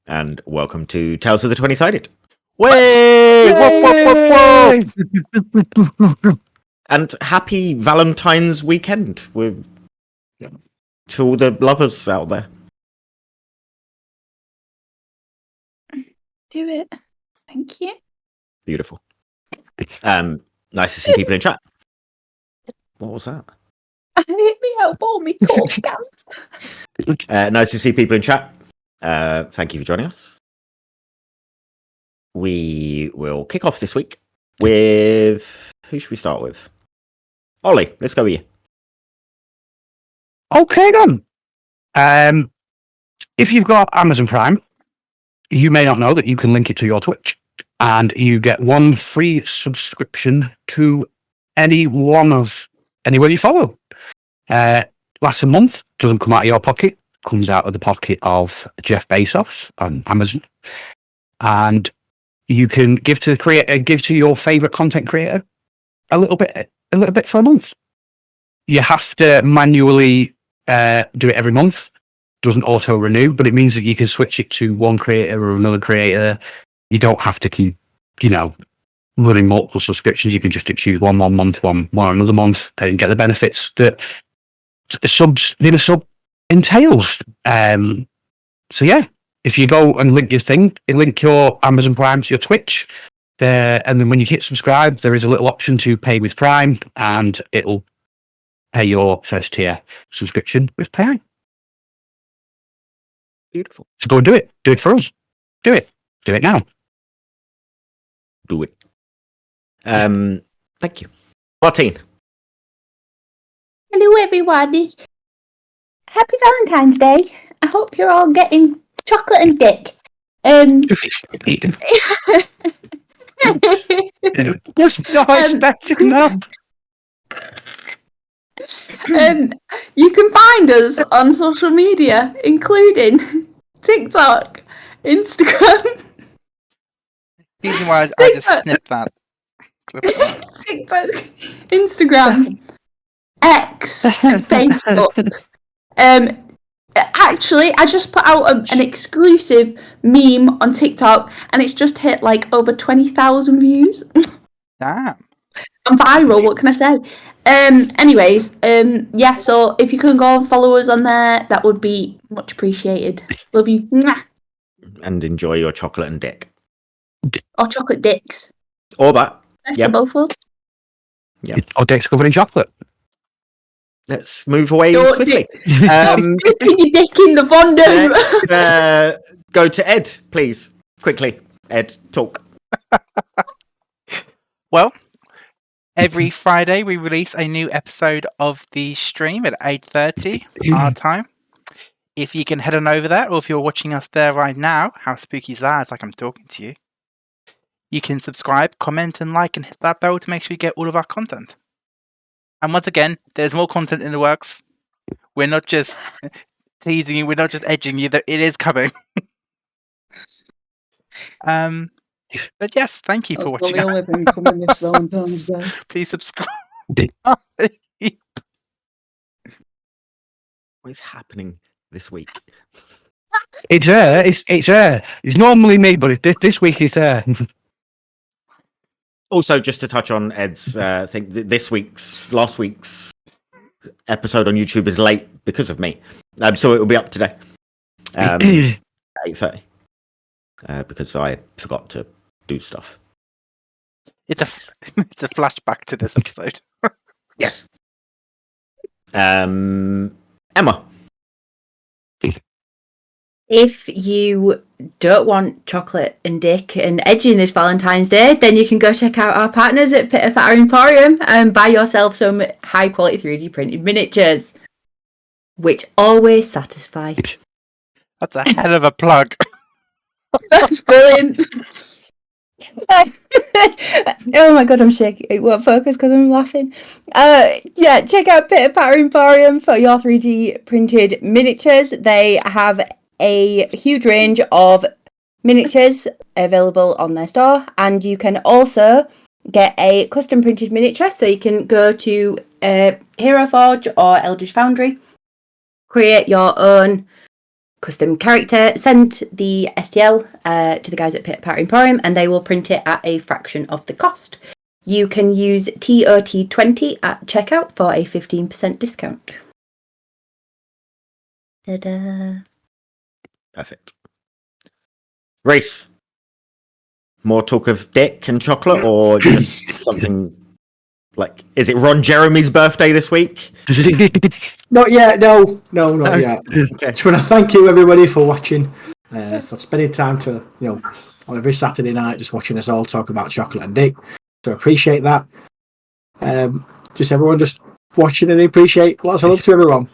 and welcome to Tales of the 20-Sided. Way! And happy Valentine's weekend to all the lovers out there. Do it. Thank you. Beautiful. Nice to see people in chat. What was that? Hit me elbow, me cold scalp. Nice to see people in chat. Thank you for joining us. We will kick off this week with... Who should we start with? Ollie, let's go with you. Okay, then. If you've got Amazon Prime, you may not know that you can link it to your Twitch, and you get one free subscription to anyone you follow. Lasts a month, doesn't come out of your pocket, comes out of the pocket of Jeff Bezos on Amazon, and you can give to the creator, give to your favorite content creator a little bit for a month. You have to manually do it every month. Doesn't auto renew, but it means that you can switch it to one creator or another creator. You don't have to keep, running multiple subscriptions. You can just choose one month, one another month, and get the benefits that a sub entails. So yeah, if you go and link your Amazon Prime to your Twitch, and then when you hit subscribe, there is a little option to pay with Prime, and it'll pay your first tier subscription with Prime. Beautiful. So go and do it. Do it for us. Do it. Do it now. Do it. Thank you. Martine. Hello, everybody. Happy Valentine's Day. I hope you're all getting chocolate and dick. Yes, not expecting that. You can find us on social media, including TikTok, Instagram. Excuse me while I just snip that. TikTok, Instagram, X, and Facebook. Actually, I just put out an exclusive meme on TikTok, and it's just hit like over 20,000 views. Damn. I'm viral, what can I say? Anyways, yeah, so if you can go and follow us on there, that would be much appreciated. Love you. Mwah. And enjoy your chocolate and dick. Or chocolate dicks. Or that. Best Yep. of both worlds. Or dicks covered in chocolate. Let's move away Don't swiftly. Don't dip your dick in the fondue. Let's go to Ed, please. Quickly. Ed, talk. Well, every Friday we release a new episode of the stream at 8:30 our time. If you can head on over there, or if you're watching us there right now, how spooky is that? It's like I'm talking to you. You can subscribe, comment, and like, and hit that bell to make sure you get all of our content. And once again, there's more content in the works. We're not just teasing you, we're not just edging you, that it is coming. But yes, thank you for watching. That's the only thing coming this Valentine's Day. Please subscribe. What is happening this week? It's her. It's her. It's normally me, but this week it's her. Also, just to touch on Ed's thing, last week's episode on YouTube is late because of me. So it will be up today. 8:30. Because I forgot to do stuff. It's a flashback to this episode. Yes. Emma. If you don't want chocolate and dick and edging this Valentine's Day, then you can go check out our partners at Pitter Fatter Emporium and buy yourself some high quality 3D printed miniatures, which always satisfy. That's a hell of a plug. That's brilliant. Oh my god, I'm shaking. It won't focus because I'm laughing. Yeah, check out Pitter Patter Emporium for your 3D printed miniatures. They have a huge range of miniatures available on their store, and you can also get a custom printed miniature. So you can go to Hero Forge or Eldritch Foundry, create your own custom character, send the STL to the guys at Pit Pat Emporium and they will print it at a fraction of the cost. You can use TOT20 at checkout for a 15% discount. Ta-da. Perfect. Reese, more talk of dick and chocolate, or just something like? Is it Ron Jeremy's birthday this week? Not yet. No, not yet. Okay. Just want to thank you everybody for watching, for spending time to on every Saturday night just watching us all talk about chocolate and dick. So appreciate that. Just everyone just watching and appreciate. Lots of love to everyone.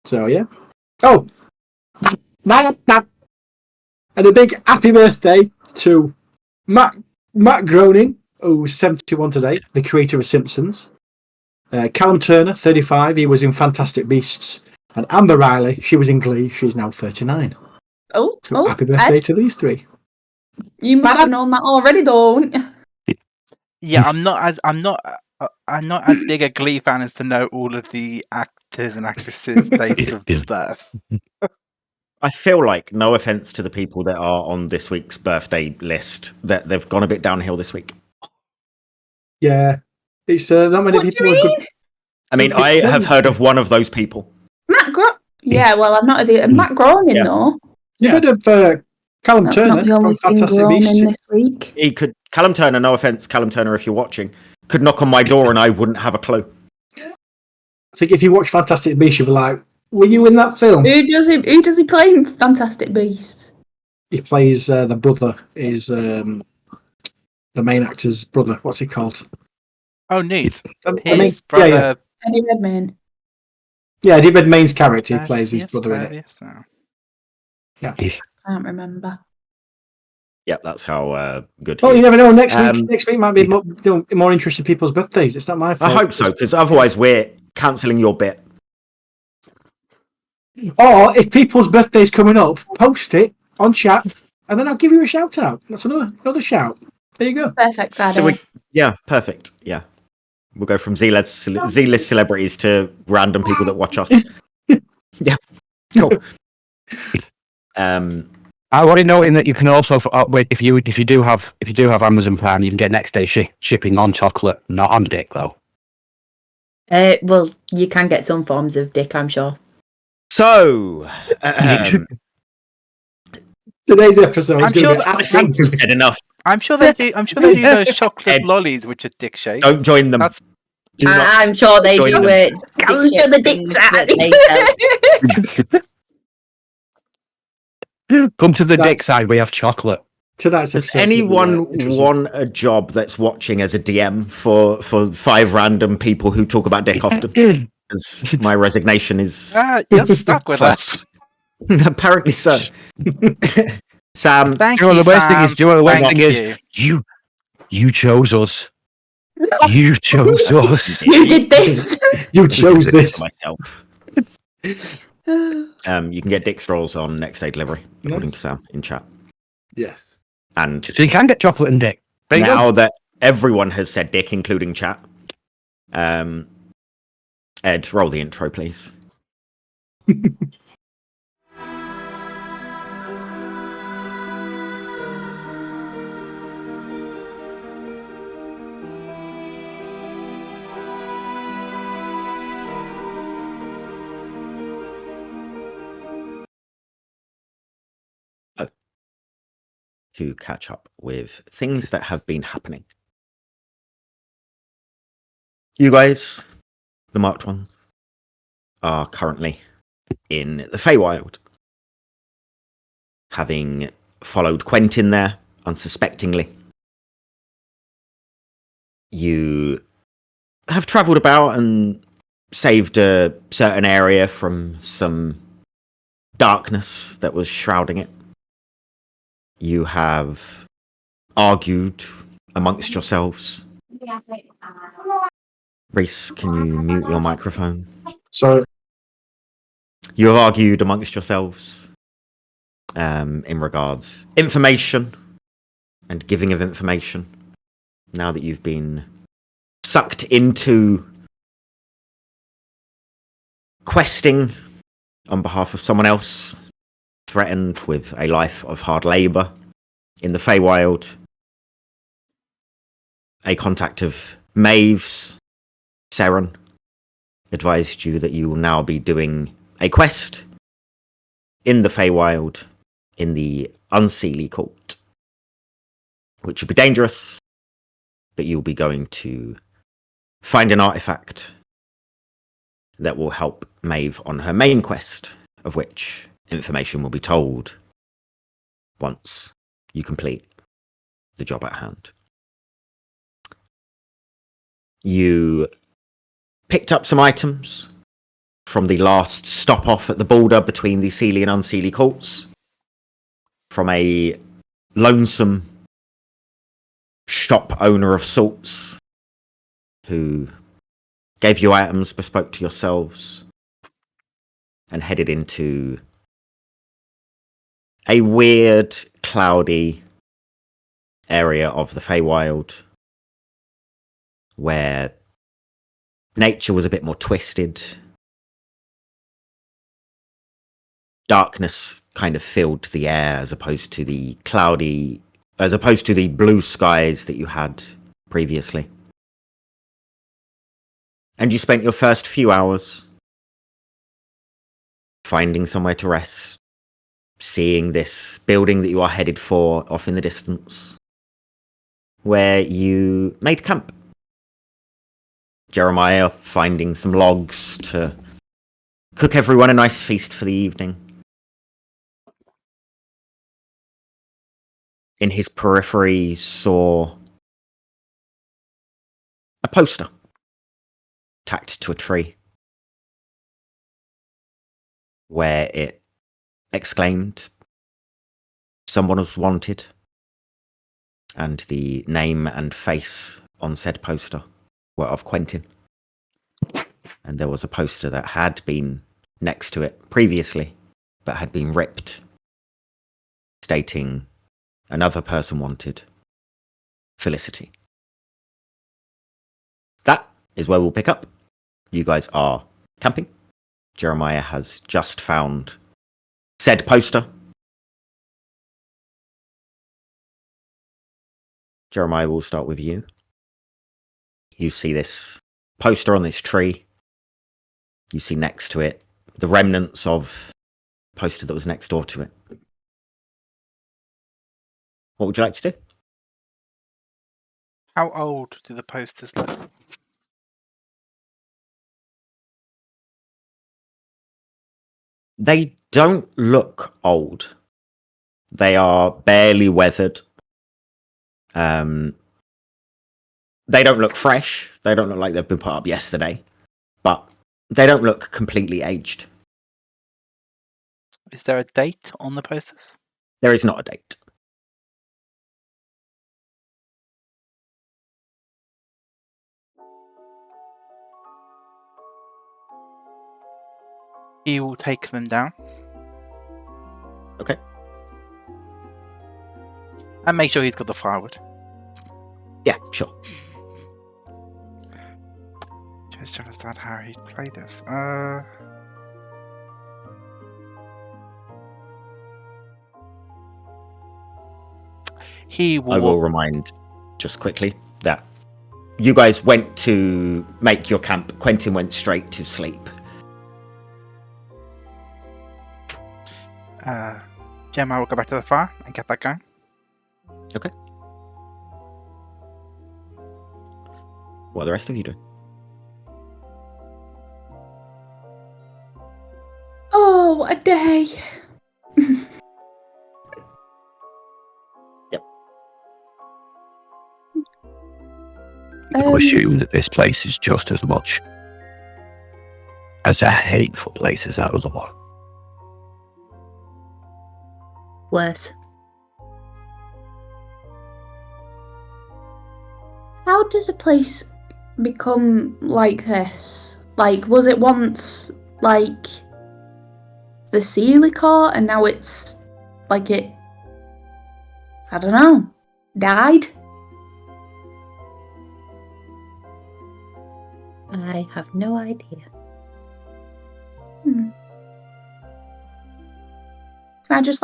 So yeah. Oh, and a big happy birthday to Matt Groening, who's 71 today, the creator of Simpsons. Callum Turner, 35, he was in Fantastic Beasts. And Amber Riley, she was in Glee, she's now 39. So happy birthday Ed, to these three. you must have known that already, though, wouldn't you? Yeah, I'm not as big a Glee fan as to know all of the actors and actresses' dates of birth. I feel like, no offense to the people that are on this week's birthday list, that they've gone a bit downhill this week. Yeah, it's not many What do people. you are mean? good. I mean, I have heard of one of those people. Yeah, well, I've not heard of Matt Groening, Yeah. though. You've heard of Callum That's Turner not the only from thing Fantastic Groening Beasts. this week. He could, Callum Turner, no offense, Callum Turner, if you're watching, could knock on my door and I wouldn't have a clue. I think if you watch Fantastic Beasts, you'll be like, were you in that film? Who does he play in Fantastic Beasts? He plays the brother, is the main actor's brother. What's he called? Oh, neat. I mean, His brother. yeah. Eddie Redmayne. Yeah, Eddie Redmayne's character. He plays his brother in it. So. Can't remember. Yeah, that's how good. Oh, he you is. never know. Next week might be more interesting people's birthdays. It's not my fault. I hope so, because otherwise we're cancelling your bit. Or if people's birthdays coming up, post it on chat, and then I'll give you a shout out. That's another shout. There you go. Perfect, Friday. So yeah, perfect. Yeah, we'll go from Z-list celebrities to random people that watch us. Yeah, cool. I want to note in that you can also, if you do have Amazon Prime, you can get next day shipping on chocolate, not on dick though. Well, you can get some forms of dick, I'm sure. So Today's episode I'm is sure going to be I absolutely. think said enough. I'm sure they do. I'm sure they do those chocolate Ed. lollies, which are dick shaped. Don't join them. That's- Do not I'm sure they join do them. it. Come to the dick side. Come to the dick That's- side. We have chocolate. Tonight's Does episode. anyone want a job that's watching as a DM for 5 random people who talk about dick often? Because my resignation is You're stuck with us. apparently so. Sam, Thank Do you know you, what the worst thing Sam. is? Do you know what the worst Thank thing is? you. You chose us. You chose us. You did this. You chose this. myself. You can get dick straws on next day delivery, according to Sam in chat. Yes. And So you can get chocolate and dick. There you go. now that everyone has said dick, including chat, Ed, roll the intro, please. To catch up with things that have been happening. You guys, the marked ones, are currently in the Feywild, having followed Quentin there unsuspectingly. You have travelled about and saved a certain area from some darkness that was shrouding it. You have argued amongst yourselves. Reese, can you mute your microphone? So You have argued amongst yourselves in regards information and giving of information. Now that you've been sucked into questing on behalf of someone else, threatened with a life of hard labour in the Feywild. A contact of Maeve's, Serren, advised you that you will now be doing a quest in the Feywild in the Unseelie Court, which will be dangerous, but you'll be going to find an artefact that will help Maeve on her main quest, of which information will be told once you complete the job at hand. You picked up some items from the last stop off at the border between the Seelie and Unseelie courts from a lonesome shop owner of sorts who gave you items bespoke to yourselves and headed into a weird, cloudy area of the Feywild where nature was a bit more twisted. Darkness kind of filled the air as opposed to the blue skies that you had previously. And you spent your first few hours finding somewhere to rest, seeing this building that you are headed for off in the distance, where you made camp. Jeremiah finding some logs to cook everyone a nice feast for the evening. In his periphery, saw a poster tacked to a tree where it exclaimed, "Someone was wanted," and the name and face on said poster were of Quentin. And there was a poster that had been next to it previously, but had been ripped, stating another person wanted, Felicity. That is where we'll pick up. You guys are camping. Jeremiah has just found said poster. Jeremiah, will start with you. You see this poster on this tree. You see next to it the remnants of the poster that was next door to it. What would you like to do? How old do the posters look? They don't look old. They are barely weathered. They don't look fresh. They don't look like they've been put up yesterday. But they don't look completely aged. Is there a date on the posters? There is not a date. He will take them down. Okay. And make sure he's got the firewood. Yeah, sure. Just trying to understand how he'd play this. He will. I will remind just quickly that you guys went to make your camp. Quentin went straight to sleep. Gemma will go back to the fire and get that going. Okay. What are the rest of you doing? Oh, what a day. Yep. You assume that this place is just as much as a hateful place as that other one. Worse. How does a place become like this? Like, was it once like the Unseelie Court and now it's like it, I don't know, died? I have no idea. Can I just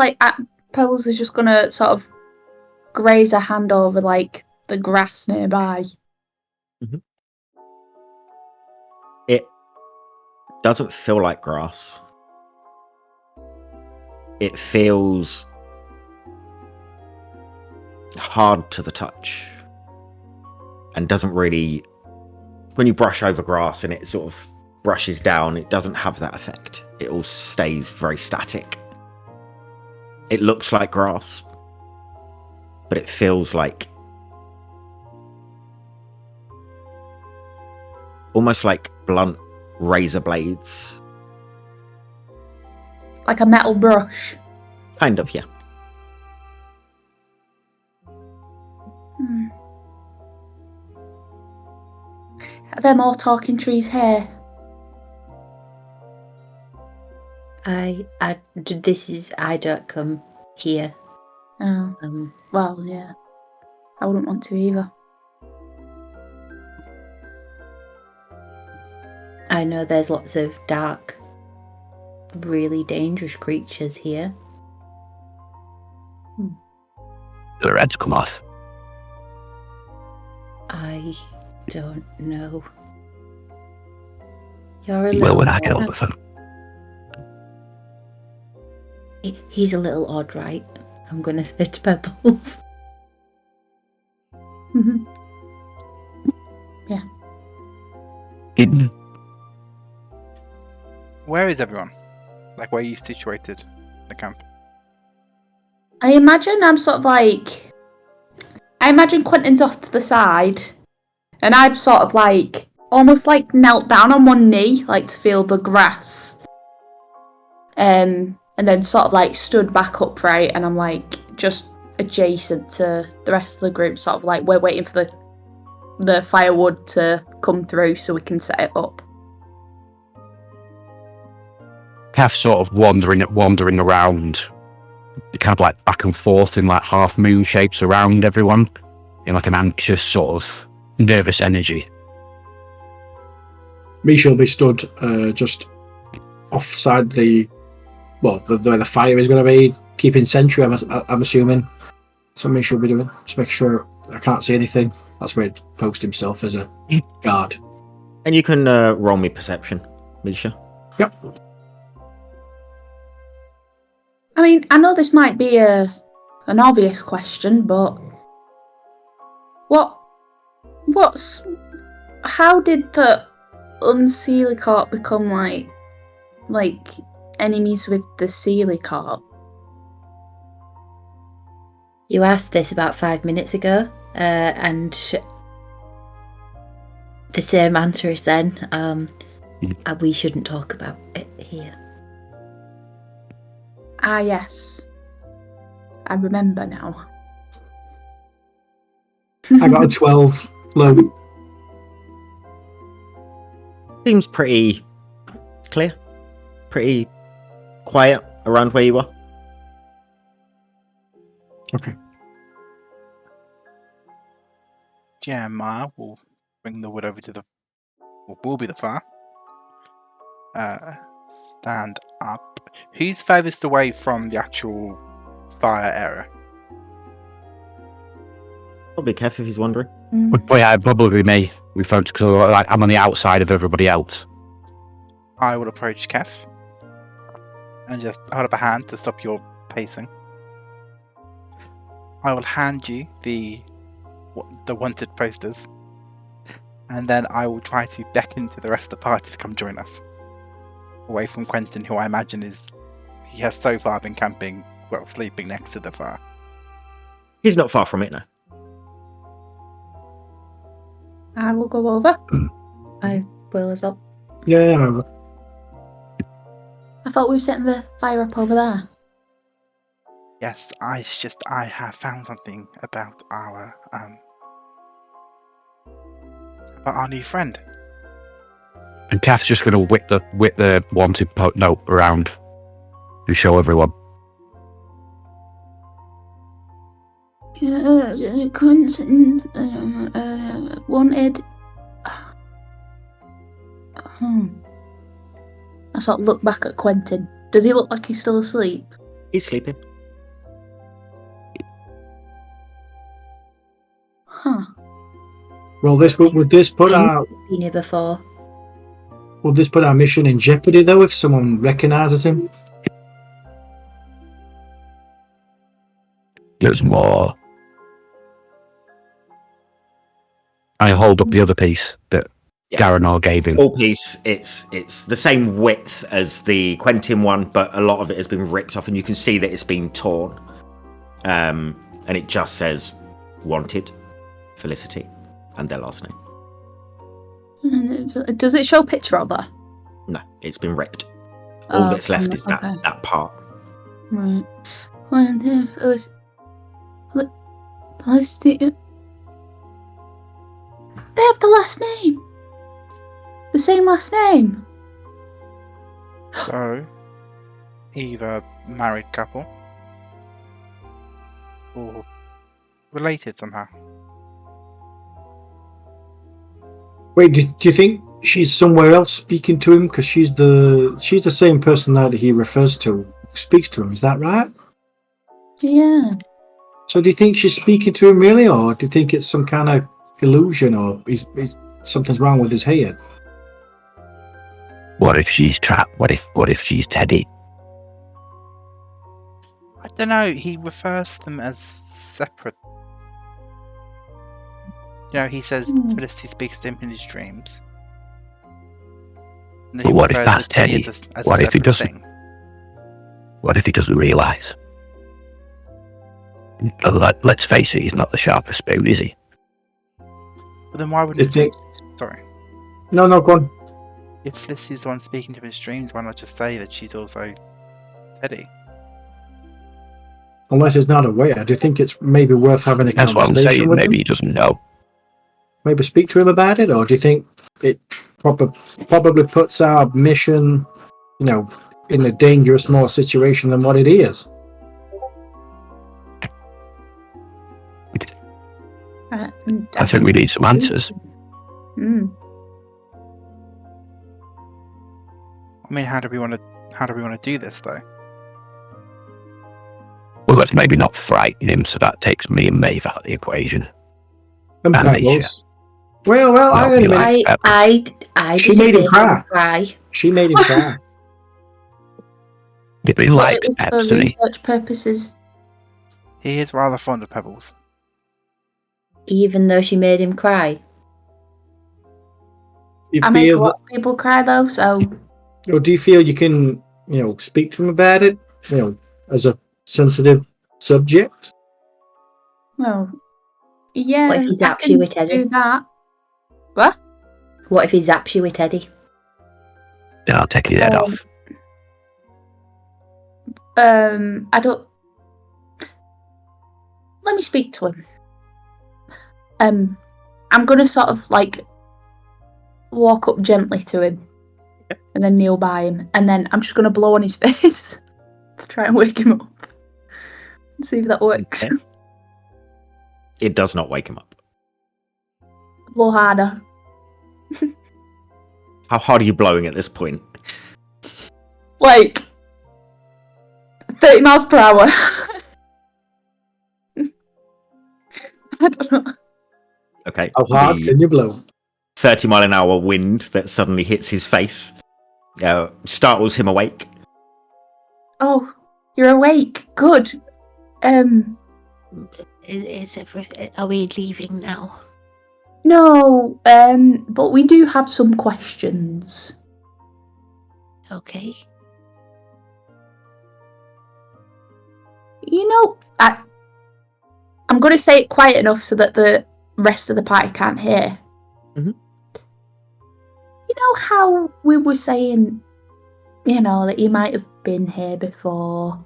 Pebbles is just gonna sort of graze a hand over like the grass nearby. It doesn't feel like grass. It feels hard to the touch and doesn't really, when you brush over grass and it sort of brushes down, it doesn't have that effect. It all stays very static. It looks like grass, but it feels like almost like blunt razor blades. Like a metal brush. Kind of, yeah. Are there more talking trees here? I don't come here. Oh, well, yeah. I wouldn't want to either. I know there's lots of dark, really dangerous creatures here. The heads come off. I don't know. You're a Well, little when I get on the phone. He's a little odd, right? I'm gonna say to Pebbles. Yeah. Where is everyone? Like, where are you situated in the camp? I imagine I'm sort of like... I imagine Quentin's off to the side, and I'm sort of like... almost like knelt down on one knee, like to feel the grass. And then sort of like stood back upright, and I'm like just adjacent to the rest of the group, sort of like we're waiting for the firewood to come through so we can set it up. Kath sort of wandering around, kind of like back and forth in like half moon shapes around everyone, in like an anxious sort of nervous energy. Misha will be stood just offside the where the fire is going to be, keeping sentry. I'm assuming. So Misha will be doing. Just make sure I can't see anything. That's where he'd post himself as a guard. And you can roll me perception, Misha. Yep. I mean, I know this might be an obvious question, but how did the Unseelie Court become like enemies with the Seelie Court? You asked this about 5 minutes ago, and the same answer is then. We shouldn't talk about it here. Ah, yes. I remember now. I got a 12 low. Seems pretty clear, pretty quiet around where you are. Okay. Gemma will bring the wood over to will be the fire. Stand up. Who's furthest away from the actual fire area? Probably Kev if he's wondering. But yeah, probably me. We found because like, I'm on the outside of everybody else. I will approach Kev and just hold up a hand to stop your pacing. I will hand you the wanted posters, and then I will try to beckon to the rest of the party to come join us. Away from Quentin, who I imagine he has so far been camping, well, sleeping next to the fire. He's not far from it now. I will go over. I will as well. Yeah. I thought we were setting the fire up over there. Yes, I have found something about our new friend. And Kath's just going to whip the wanted note around to show everyone. Quentin wanted. I sort of look back at Quentin. Does he look like he's still asleep? He's sleeping. Huh. Well, would this put our Been here before. mission in jeopardy though if someone recognises him? There's more. I hold up the other piece that Yeah. Garanor gave him. Full piece. It's the same width as the Quentin one, but a lot of it has been ripped off, and you can see that it's been torn. And it just says "Wanted, Felicity," and their last name. Does it show a picture of her? No, it's been ripped. All that's left is okay. that part. Right. Felicity. They have the last name. The same last name. So, either married couple or related somehow. Wait, do you think she's somewhere else speaking to him? Because she's the same person now that he refers to, who speaks to him. Is that right? Yeah. So do you think she's speaking to him really, or do you think it's some kind of illusion, or he's something's wrong with his head? What if she's trapped? What if she's Teddy? I don't know. He refers to them as separate. You know, he says Felicity speaks to him in his dreams. And then But he what if refers that's to Teddy Teddy? as What a if he separate doesn't? thing. What if he doesn't realise? Let's face it, he's not the sharpest spoon, is he? But then why Do wouldn't you think? Sorry. No, go on. If Felicity's the one speaking to him in his dreams, why not just say that she's also Teddy? Unless he's not aware, do you think it's maybe worth having a That's what I'm conversation saying. with Maybe him? he doesn't know. Maybe speak to him about it, or do you think it probably puts our mission, in a dangerous more situation than what it is? I think we need some answers. I mean, how do we want to do this though? Well, let's maybe not frighten him, so that takes me and Maeve out of the equation. And And Pebbles. Well, hang on a he minute. likes I She just made him made cry. She made him cry. He likes It was Peps, for doesn't he? research purposes. He is rather fond of pebbles. Even though she made him cry. You I make a feel lot of people cry though, so or do you feel you can, speak to him about it, as a sensitive subject? well, yeah. What if he I zaps can you with Teddy? do that. What? What if he zaps you with Teddy? Then I'll take his head off. I don't. Let me speak to him. I'm gonna sort of walk up gently to him, and then kneel by him, and then I'm just gonna blow on his face to try and wake him up. See if that works. Okay. It does not wake him up. Blow harder. How hard are you blowing at this point? 30 miles per hour. I don't know. Okay. How hard The can you blow? 30-mile-an-hour wind that suddenly hits his face startles him awake. Oh, you're awake. Good. Are we leaving now? No, but we do have some questions. Okay. I'm going to say it quiet enough so that the rest of the party can't hear. Mhm. You know how we were saying, that you might have been here before,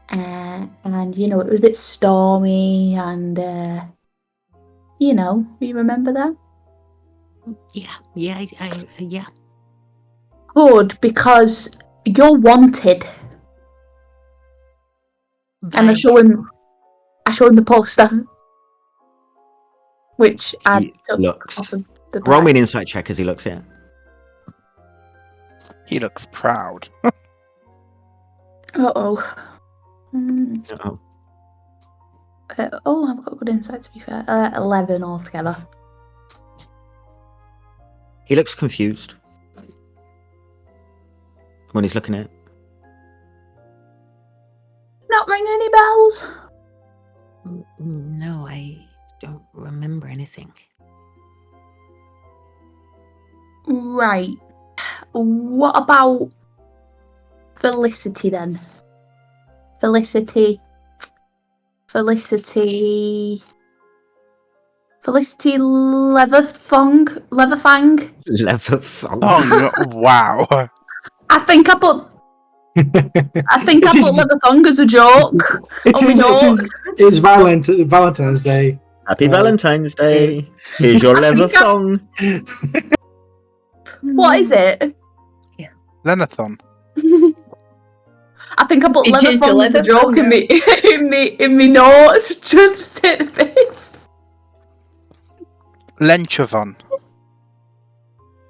and it was a bit stormy, and you remember that? Yeah. Good, because you're wanted. And I show him the poster, which I He took looks- off of the Roll back. me an insight check as he looks in. He looks proud. Uh-oh. Oh. I've got good insight, to be fair. 11 altogether. He looks confused when he's looking at it. Not ring any bells? No, I don't remember anything. Right. What about Felicity then? Felicity Leatherfang? Oh, wow. I think I put Leatherfang as a joke. It's Valentine's Day. Happy Valentine's Day. Here's your leather thong. What is it? Lenathon. I think I put It changed to Leatherfang as a joke Leatherfang, in me notes just to take the piss. Lenchavon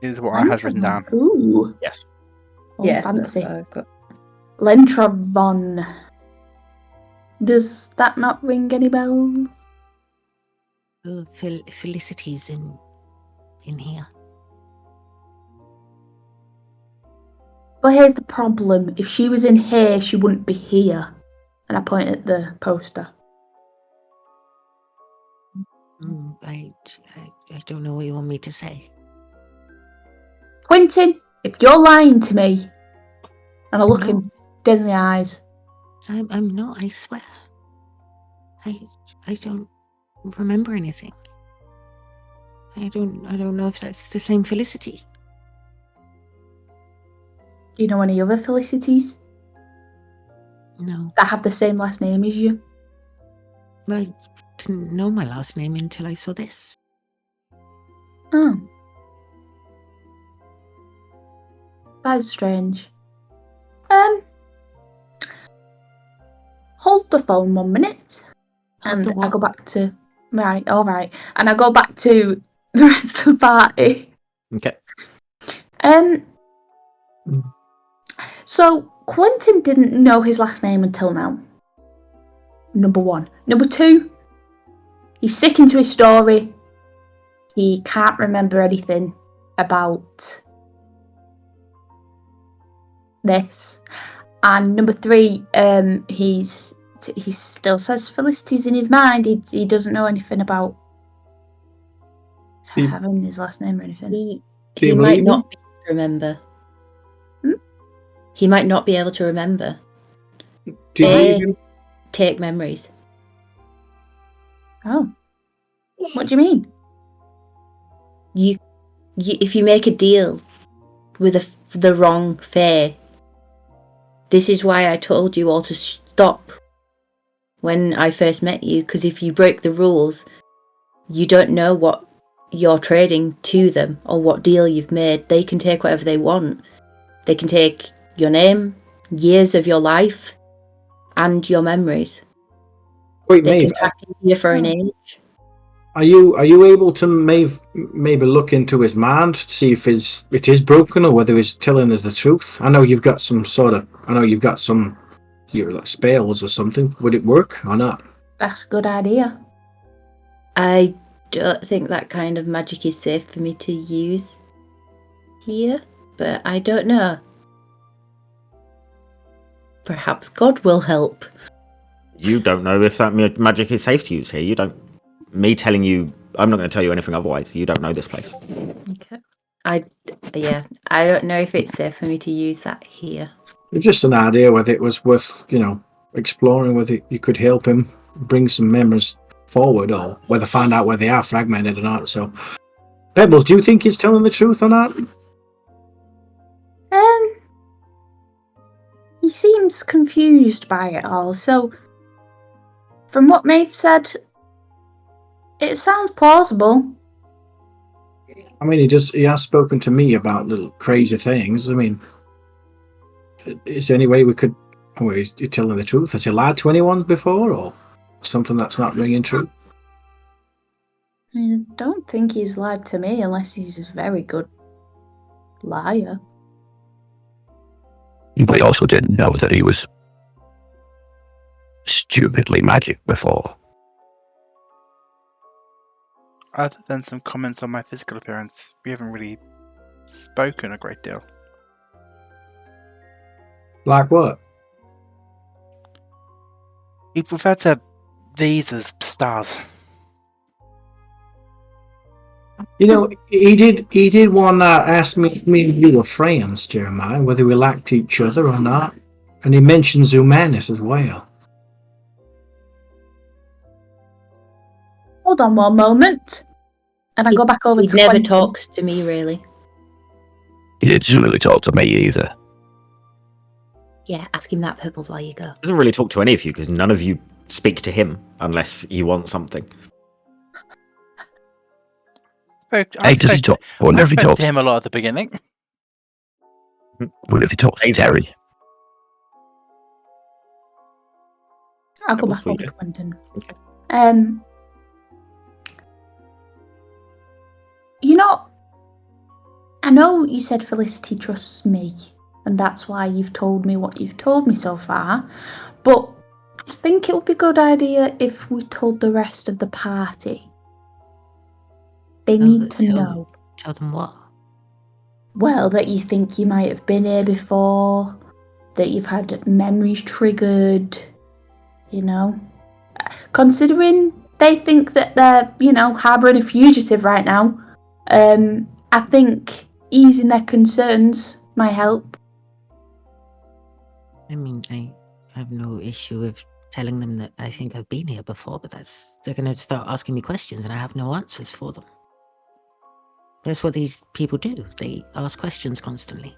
is what I had written down. Ooh. Yes. Oh, Yeah, fancy. that's what I've got. Lentravon. Does that not ring any bells? Oh, Felicity's in here. Well, here's the problem. If she was in here, she wouldn't be here. And I point at the poster. I don't know what you want me to say. Quentin, if you're lying to me, and I look him dead in the eyes. I'm not, I swear. I don't remember anything. I don't know if that's the same Felicity. Do you know any other Felicities No. that have the same last name as you? I didn't know my last name until I saw this. Oh. That is strange. Hold the phone 1 minute. Hold And the I what? go back to... Right, alright. And I go back to the rest of the party. Okay. So, Quentin didn't know his last name until now. Number 1. Number 2, he's sticking to his story. He can't remember anything about this. And number 3, he still says Felicity's in his mind. He doesn't know anything about having his last name or anything. He might not be able to remember. He might not be able to remember. Do you believe him? Take memories. Oh. What do you mean? You if you make a deal with the wrong fae, this is why I told you all to stop when I first met you, because if you break the rules, you don't know what you're trading to them or what deal you've made. They can take whatever they want. They can take your name, years of your life, and your memories. Wait, They Maeve, can track you for an age. are you able to maybe look into his mind to see if it is broken or whether he's telling us the truth? I know you've got some your like spells or something. Would it work or not? That's a good idea. I don't think that kind of magic is safe for me to use here, but I don't know. Perhaps God will help. You don't know if that magic is safe to use here. You don't. Me telling you, I'm not going to tell you anything otherwise. You don't know this place. Okay. I don't know if it's safe for me to use that here. It's just an idea whether it was worth, exploring, whether you could help him bring some memories forward or whether find out where they are fragmented or not. So, Pebbles, do you think he's telling the truth or not? He seems confused by it all, so from what Maeve said, it sounds plausible. I mean, he has spoken to me about little crazy things. I mean, is there any way we could... is he telling the truth? Has he lied to anyone before or something that's not ringing true? I don't think he's lied to me unless he's a very good liar. But he also didn't know that he was stupidly magic before. Other than some comments on my physical appearance, we haven't really spoken a great deal. Like what? We refer to these as stars. You know, he did one that asked me if me and you were friends, Jeremiah, whether we liked each other or not. And he mentions Humanus as well. Hold on one moment. And I go back over He to never Quentin. talks to me, really. He didn't really talk to me either. Yeah, ask him that, Purples, while you go. Doesn't really talk to any of you because none of you speak to him unless you want something. Hey, does he talk? I wonder I if he spoke talks. to him a lot at the beginning. I wonder if he talks to Terry. I'll go Pebbles, back will over you to Quentin. Okay. You know, I know you said Felicity trusts me, and that's why you've told me what you've told me so far, but I think it would be a good idea if we told the rest of the party. They need to know. Tell them what? Well, that you think you might have been here before, that you've had memories triggered, you know. Considering they think that they're, harbouring a fugitive right now, I think easing their concerns might help. I mean, I have no issue with telling them that I think I've been here before, but they're going to start asking me questions and I have no answers for them. That's what these people do. They ask questions constantly.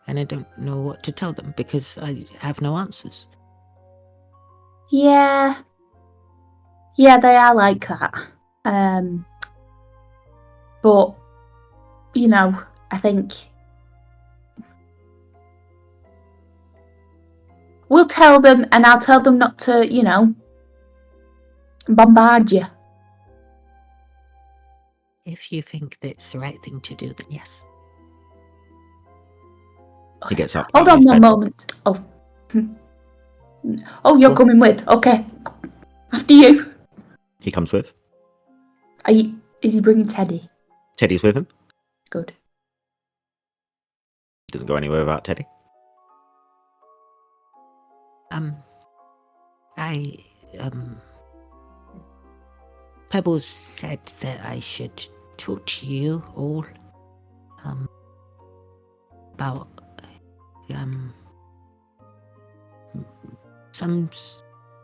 And I don't know what to tell them because I have no answers. Yeah, they are like that. But, I think we'll tell them, and I'll tell them not to, bombard you. If you think that's the right thing to do, then yes. He gets up. Hold out of on his one bed. moment. Oh. Oh, you're Go on. coming with. Okay. After you. He comes with. Is he bringing Teddy? Teddy's with him. Good. He doesn't go anywhere without Teddy. Pebbles said that I should talk to you all, about, some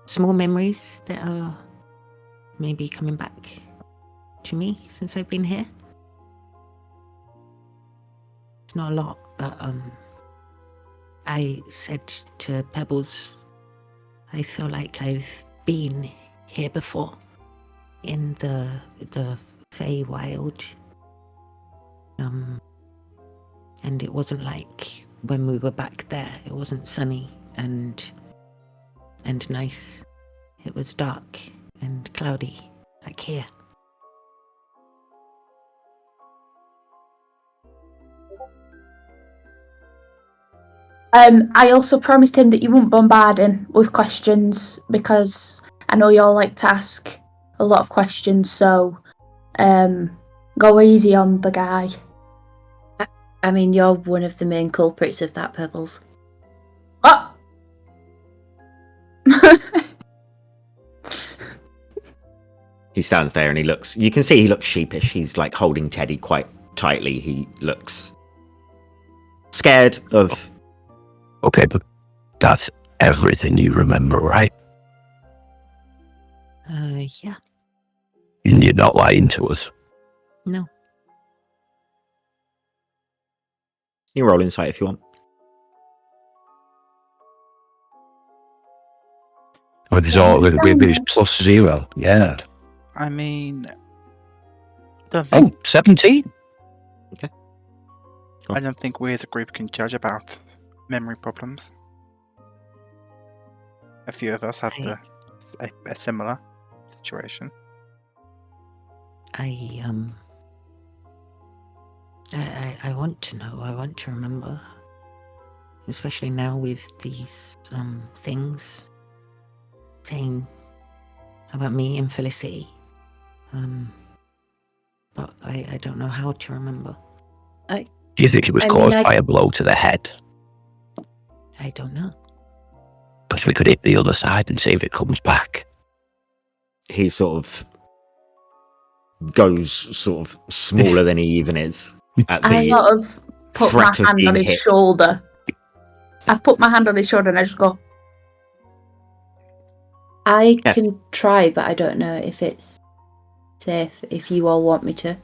small memories that are maybe coming back to me since I've been here. It's not a lot, but, I said to Pebbles, I feel like I've been here before in the Feywild. And it wasn't like when we were back there. It wasn't sunny and nice. It was dark and cloudy, like here. I also promised him that you wouldn't bombard him with questions because I know you all like to ask a lot of questions, so go easy on the guy. I mean, you're one of the main culprits of that, Pebbles. What? He stands there and he looks. You can see he looks sheepish. He's like holding Teddy quite tightly. He looks scared of. Okay, but that's everything you remember, right? Yeah. And you're not lying to us. No. You can roll insight if you want. With his all with his +0. Yeah. I mean, don't think, Oh, 17. I don't think we as a group can judge about memory problems. A few of us have a similar situation. I want to know. I want to remember, especially now with these things saying about me and Felicity. But I don't know how to remember. Do you think it was caused by a blow to the head? I don't know. Because we could hit the other side and see if it comes back. He sort of goes sort of smaller than he even is. At I the sort of put my threat of hand being on his hit. shoulder. I put my hand on his shoulder and I just go, I Yeah. can try, but I don't know if it's safe if you all want me to.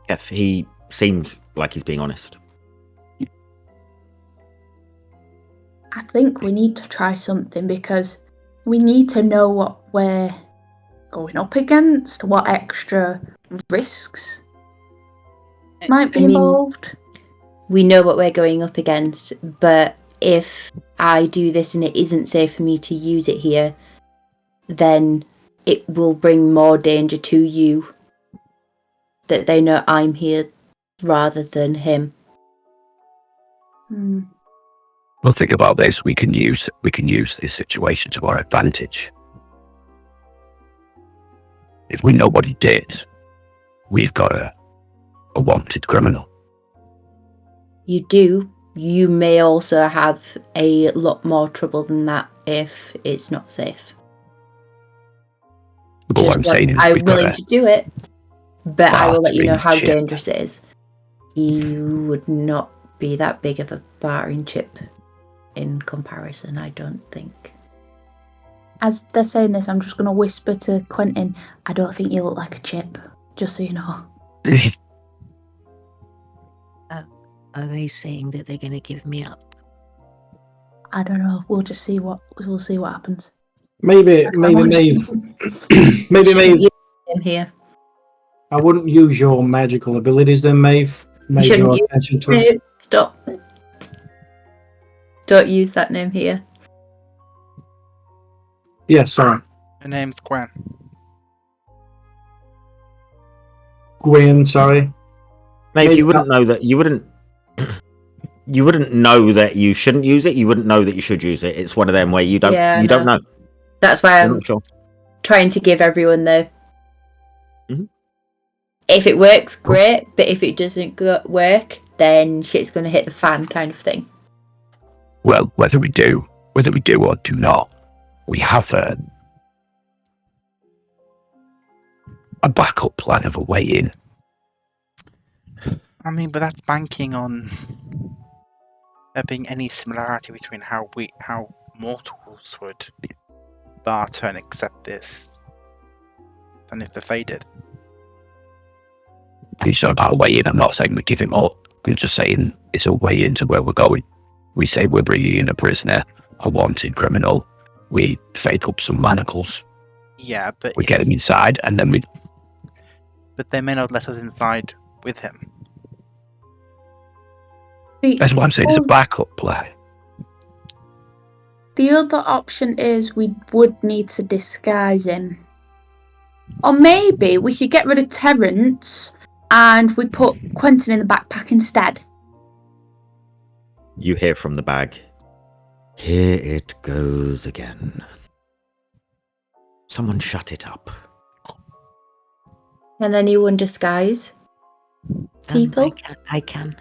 Kev, he seemed like he's being honest. I think we need to try something because we need to know what we're going up against, what extra risks might be I mean- involved. We know what we're going up against, but if I do this and it isn't safe for me to use it here, then it will bring more danger to you. That they know I'm here rather than him. Hmm. Well, think about this. We can use this situation to our advantage. If we know what he did, we've got a wanted criminal. You do. You may also have a lot more trouble than that if it's not safe. But what I'm saying is I'm we've got willing to do it, but I will let you know how bartering chip. dangerous it is. You would not be that big of a bartering chip in comparison, I don't think. As they're saying this, I'm just going to whisper to Quentin, I don't think you look like a chip, just so you know. Are they saying that they're going to give me up? I don't know. We'll see what happens. Maybe Maeve. Maybe Maeve. You him here. I wouldn't use your magical abilities then, Maeve. You shouldn't Draw use attention to us. No, stop. Don't use that name here. Yeah, sorry. Her name's Gwen. Gwen, sorry. Maybe Maybe you wouldn't know that. You wouldn't. You wouldn't know that you shouldn't use it. You wouldn't know that you should use it. It's one of them where you don't. Yeah, I you don't know. That's why You're I'm not sure. trying to give everyone the. Mhm. If it works, great. But if it doesn't work, then shit's going to hit the fan, kind of thing. Well, whether we do or do not, we have a backup plan of a way in. I mean, but that's banking on there being any similarity between how mortals would barter and accept this than if they're faded. It's not about a way in. I'm not saying we give him up. We're just saying it's a way into where we're going. We say we're bringing in a prisoner, a wanted criminal. We fake up some manacles. Yeah, but We get him inside, and then we. But they may not let us inside with him. That's what I'm saying. It's a backup play. The other option is we would need to disguise him. Or maybe we could get rid of Terrence and we put Quentin in the backpack instead. You hear from the bag. Here it goes again. Someone shut it up. Can anyone disguise people? I can.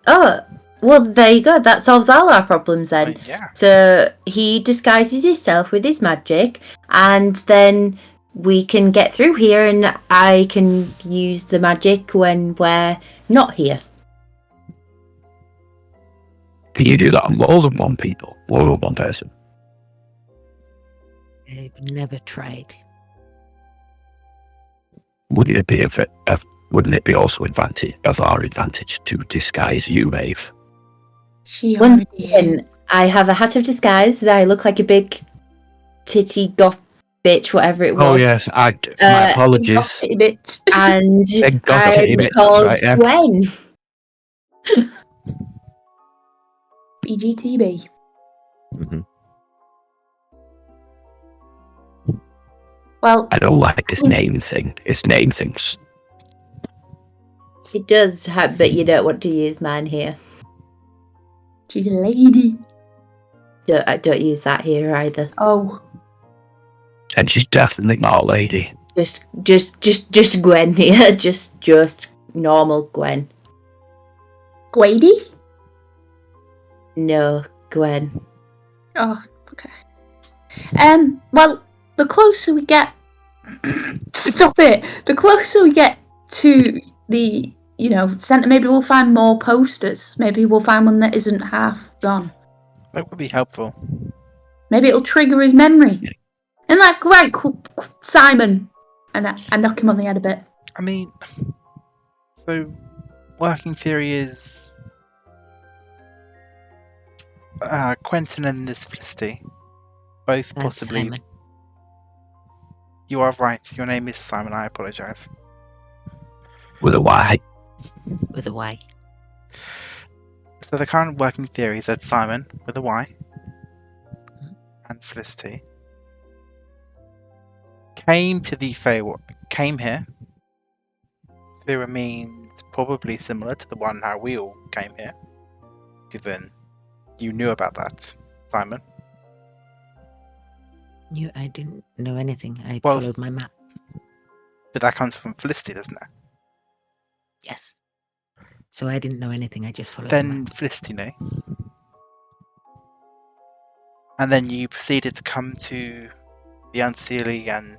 Oh, well, there you go. That solves all our problems then. Yeah. So he disguises himself with his magic, and then we can get through here, and I can use the magic when we're not here. Can you do that on more than one people? More than one person? I've never tried. Wouldn't it be wouldn't it be also of our advantage to disguise you, Maeve? She Once already again, is. I have a hat of disguise that I look like a big titty goth bitch, whatever it was. Oh yes, my apologies. Gossipy bitch. And Big gossipy I'm bitch, that's called right, yeah. Gwen. BGTB. Mhm. Well, I don't like this name thing. It's name things. It does, but you don't want to use mine here. she's a lady. Don't use that here either. Oh, And she's definitely not a lady. Just Gwen here. Just normal Gwen. Gwady? No, Gwen. Oh, okay. Well, the closer we get... Stop it! The closer we get to the, centre, maybe we'll find more posters. Maybe we'll find one that isn't half gone. That would be helpful. Maybe it'll trigger his memory. And like, right, Simon. And I knock him on the head a bit. I mean, so working theory is Quentin and this Felicity, both possibly. Simon. You are right. Your name is Simon. I apologise. With a Y. With a Y. So the current working theory is that Simon, with a Y, and Felicity came here through a means probably similar to the one how we all came here, given you knew about that, Simon. I didn't know anything. I Well, followed my map. But that comes from Felicity, doesn't it? Yes. So I didn't know anything. I just followed the Then map. Felicity knew. And then you proceeded to come to the Unseelie and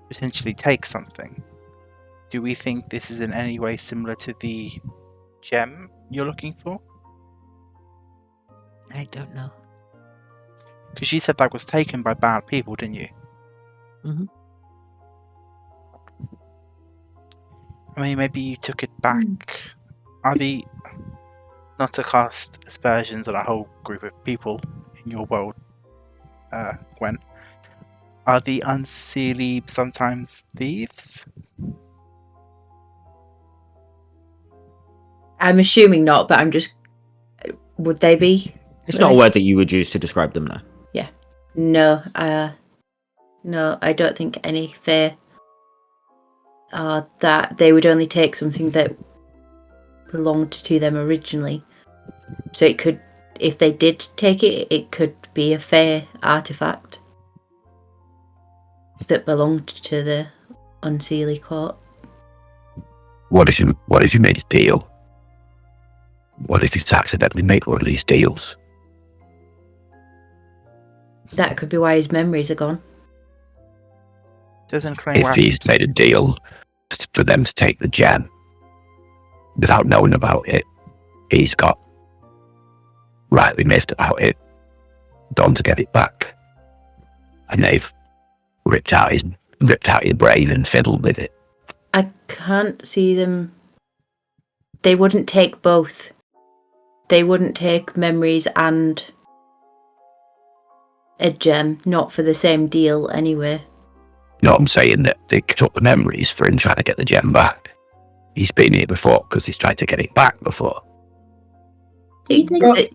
potentially take something. Do we think this is in any way similar to the gem you're looking for? I don't know. Because you said that was taken by bad people, didn't you? Mhm. I mean, maybe you took it back. Are the... Not to cast aspersions on a whole group of people in your world, Gwen. Are the Unseelie sometimes thieves? I'm assuming not, but I'm just. Would they be? It's not a word that you would use to describe them, no. No, no, I don't think any fair are that. They would only take something that belonged to them originally. So it could, if they did take it, it could be a fair artefact that belonged to the Unseelie Court. What if you made a deal? What if he's accidentally made one of these deals? That could be why his memories are gone. Doesn't claim If he's made a deal for them to take the gem without knowing about it, he's got rightly miffed about it, gone to get it back, and they've ripped out your brain and fiddled with it. I can't see them. They wouldn't take both. They wouldn't take memories and a gem, not for the same deal anyway. You know what I'm saying? That they took the memories for him trying to get the gem back. He's been here before because he's tried to get it back before. Do you think Well- that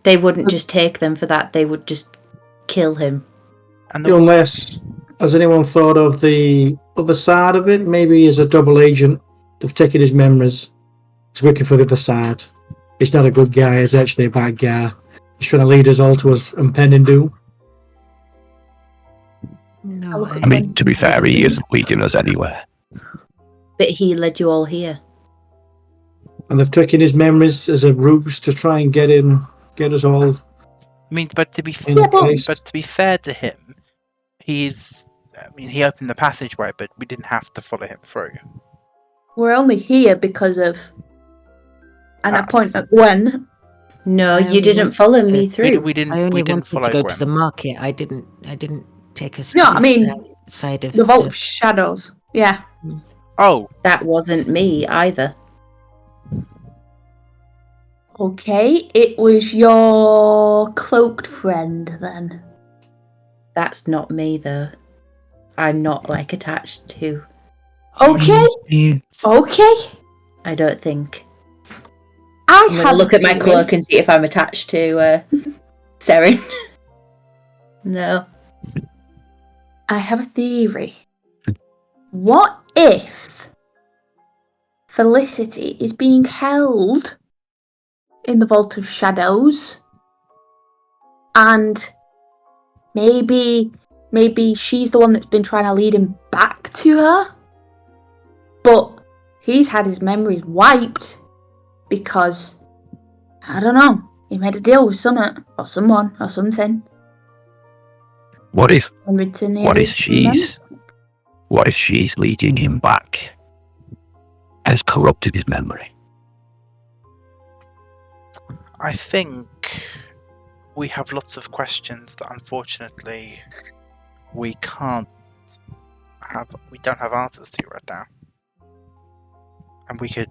They wouldn't just take them for that, they would just kill him. And Unless, has anyone thought of the other side of it? Maybe he's a double agent. They've taken his memories. He's working for the other side. He's not a good guy. He's actually a bad guy. He's trying to lead us all to his impending doom. No, I mean, to be fair, he isn't leading us anywhere. But he led you all here. And they've taken his memories as a ruse to try and get us all I mean, but to be in place. But to be fair to him, he opened the passageway, but we didn't have to follow him through. we're only here because of... And I point That's- at Gwen. No, I you only didn't want- follow me We through. didn't. I only We didn't wanted follow to go Gwen. to the market. I didn't take us. No, to I this, mean, side of The Vault of Shadows. Yeah. Oh, That wasn't me either. Okay, it was your cloaked friend then. That's not me though. I'm not like attached to. Okay, okay. I don't think. I I'm have gonna look a at my theory. cloak and see if I'm attached to Serren. No. I have a theory. What if Felicity is being held in the Vault of Shadows and maybe she's the one that's been trying to lead him back to her, but he's had his memories wiped because, I don't know, he made a deal with someone or something. What if What she's leading him back? Has corrupted his memory. I think we have lots of questions that unfortunately we don't have answers to right now. And we could,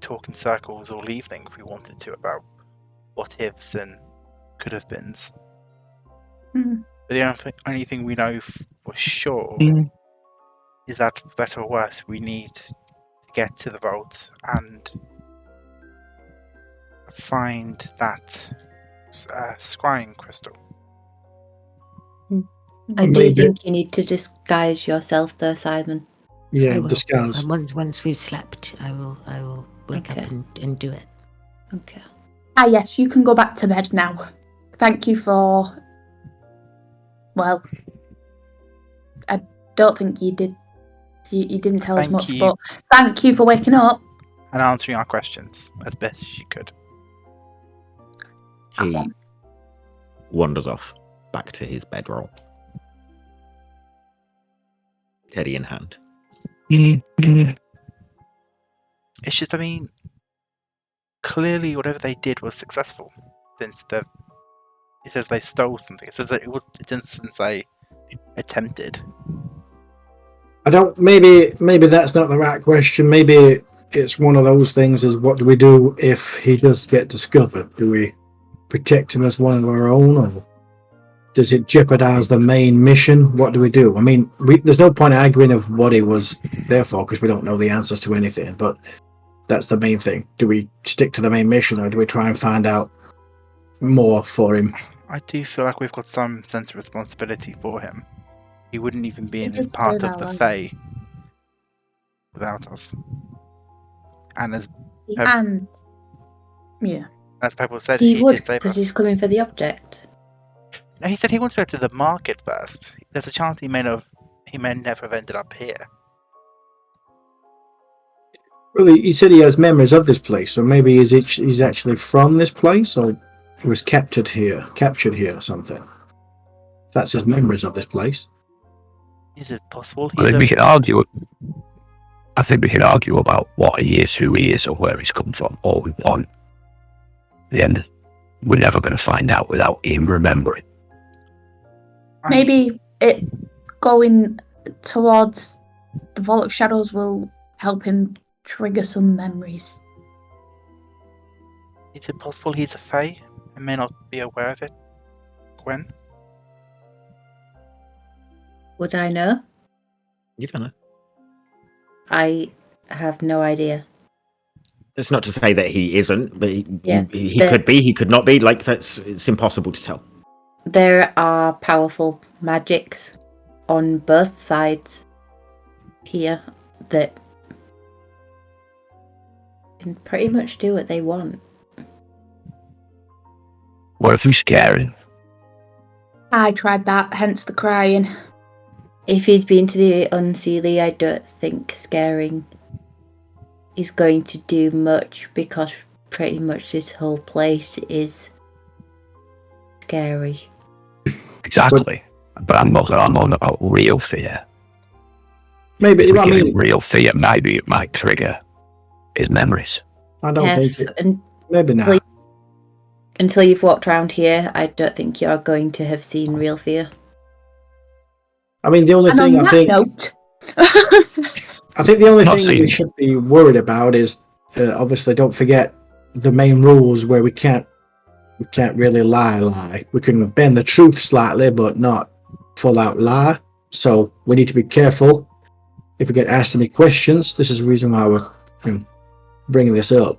talk in circles all evening if we wanted to about what ifs and could have beens. Mm. But the only thing we know for sure is that, for better or worse, we need to get to the vault and find that scrying crystal. I do Maybe. think you need to disguise yourself, though, Simon. Yeah, I will. disguise. Once we've slept, I will wake Okay. up and do it. Okay. Ah, yes, you can go back to bed now. Thank you for... Well, I don't think you did. You didn't tell us Thank much, you. but thank you for waking up. And answering our questions as best as you could. He wanders off back to his bedroll, teddy in hand. It's just, clearly whatever they did was successful. Since it says they stole something. It says that it didn't say attempted. I don't. Maybe that's not the right question. Maybe it's one of those things. Is what do we do if he does get discovered? Do we protect him as one of our own, or does it jeopardize the main mission? What do we do? There's no point arguing of what he was there for because we don't know the answers to anything. But that's the main thing. Do we stick to the main mission, or do we try and find out more for him? I do feel like we've got some sense of responsibility for him. He wouldn't even be in just part live of the our Fae without us. And as And yeah, as people said, He would, did save because us. he's coming for the object. No, he said he wanted to go to the market first. There's a chance he may never have ended up here. Well, he said he has memories of this place, so maybe he's actually from this place, or he was captured here or something. That's his memories of this place. Is it possible? I think we can argue. I think we can argue about what he is, who he is, or where he's come from, all we want. At the end, we're never going to find out without him remembering. maybe it going towards the Vault of Shadows will help him trigger some memories. Is it possible he's a Fae and may not be aware of it? Gwen? Would I know? You don't know. I have no idea. It's not to say that he isn't, but he The- could be, he could not be. Like, it's impossible to tell. There are powerful magics on both sides here that can pretty much do what they want. What if we scare him? I tried that, hence the crying. If he's been to the Unseelie, I don't think scaring is going to do much because pretty much this whole place is scary. Exactly. But I'm on about real fear. Maybe. If we give him real fear, maybe it might trigger his memories. I don't think it. And Maybe not. until you've walked around here, I don't think you're going to have seen real fear. The only And thing on I that think. note, I think the only Not thing seen we it. should be worried about is obviously don't forget the main rules where we can't really lie. We can bend the truth slightly, but not full out lie. So we need to be careful. If we get asked any questions, this is the reason why we're bringing this up.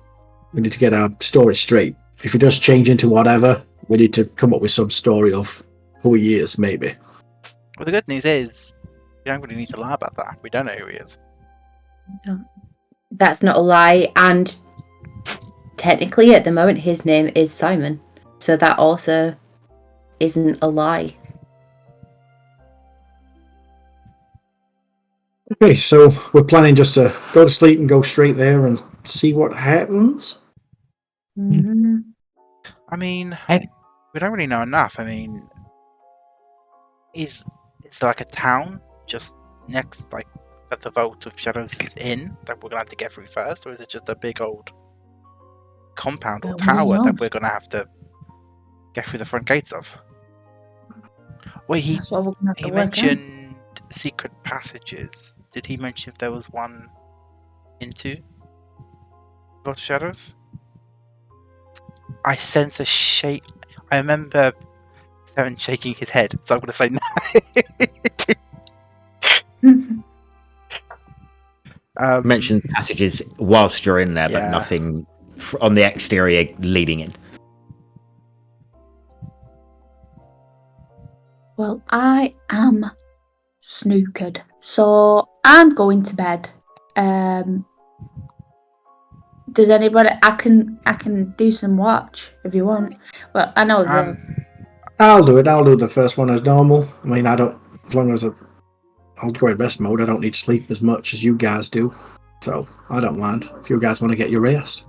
We need to get our story straight. If he does change into whatever, we need to come up with some story of who he is, maybe. Well, the good news is, you don't really need to lie about that. We don't know who he is. That's not a lie, and technically at the moment his name is Simon, so that also isn't a lie. Okay, so we're planning just to go to sleep and go straight there and see what happens. Mhm. I mean, I- we don't really know enough. I mean, is there like a town just next, like that the Vault of Shadows is in that we're gonna have to get through first, or is it just a big old compound or Well, we don't tower know. that we're gonna have to get through the front gates of? Wait, That's what we're gonna have to he work out. mentioned secret passages. Did he mention if there was one into Vault of Shadows? I sense a shake. I remember Serren shaking his head, so I'm going to say no. Mention passages whilst you're in there, but Yeah. nothing on the exterior leading in. Well, I am snookered, so I'm going to bed. Does anybody? I can do some watch if you want. Well, I know the. I'll do it. I'll do the first one as normal. I mean, I don't. As long as I'll go in rest mode, I don't need to sleep as much as you guys do. So I don't mind if you guys want to get your rest.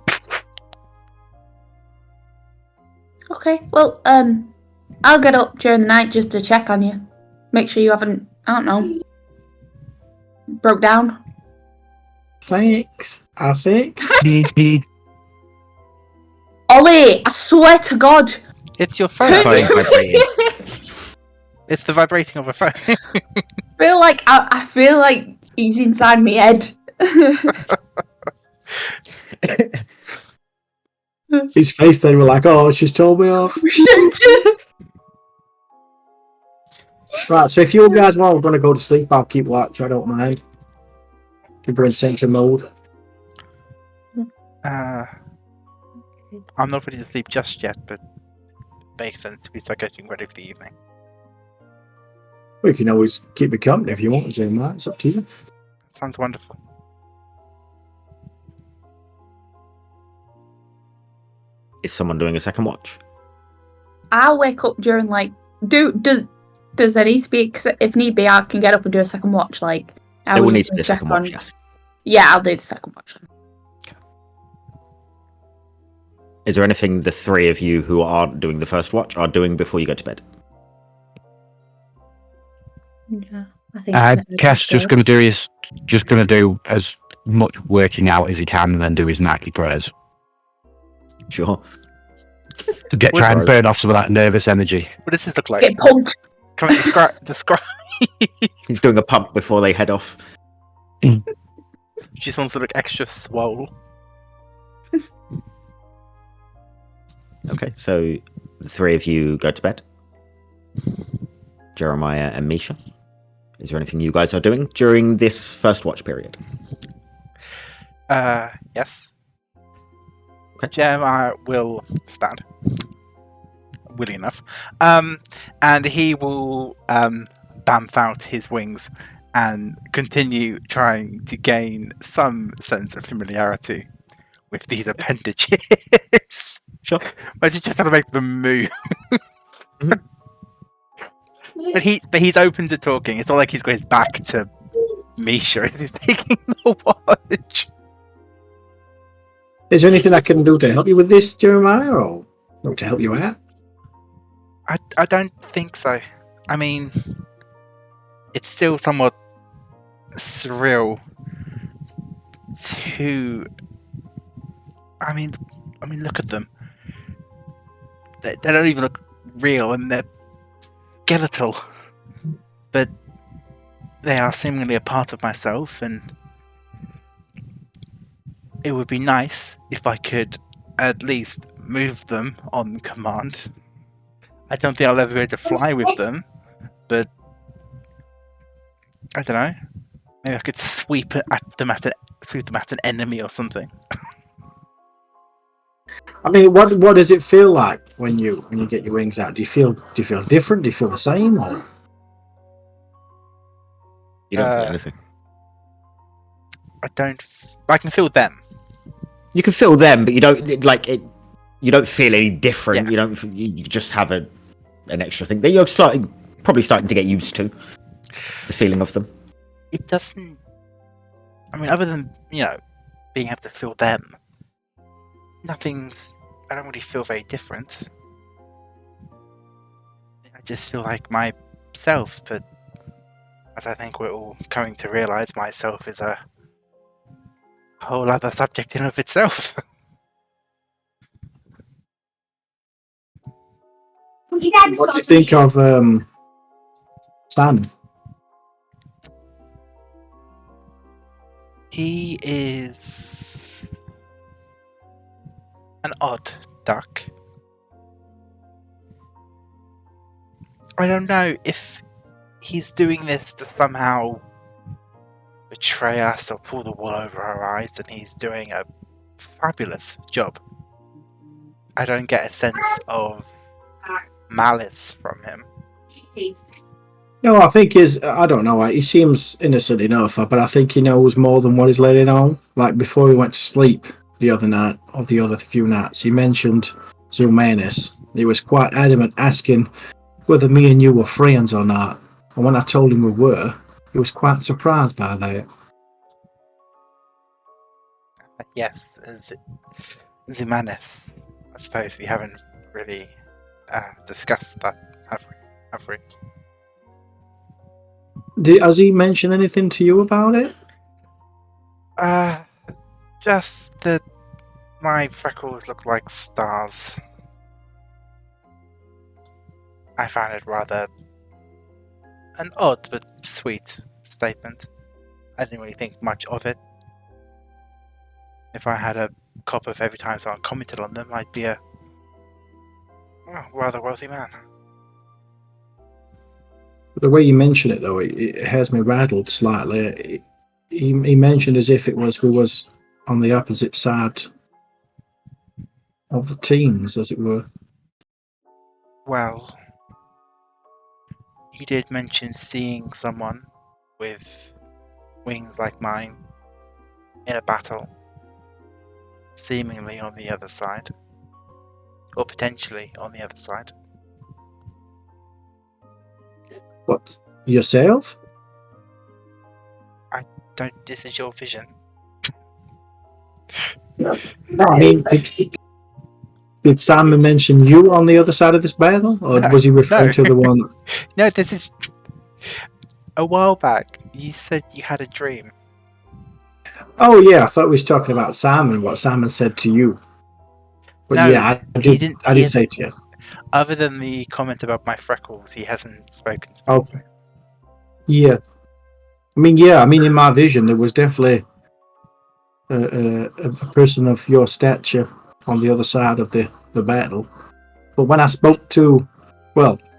Okay, well, I'll get up during the night just to check on you. Make sure you haven't, I don't know, broke down. Thanks. I think. Ollie, I swear to God. It's your phone. Phone vibrating. It's the vibrating of a phone. I feel like he's inside my head. His face, they were like, "Oh, she's told me off." Right. So if you guys want, we're going to go to sleep. I'll keep watch. I don't mind. Keep her in sentry mode. I'm not ready to sleep just yet, but it makes sense we start getting ready for the evening. We can always keep me company if you want to, Matt. It's up to you. Sounds wonderful. Is someone doing a second watch? I'll wake up during does there need to be, 'cause if need be, I can get up and do a second watch. Like, I They will was need just to do a gonna check second on- watch, yes. Yeah, I'll do the second watch. Is there anything the three of you who aren't doing the first watch are doing before you go to bed? Yeah, I think. Kess just going to do as much working out as he can, and then do his nightly prayers Sure. to try and burn off some of that nervous energy. What does this look like? Get pumped. Can I describe? He's doing a pump before they head off. She just wants to look extra swole. Okay, so the three of you go to bed. Jeremiah and Misha. Is there anything you guys are doing during this first watch period? Yes. Okay. Jeremiah will stand. Willing enough. And he will bamf out his wings and continue trying to gain some sense of familiarity with these appendages. Sure. But he's just trying to make them move. But he's open to talking. It's not like he's got his back to Misha as he's taking the watch. Is there anything I can do to help you with this, Jeremiah, or not to help you out? I don't think so. I mean, it's still somewhat surreal to. I mean, look at them. They don't even look real, and they're skeletal. But they are seemingly a part of myself, and it would be nice if I could at least move them on command. I don't think I'll ever be able to fly with them, but I don't know. Maybe I could sweep them at an enemy or something. I mean, what does it feel like when you get your wings out? Do you feel different? Do you feel the same? Or? You don't feel anything. I can feel them. You can feel them, but you don't like it. You don't feel any different. Yeah. You don't. You just have a an extra thing that you're probably starting to get used to. The feeling of them. It doesn't. I mean, other than being able to feel them, nothing's. I don't really feel very different. I just feel like myself, but as I think we're all coming to realise, myself is a whole other subject in and of itself. What do you think of Sam? He is an odd duck. I don't know if he's doing this to somehow betray us or pull the wool over our eyes, and he's doing a fabulous job. I don't get a sense of malice from him. No, I think I don't know. He seems innocent enough, but I think he knows more than what he's letting on. Like before he went to sleep the other night, or the other few nights, he mentioned Zulmanis. He was quite adamant, asking whether me and you were friends or not. And when I told him we were, he was quite surprised by that. Yes, Zumanis. I suppose we haven't really discussed that, have we? Has he mentioned anything to you about it? Just that my freckles look like stars. I found it rather an odd but sweet statement. I didn't really think much of it. If I had a copy of every time someone commented on them, I'd be a rather wealthy man. The way you mention it, though, it has me rattled slightly. He mentioned as if we was on the opposite side of the teams, as it were. Well, you did mention seeing someone with wings like mine in a battle, seemingly on the other side, or potentially on the other side. What, yourself? This is your vision. No, I mean, did Simon mention you on the other side of this battle, or No, was he referring to the one? No, this is a while back. You said you had a dream. Oh yeah, I thought we was talking about Simon. What Simon said to you. But No, yeah, I did say to you. Other than the comment about my freckles, he hasn't spoken to me. Okay. Yeah. I mean, in my vision, there was definitely a person of your stature on the other side of the battle. But when I spoke to,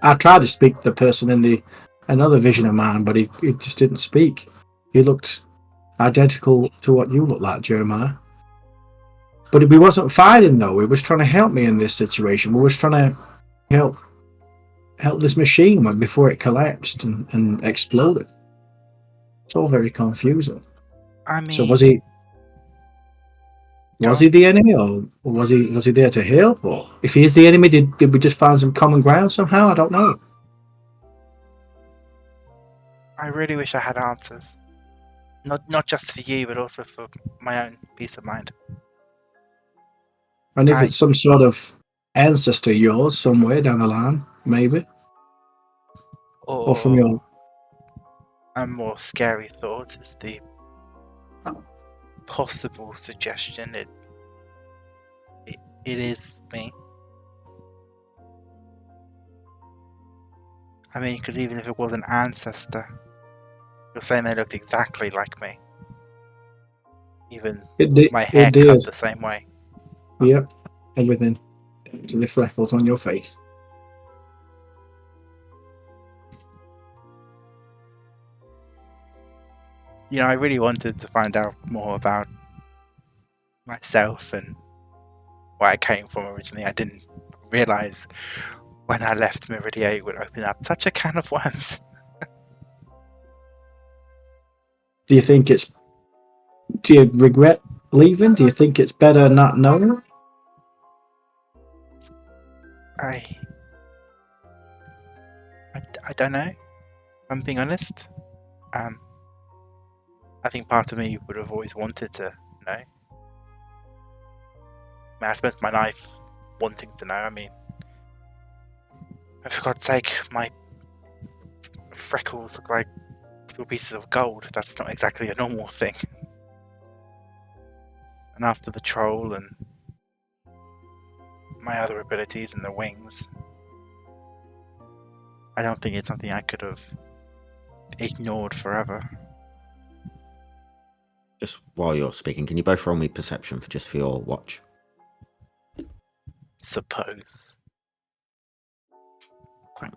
I tried to speak to the person in another vision of mine, but he just didn't speak. He looked identical to what you look like, Jeremiah. But we wasn't fighting, though. He was trying to help me in this situation. We was trying to help this machine before it collapsed and exploded. It's all very confusing. I mean, So was he the enemy, or was he there to help? Or if he is the enemy, did we just find some common ground somehow? I don't know. I really wish I had answers. Not just for you, but also for my own peace of mind. And if it's some sort of ancestor of yours somewhere down the line, maybe, or from your. A more scary thought is the possible suggestion it is me. I mean, because even if it was an ancestor, you're saying they looked exactly like me. Even my hair cut the same way. Yep, everything to the freckles on your face. I really wanted to find out more about myself and where I came from originally. I didn't realise when I left Meridia it would open up such a can of worms. Do you regret leaving? Do you think it's better not knowing? I don't know. If I'm being honest. I think part of me would have always wanted to know. I mean, I spent my life wanting to know. I mean, for God's sake, my freckles look like little pieces of gold. That's not exactly a normal thing. And after the troll and my other abilities and the wings, I don't think it's something I could have ignored forever. Just while you're speaking, can you both roll me perception for your watch? Suppose. Fine.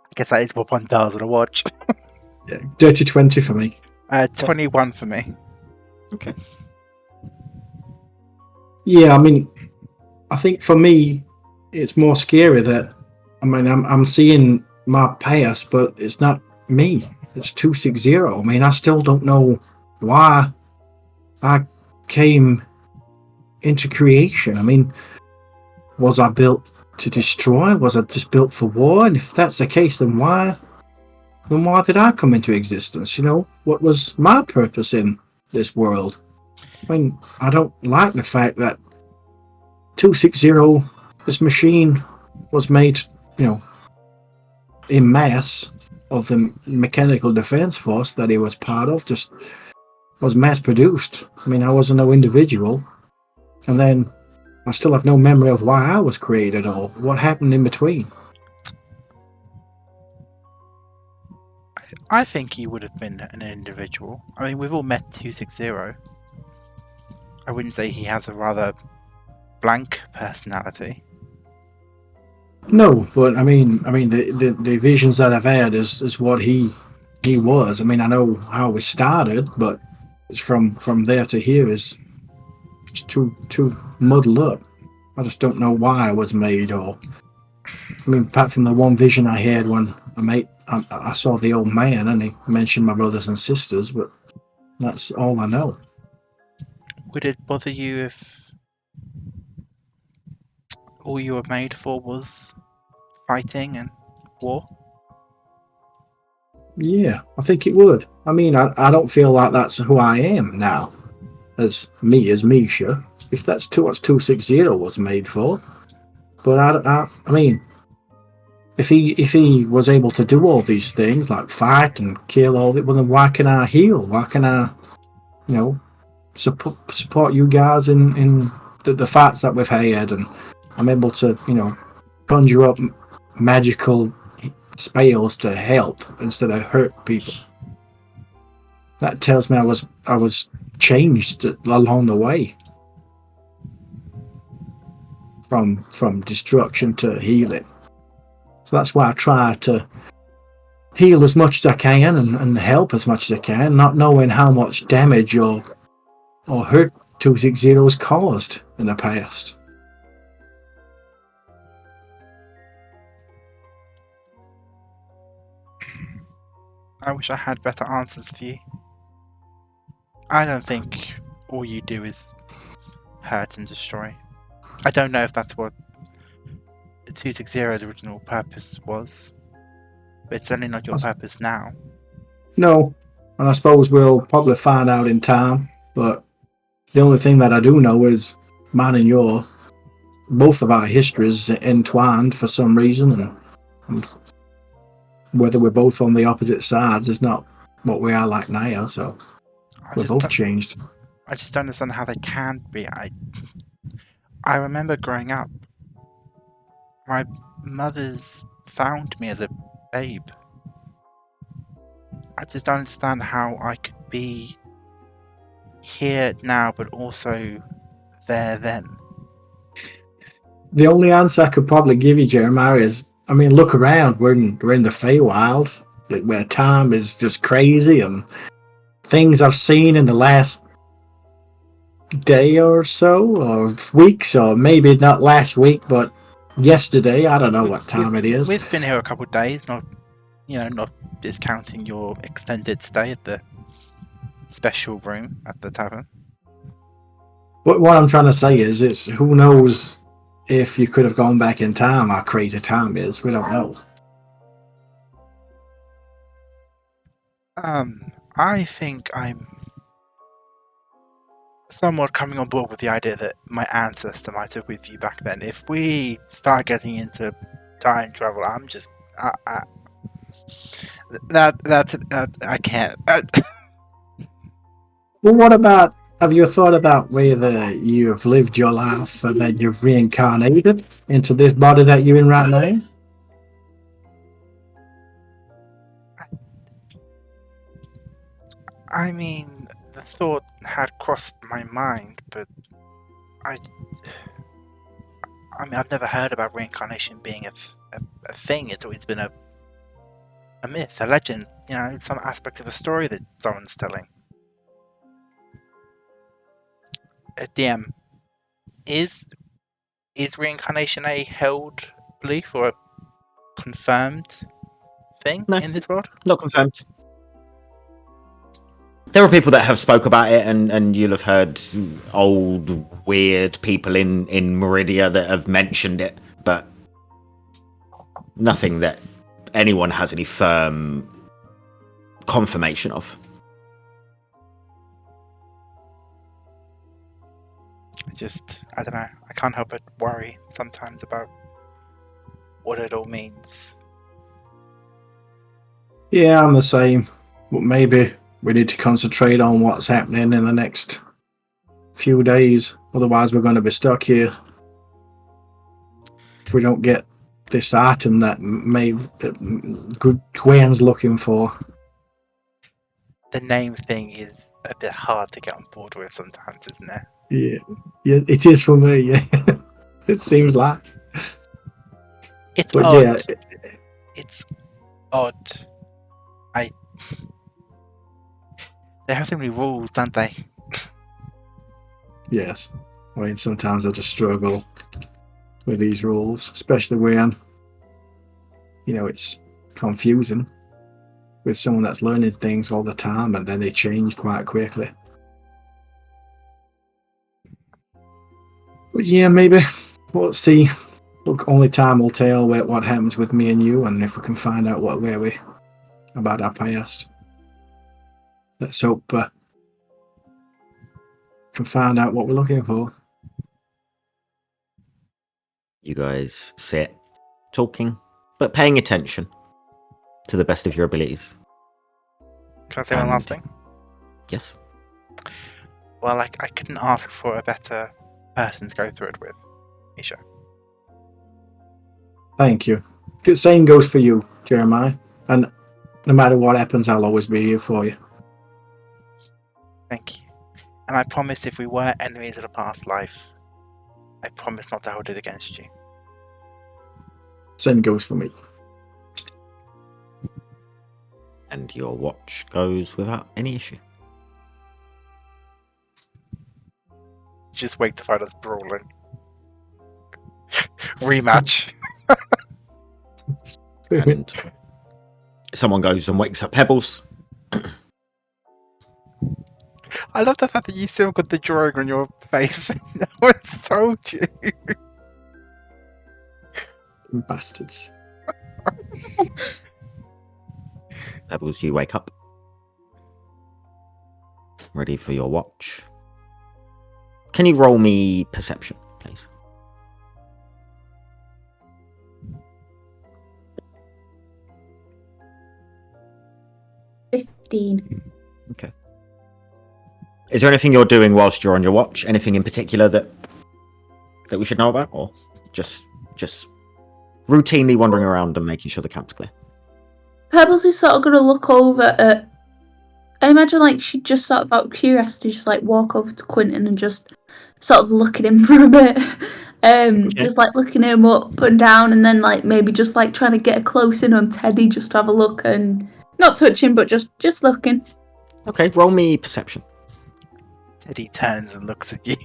I guess that is what one does on a watch. Yeah, dirty 20 for me. 21 for me. Okay. Yeah, I mean, I think for me, it's more scary that, I mean, I'm seeing my past, but it's not me. It's 260. I mean, I still don't know why I came into creation. I mean, was I built to destroy? Was I just built for war? And if that's the case, then why did I come into existence? You know, what was my purpose in this world? I mean, I don't like the fact that 260, this machine was made, you know, in mass of the mechanical defense force that he was part of, just was mass produced. I mean, I wasn't no individual. And then I still have no memory of why I was created or what happened in between. I think you would have been an individual. I mean, we've all met 260. I wouldn't say he has a rather blank personality. No, but I mean, the visions that I've had is what he was. I mean, I know how we started, but it's from there to here is just too muddled up. I just don't know why I was made, or I mean, apart from the one vision I had when I saw the old man and he mentioned my brothers and sisters, but that's all I know. Would it bother you if all you were made for was fighting and war? Yeah, I think it would. I mean, I don't feel like that's who I am now, as Misha. If that's what 260 was made for. But I mean, if he was able to do all these things, like fight and kill all that, well then why can I heal? Why can I, you know, support you guys in the fights that we've had, and I'm able to, you know, conjure up magical spells to help instead of hurt people. That tells me I was changed along the way from destruction to healing. So that's why I try to heal as much as I can and help as much as I can, not knowing how much damage or hurt 260 has caused in the past. I wish I had better answers for you. I don't think all you do is hurt and destroy. I don't know if that's what 260's original purpose was, but it's certainly not your purpose now. No, and I suppose we'll probably find out in time, but the only thing that I do know is mine and your, both of our histories entwined for some reason, and whether we're both on the opposite sides is not what we are like now, so we're both changed. I just don't understand how they can be. I remember growing up, my mother's found me as a babe. I just don't understand how I could be here now, but also there then. The only answer I could probably give you, Jeremiah, is, I mean, look around. We're in the Feywild, where time is just crazy, and things I've seen in the last day or so, or weeks, or maybe not last week, but yesterday. I don't know what time it is. We've been here a couple of days, not discounting your extended stay at the special room at the tavern. But what I'm trying to say is, it's who knows if you could have gone back in time, how crazy time is. We don't know. I think I'm somewhat coming on board with the idea that my ancestor might have with you back then. If we start getting into time travel, I'm just I can't. Well, what about, have you thought about whether you've lived your life and then you've reincarnated into this body that you're in right now? I mean, the thought had crossed my mind, but I mean, I've never heard about reincarnation being a thing. It's always been a myth, a legend, some aspect of a story that someone's telling. DM, is reincarnation a held belief or a confirmed thing No. in this world? Not confirmed. There are people that have spoke about it, and you'll have heard old, weird people in Meridia that have mentioned it, but nothing that anyone has any firm confirmation of. I don't know. I can't help but worry sometimes about what it all means. Yeah, I'm the same. But maybe we need to concentrate on what's happening in the next few days. Otherwise, we're going to be stuck here. If we don't get this item that Gwen's looking for. The name thing is a bit hard to get on board with sometimes, isn't it? Yeah, it is for me. Yeah, it seems like. It's But odd. yeah, It's odd. They have so many rules, don't they? yes. I mean, sometimes I just struggle with these rules, especially when, it's confusing with someone that's learning things all the time and then they change quite quickly. But yeah, maybe we'll see. Look, only time will tell what happens with me and you, and if we can find out about our past. Let's hope we can find out what we're looking for. You guys sit, talking, but paying attention to the best of your abilities. Can I say one last And- thing? Yes. Well, I couldn't ask for a better person to go through it with, Misha. Thank you. Good same goes for you, Jeremiah. And no matter what happens, I'll always be here for you. Thank you. And I promise if we were enemies of a past life, I promise not to hold it against you. Same goes for me. And your watch goes without any issue. Just wait to find us brawling. Rematch. And someone goes and wakes up Pebbles. I love the fact that you still got the drawing on your face. No one's told you. Bastards. Pebbles, you wake up. Ready for your watch. Can you roll me perception, please? Okay. Is there anything you're doing whilst you're on your watch? Anything in particular that we should know about, or just routinely wandering around and making sure the camp's clear? Pebbles is sort of going to look over at... I imagine she'd just sort of out of curiosity just walk over to Quentin and just sort of look at him for a bit. Just looking at him up and down, and then maybe just trying to get a close in on Teddy just to have a look and not touch him, but just looking. Okay, roll me perception. Teddy turns and looks at you.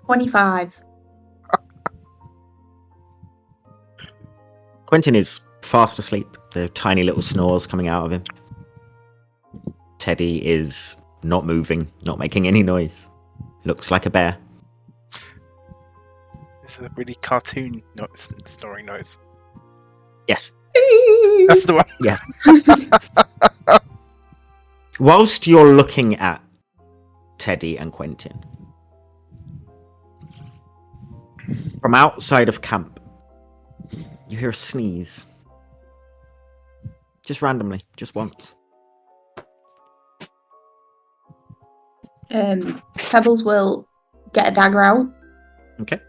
25. Quentin is fast asleep. There are tiny little snores coming out of him. Teddy is not moving, not making any noise. Looks like a bear. It's a really cartoon snoring noise. Yes. That's the one. Whilst you're looking at Teddy and Quentin, from outside of camp, you hear a sneeze. Just randomly, just once. Pebbles will get a dagger out. Okay.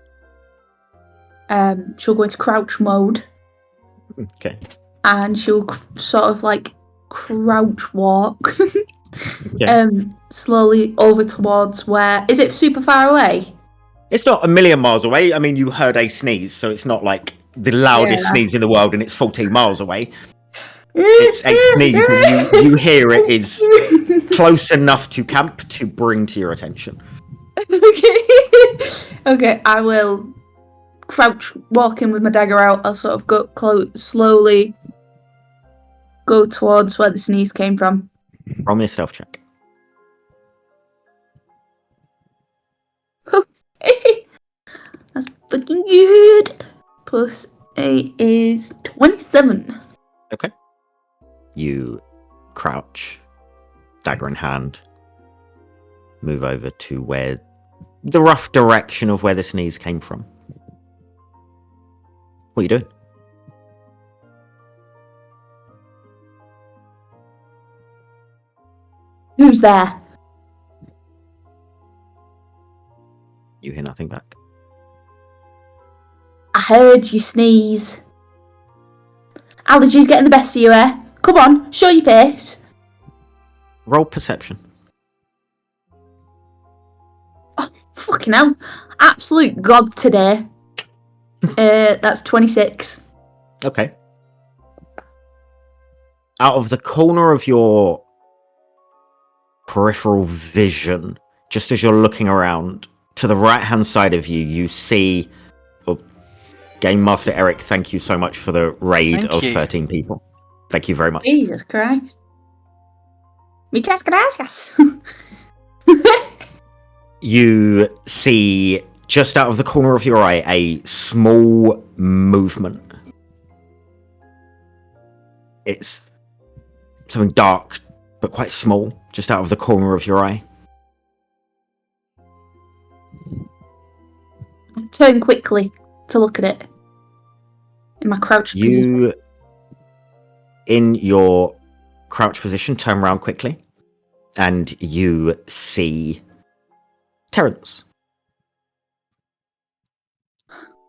She'll go into crouch mode. Okay. And she'll sort of like crouch walk Okay. slowly over towards where is it super far away? It's not a million miles away. I mean, you heard a sneeze, so it's not like the loudest sneeze in the world and it's 14 miles away. It's a sneeze and you hear it is close enough to camp to bring to your attention. Okay, I will crouch walking with my dagger out. I'll sort of go slowly go towards where the sneeze came from. Roll me a stealth check. That's fucking good. Plus 8 is 27. Okay. You crouch, dagger in hand, move over to where the rough direction of where the sneeze came from. What are you doing? Who's there? You hear nothing back. I heard you sneeze. Allergies getting the best of you, eh? Come on, show your face. Roll perception. Oh, fucking hell. Absolute god today. That's 26. Okay. Out of the corner of your peripheral vision, just as you're looking around, to the right-hand side of you, you see... Game Master Eric, thank you so much for the raid Thank of you. 13 people. Thank you very much. Jesus Christ. Muchas gracias. You see, just out of the corner of your eye, a small movement. It's something dark, but quite small, just out of the corner of your eye. I turn quickly to look at it. In my crouched position. You, in your crouch position, turn around quickly, and you see Terrence.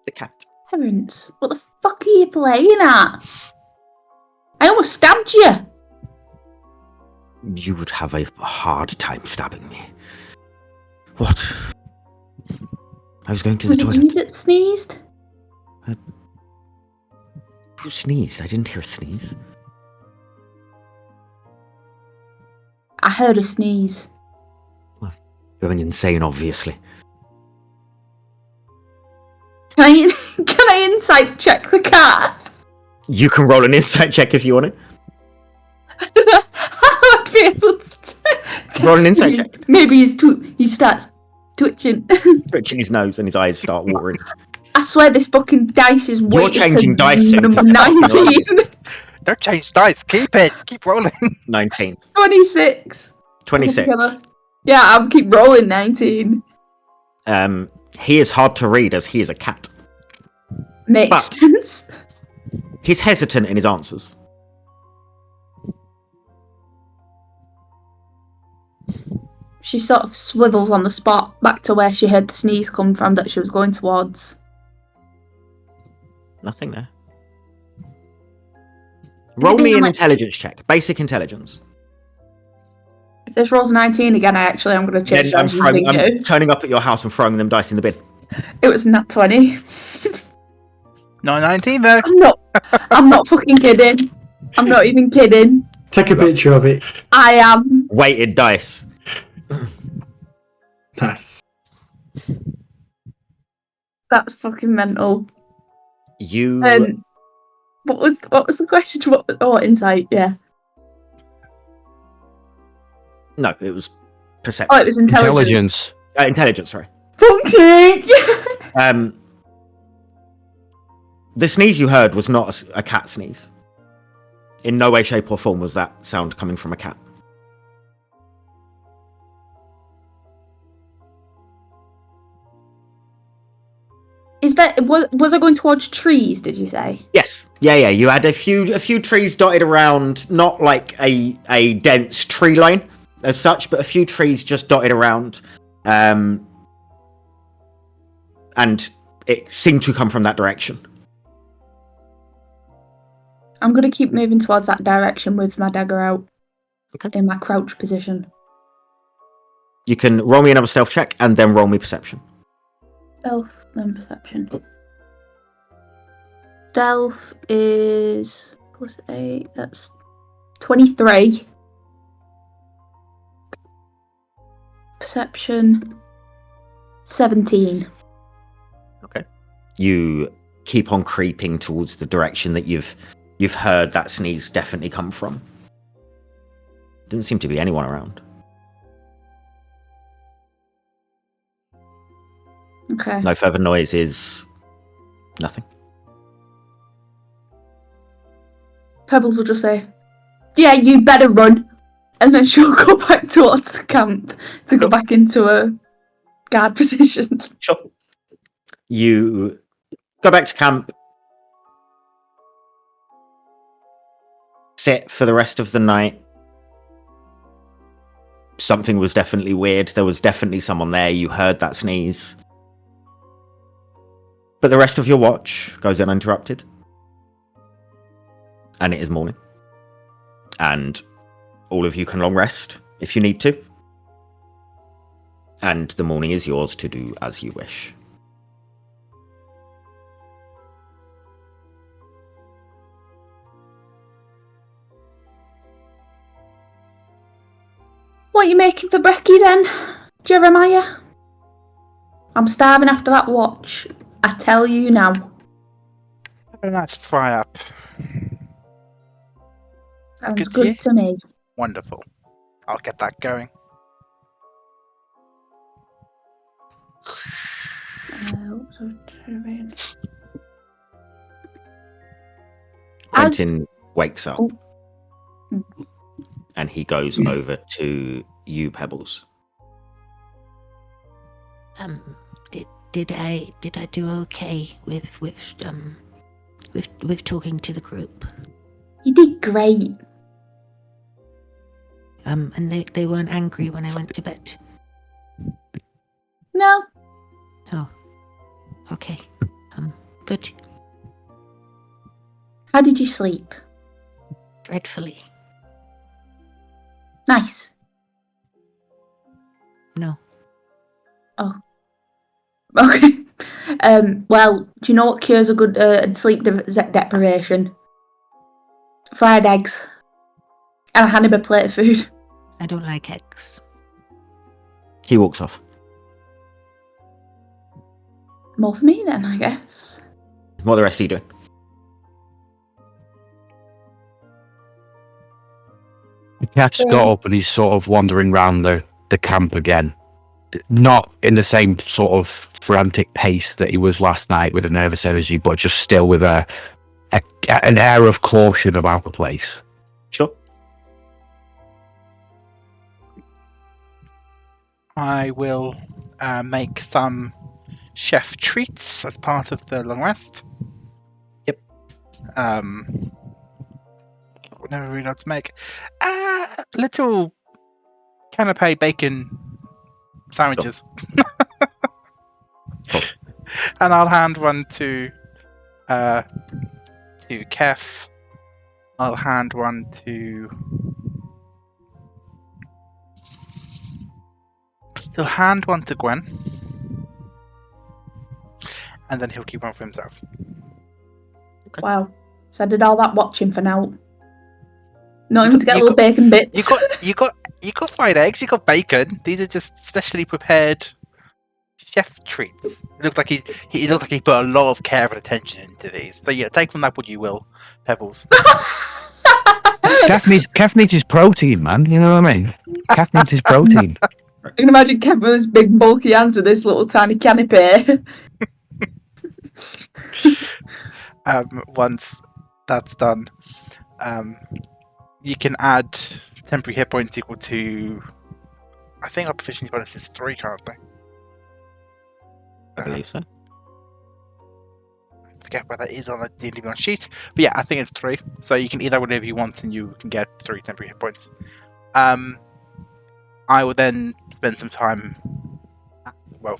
The cat. Terrence, what the fuck are you playing at? I almost stabbed you. You would have a hard time stabbing me. What? I was going to the Was it toilet. you that sneezed? You sneezed. I didn't hear a sneeze. I heard a sneeze. You're going insane, obviously. Can I insight check the cat? You can roll an insight check if you want it. I don't know how I'd be able to Roll an insight check. Maybe he starts twitching. Twitching his nose and his eyes start watering. I swear this fucking dice is You're weighted changing to dice soon, number 'cause- 19. Don't change dice. Keep it. Keep rolling. 19. 26. 26. Yeah, I'll keep rolling 19. He is hard to read as he is a cat. Makes But- sense. He's hesitant in his answers. She sort of swivels on the spot back to where she heard the sneeze come from that she was going towards. Nothing there. Roll me being an like- intelligence check. Basic intelligence. If this rolls 19 again, I'm going to change Then I'm those. turning up at your house and throwing them dice in the bin. It was nat 20. Not 19 though. I'm not fucking kidding. I'm not even kidding. Take a picture of it. I am. Weighted dice. Nice. That's fucking mental. You... What was the question? Insight, yeah. No, it was perception. Oh, it was intelligence. Intelligence. Intelligence, sorry. Fuck's sake. The sneeze you heard was not a cat sneeze. In no way, shape, or form was that sound coming from a cat. Is that was I going towards trees? Did you say? Yes. Yeah. You had a few trees dotted around, not like a dense tree line as such, but a few trees just dotted around, and it seemed to come from that direction. I'm gonna keep moving towards that direction with my dagger out. Okay. In my crouch position. You can roll me another stealth check and then roll me perception. Stealth, then perception. Stealth is +8. That's 23. Perception 17. Okay. You keep on creeping towards the direction that you've heard that sneeze definitely come from. Didn't seem to be anyone around. Okay. No further noise is nothing. Pebbles will just say, "Yeah, you better run," and then she'll go back towards the camp to go back into a guard position. Sure. You go back to camp. Sit for the rest of the night. Something was definitely weird. There was definitely someone there. You heard that sneeze. But the rest of your watch goes uninterrupted. And it is morning. And all of you can long rest if you need to. And the morning is yours to do as you wish. What are you making for brekkie then, Jeremiah? I'm starving after that watch. I tell you now. Have a nice fry up. Sounds Good to good you. to me. Wonderful. I'll get that going. Quentin wakes up. Oh. And he goes over to you, Pebbles. Did I do okay with talking to the group? You did great. And they weren't angry when I went to bed. No. Oh, okay. Good. How did you sleep? Dreadfully. Nice. No. Oh. Okay. Well, do you know what cures a good sleep deprivation? Fried eggs. And a Hannibal plate of food. I don't like eggs. He walks off. More for me then, I guess. What are the rest of you doing? The cat's got up and he's sort of wandering around the camp again. Not in the same sort of frantic pace that he was last night with a nervous energy, but just still with an air of caution about the place. Sure. I will make some chef treats as part of the long rest. Yep. Never really know what to make. Little canapé bacon sandwiches. Cool. And I'll hand one to Kef. I'll hand one to... He'll hand one to Gwen. And then he'll keep one for himself. Wow. So I did all that watching for now. Not even to get little bacon bits. You got fried eggs. You got bacon. These are just specially prepared chef treats. It looks like he looks like he put a lot of care and attention into these. So yeah, take from that what you will, Pebbles. Kef needs his protein, man. You know what I mean? Kef needs his protein. I can imagine Kevin with his big bulky hands with this little tiny canapé. Once that's done, you can add temporary hit points equal to. I think our proficiency bonus is 3 currently. I believe so. I forget where that is on the D&D Beyond sheet, but yeah, I think it's 3. So you can either whatever you want, and you can get 3 temporary hit points. I will then spend some time,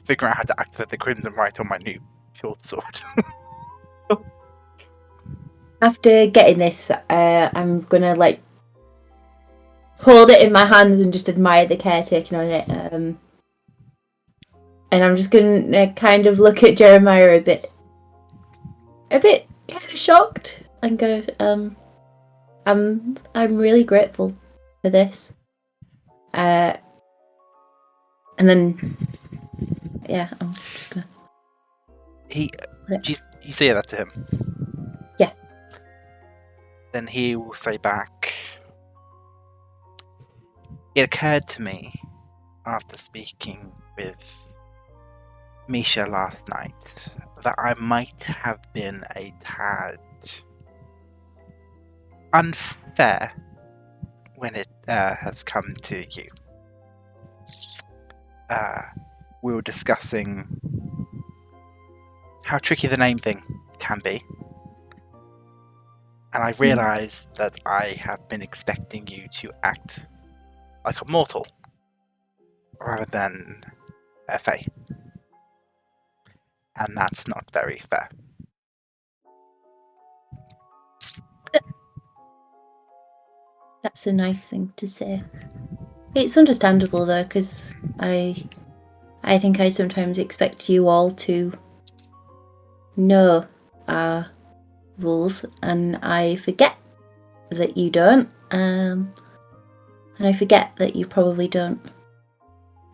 figuring out how to activate the Crimson Rite on my new short sword. After getting this, I'm gonna hold it in my hands and just admire the care taken on it. And I'm just gonna kind of look at Jeremiah a bit kind of shocked and go, I'm really grateful for this. And then, yeah, I'm just gonna. You say that to him? Yeah. Then he will say back, it occurred to me after speaking with Misha last night that I might have been a tad unfair when it has come to you. We were discussing how tricky the name thing can be, and I realised that I have been expecting you to act like a mortal rather than a fae, and that's not very fair. That's a nice thing to say. It's understandable though, because I think I sometimes expect you all to know our rules, and I forget that you don't. And I forget that you probably don't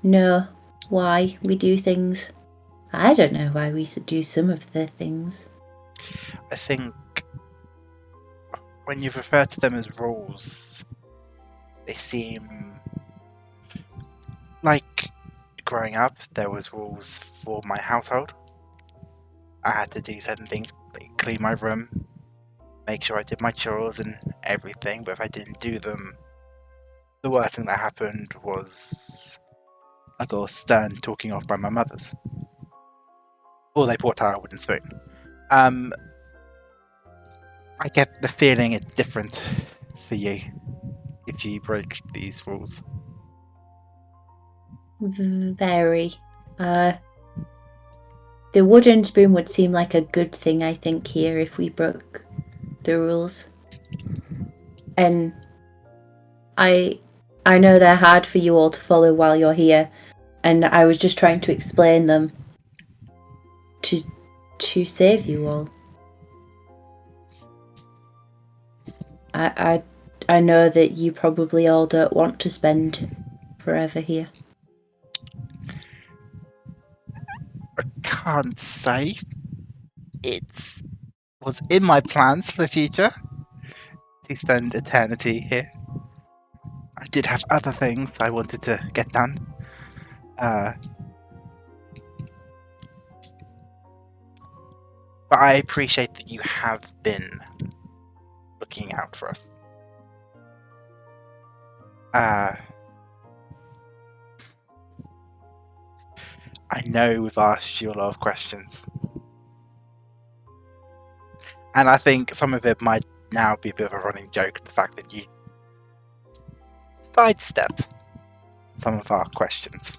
know why we do things. I don't know why we do some of the things. I think when you refer to them as rules, they seem like growing up there was rules for my household. I had to do certain things, like clean my room, make sure I did my chores and everything, but if I didn't do them, the worst thing that happened was I got a stern talking off by my mothers. Or they brought out a wooden spoon. I get the feeling it's different for you if you break these rules. Very. The wooden spoon would seem like a good thing, I think, here if we broke the rules. And I know they're hard for you all to follow while you're here, and I was just trying to explain them to save you all. I know that you probably all don't want to spend forever here. I can't say. It was in my plans for the future to spend eternity here. I did have other things I wanted to get done. But I appreciate that you have been looking out for us. I know we've asked you a lot of questions. And I think some of it might now be a bit of a running joke, the fact that you sidestep some of our questions.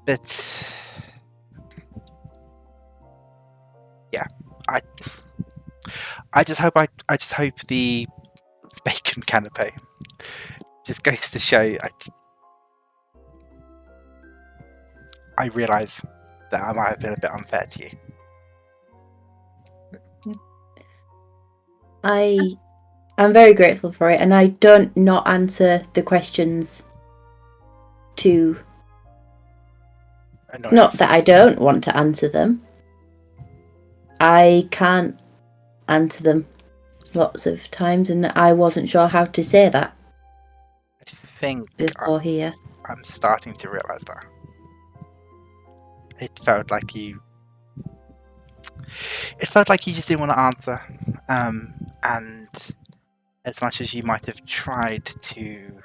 But yeah, I just hope the bacon canapé just goes to show. I realise that I might have been a bit unfair to you. I'm very grateful for it, and I don't not answer the questions to. Annoyance. Not that I don't want to answer them. I can't answer them lots of times, and I wasn't sure how to say that. I think before here. I'm starting to realise that. it felt like you just didn't want to answer. And as much as you might have tried to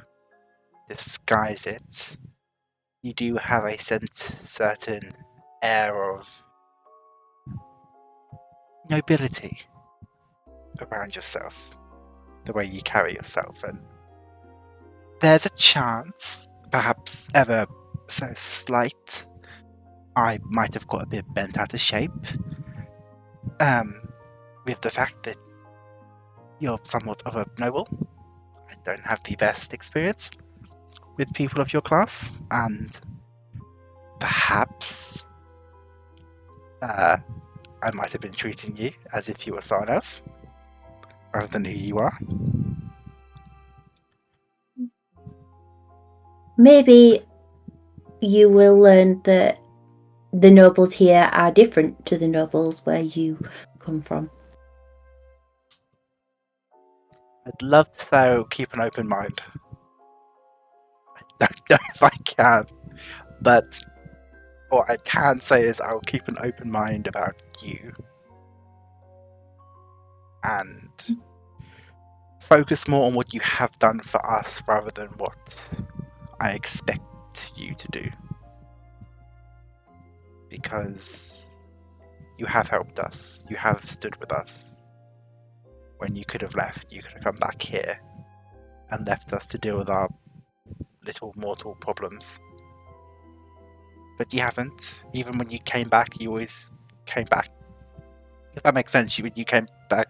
disguise it, you do have a certain air of nobility around yourself, the way you carry yourself, and there's a chance, perhaps ever so slight, I might have got a bit bent out of shape, with the fact that you're somewhat of a noble. I don't have the best experience with people of your class, and perhaps I might have been treating you as if you were someone else, rather than who you are. Maybe you will learn that the nobles here are different to the nobles where you come from. I'd love to say I'll keep an open mind. I don't know if I can, but what I can say is I'll keep an open mind about you and focus more on what you have done for us rather than what I expect you to do. Because you have helped us, you have stood with us. When you could have left, you could have come back here and left us to deal with our little mortal problems. But you haven't. Even when you came back, you always came back. If that makes sense, when you came back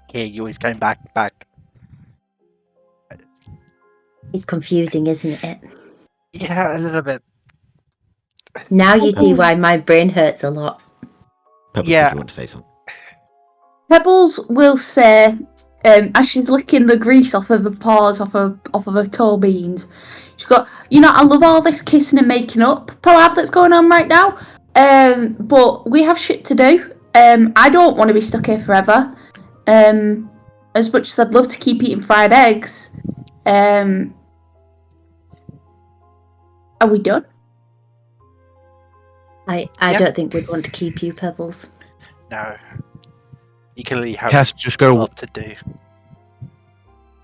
here, you always came back. It's confusing, isn't it? Yeah, a little bit. Now you see why my brain hurts a lot. Pebbles, Yeah. did you want to say something? Pebbles will say, as she's licking the grease off of her paws, off of her toe beans, she's got, I love all this kissing and making up palaver that's going on right now, but we have shit to do. I don't want to be stuck here forever. As much as I'd love to keep eating fried eggs, are we done? I Yeah. don't think we'd want to keep you, Pebbles. No. You clearly have Cass just a lot to do.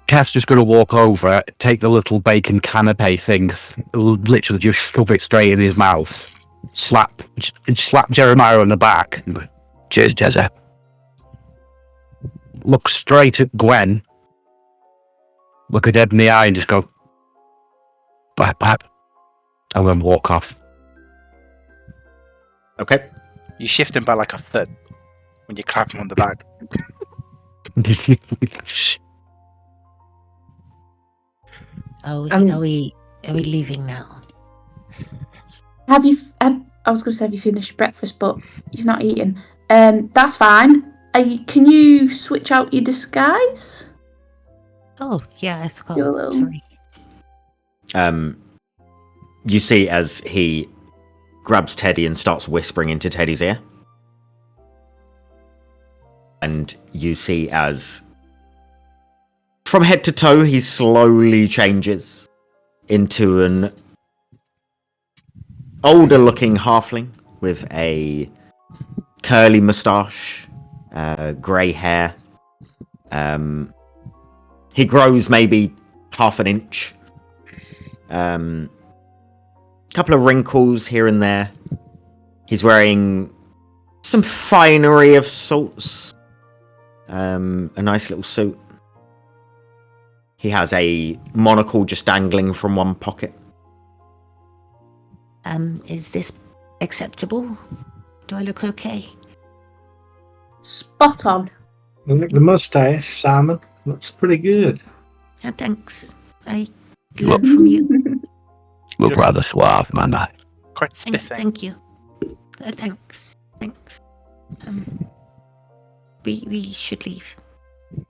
Cass just going to walk over, take the little bacon canapé thing, literally just shove it straight in his mouth, slap Jeremiah on the back. And go, cheers, Jezza. Look straight at Gwen, look at Ed in the eye and just go, bap, bap, and then walk off. Okay. You shift him by like a foot when you clap him on the back. Are we leaving now? I was going to say, have you finished breakfast, but you've not eaten. That's fine. Can you switch out your disguise? Oh, yeah, I forgot. Do a little- Sorry. You see as he grabs Teddy and starts whispering into Teddy's ear. And you see as from head to toe, he slowly changes into an older looking halfling with a curly moustache, grey hair. He grows maybe half an inch. Couple of wrinkles here and there. He's wearing some finery of sorts. A nice little suit. He has a monocle just dangling from one pocket. Is this acceptable? Do I look okay? Spot on. The mustache, Simon, looks pretty good. Thanks. I learned from you. Look rather suave, man. Quite spiffing. Thank you. Thanks. We should leave.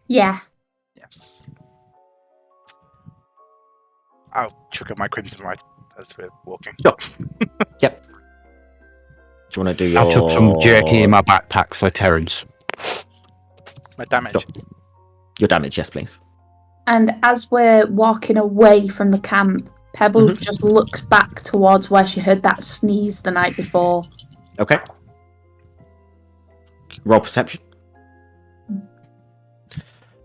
Yeah. Yes. I'll trigger my crimson light as we're walking. Yep. Do you want to do your... I took some jerky in my backpack for Terrence. My damage. Your damage, yes, please. And as we're walking away from the camp, Pebbles just looks back towards where she heard that sneeze the night before. Okay. Roll perception.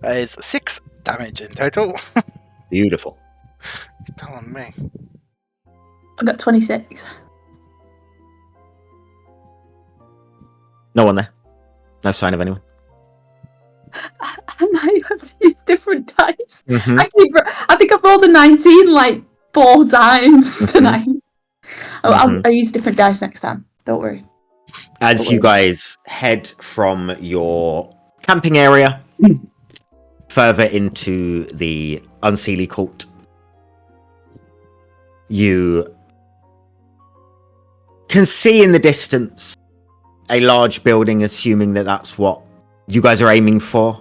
That is 6 damage in total. Beautiful. It's telling me. I got 26. No one there. No sign of anyone. I might have to use different dice. Mhm. I think I've rolled a 19 like 4 times tonight. I'll use different dice next time. Don't worry. As you guys head from your camping area further into the Unseelie Court, you can see in the distance a large building, assuming that that's what you guys are aiming for,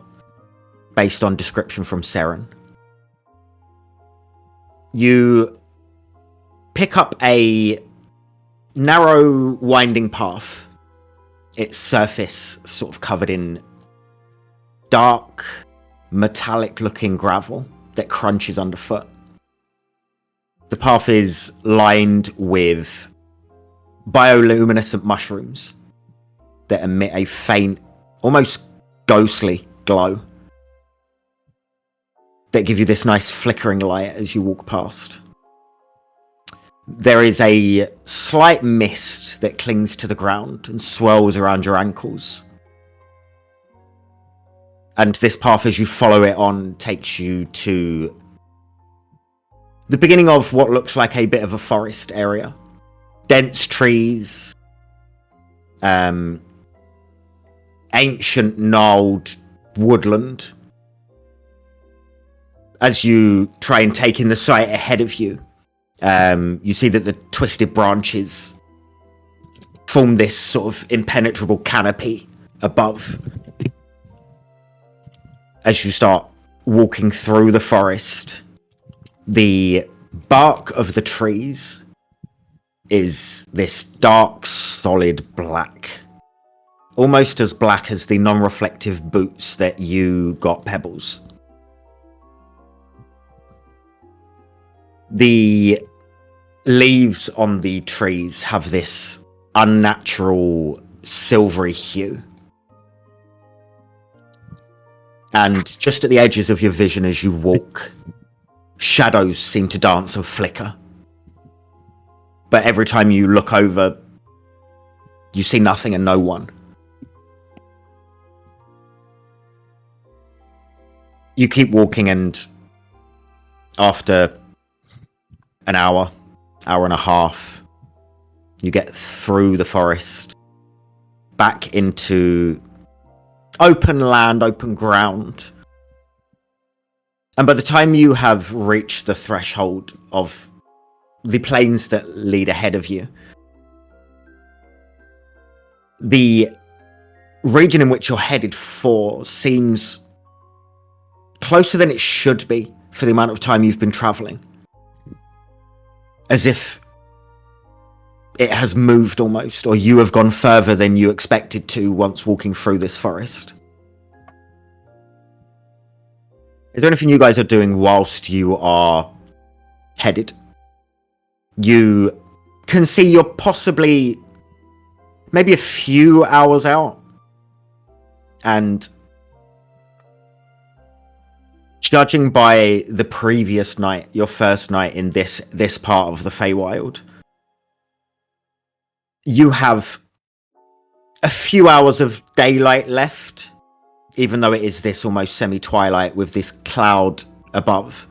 based on description from Serren. You pick up a narrow, winding path. Its surface sort of covered in dark, metallic-looking gravel that crunches underfoot. The path is lined with bioluminescent mushrooms that emit a faint, almost ghostly glow that give you this nice flickering light as you walk past. There is a slight mist that clings to the ground and swirls around your ankles. And this path, as you follow it on, takes you to the beginning of what looks like a bit of a forest area. Dense trees, ancient gnarled woodland. As you try and take in the sight ahead of you, you see that the twisted branches form this sort of impenetrable canopy above. As you start walking through the forest, the bark of the trees is this dark, solid black. Almost as black as the non-reflective boots that you got, Pebbles. The leaves on the trees have this unnatural silvery hue. And just at the edges of your vision as you walk, shadows seem to dance and flicker. But every time you look over, you see nothing and no one. You keep walking, and after an hour and a half, you get through the forest, back into open land, open ground. And by the time you have reached the threshold of the plains that lead ahead of you, the region in which you're headed for seems closer than it should be for the amount of time you've been traveling. As if it has moved almost, or you have gone further than you expected to once walking through this forest. Is there anything you guys are doing whilst you are headed? You can see you're possibly maybe a few hours out, and judging by the previous night, your first night in this part of the Feywild, you have a few hours of daylight left, even though it is this almost semi-twilight with this cloud above.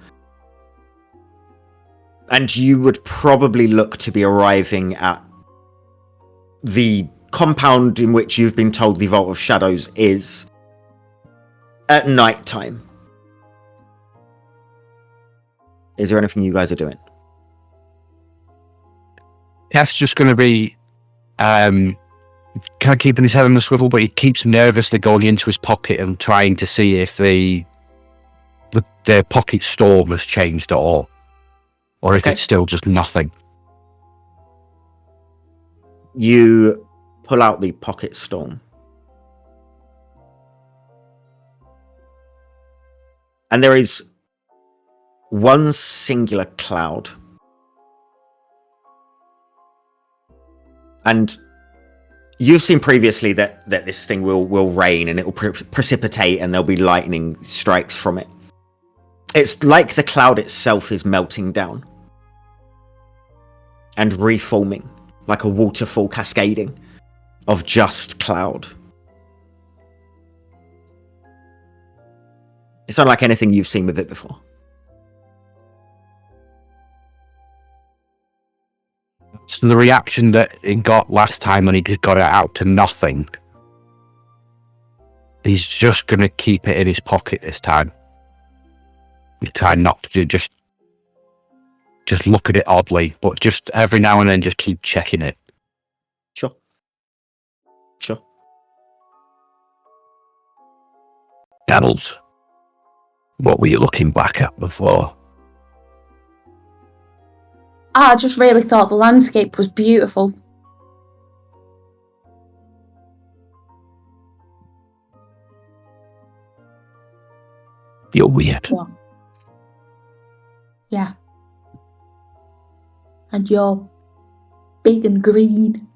And you would probably look to be arriving at the compound in which you've been told the Vault of Shadows is at night time. Is there anything you guys are doing? Kef's just going to be kind of keeping his head on the swivel, but he keeps nervously going into his pocket and trying to see if the pocket storm has changed at all, or if it's still just nothing. You pull out the pocket storm, and there is one singular cloud And you've seen previously that this thing will rain and it will precipitate and there'll be lightning strikes from it. It's like the cloud itself is melting down and reforming, like a waterfall cascading of just cloud. It's not like anything you've seen with it before. So the reaction that it got last time when he just got it out to nothing, he's just going to keep it in his pocket this time. He's trying not to just look at it oddly, but just every now and then just keep checking it. Sure. Devils, what were you looking back at before? I just really thought the landscape was beautiful. You're weird. What? Yeah. And you're big and green.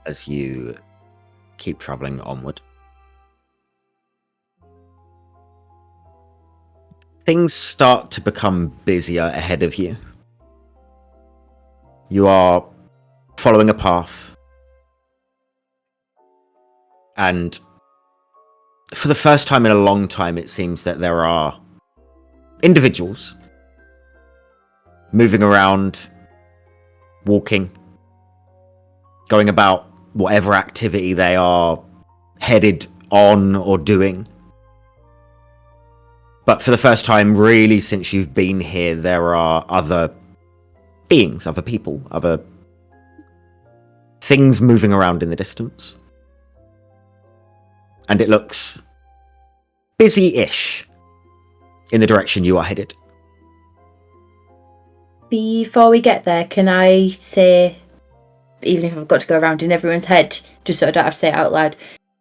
As you keep traveling onward, things start to become busier ahead of you. You are following a path, and for the first time in a long time, it seems that there are individuals moving around, walking, going about whatever activity they are headed on or doing. But for the first time, really, since you've been here, there are other beings, other people, other things moving around in the distance. And it looks busy-ish in the direction you are headed. Before we get there, can I say, even if I've got to go around in everyone's head, just so I don't have to say it out loud,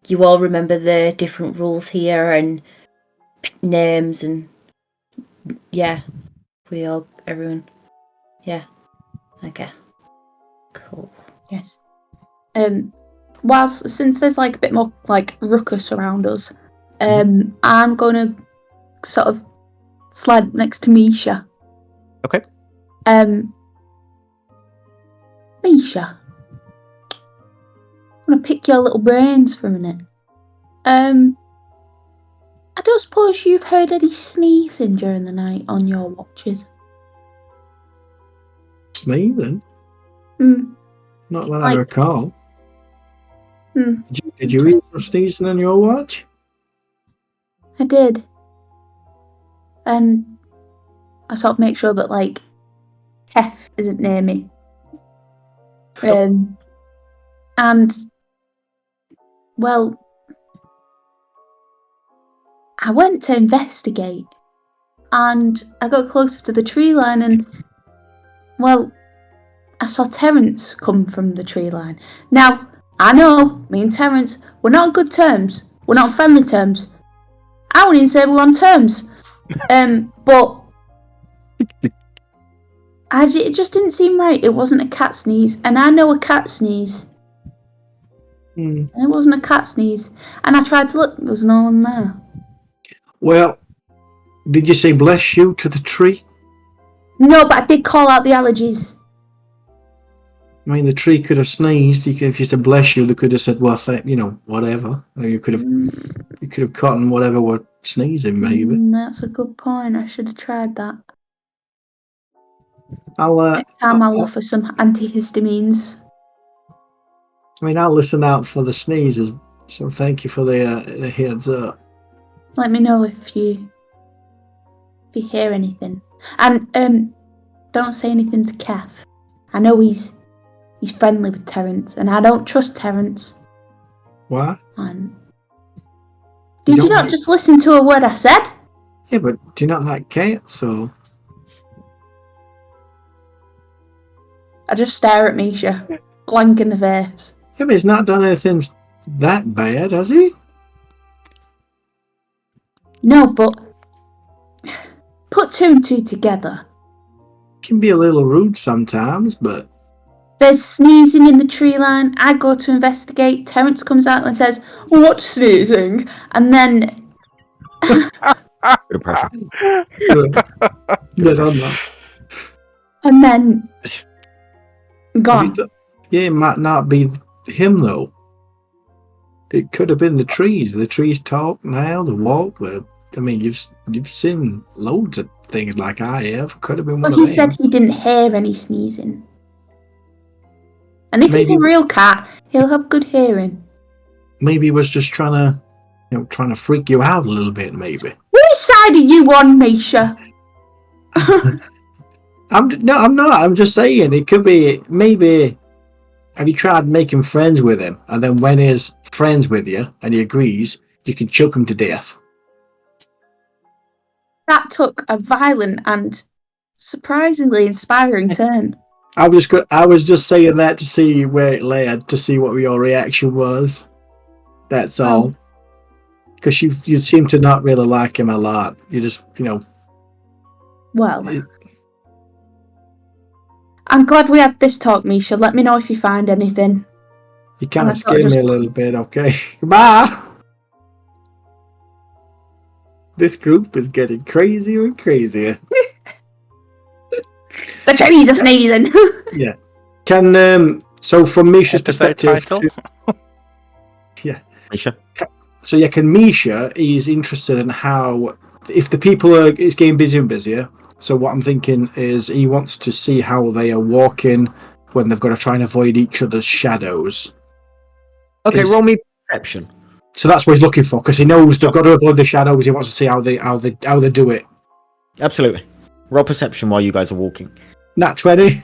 you all remember the different rules here and names and everyone. Yeah. Okay. Cool. Yes. Since there's like a bit more like ruckus around us, I'm gonna sort of slide next to Misha. Okay. Misha, I'm gonna pick your little brains for a minute. I don't suppose you've heard any sneezing during the night on your watches? Sneezing? Hmm. Not that I recall. Hmm. Did you hear some sneezing on your watch? I did. And I sort of make sure that, like, Kef isn't near me. And, well, I went to investigate, and I got closer to the tree line, and, well, I saw Terence come from the tree line. Now, I know, me and Terence, we're not on good terms. We're not on friendly terms. I wouldn't even say we're on terms. But it just didn't seem right. It wasn't a cat sneeze. And I know a cat sneeze. And it wasn't a cat sneeze. And I tried to look. There was no one there. Well, did you say bless you to the tree? No, but I did call out the allergies. I mean, the tree could have sneezed. If you said bless you, they could have said, well, whatever. Or you could have caught on whatever were sneezing, maybe. That's a good point. I should have tried that. Next time I'll offer some antihistamines. I mean, I'll listen out for the sneezes. So thank you for the heads up. Let me know if you hear anything. And don't say anything to Kef. I know he's friendly with Terence, and I don't trust Terence. What? And did you not just listen to a word I said? Yeah, but do you not like cats, so? I just stare at Misha, blank in the face. Yeah, but he's not done anything that bad, has he? No, but put two and two together. Can be a little rude sometimes, but There's sneezing in the tree line. I go to investigate. Terence comes out and says, "What's sneezing?" And then Good impression. yeah, on that. and then gone. Yeah, it might not be him though. It could have been the trees. The trees talk now. The walk. I mean, you've seen loads of things like I have. Could have been one But of he them. said he didn't hear any sneezing. And if he's a Maybe- real cat, he'll have good hearing. Maybe he was just trying to freak you out a little bit. Maybe. Which side are you on, Misha? I'm not. I'm just saying it could be. Maybe. Have you tried making friends with him, and then when he's friends with you and he agrees, you can choke him to death? That took a violent and surprisingly inspiring turn. I was just saying that to see where it led, to see what your reaction was. That's all. Because you seem to not really like him a lot. You just Well, I'm glad we had this talk, Misha. Let me know if you find anything. you kind And I of thought scared me just- a little bit. Okay, goodbye. This group is getting crazier and crazier. The trees are sneezing. Yeah. Can so from Misha's Episode perspective, title? Misha? so yeah, can Misha? He's interested in how if the people is getting busier and busier. So what I'm thinking is he wants to see how they are walking when they've got to try and avoid each other's shadows. Okay, Is- roll me perception. So that's what he's looking for because he knows they've got to avoid the shadows. He wants to see how they do it. Absolutely. Roll perception while you guys are walking. Nat 20.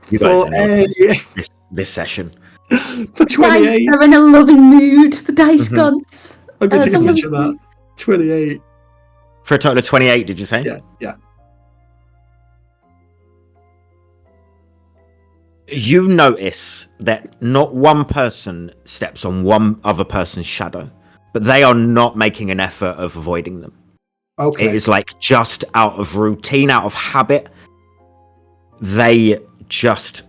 You guys For are not a- this session. for Dice 28. are in a loving mood. The dice Mhm. gods. I'm going to take a the picture of that. 28. For a total of 28, did you say? Yeah. You notice that not one person steps on one other person's shadow, but they are not making an effort of avoiding them. Okay. It is like just out of routine, out of habit. They just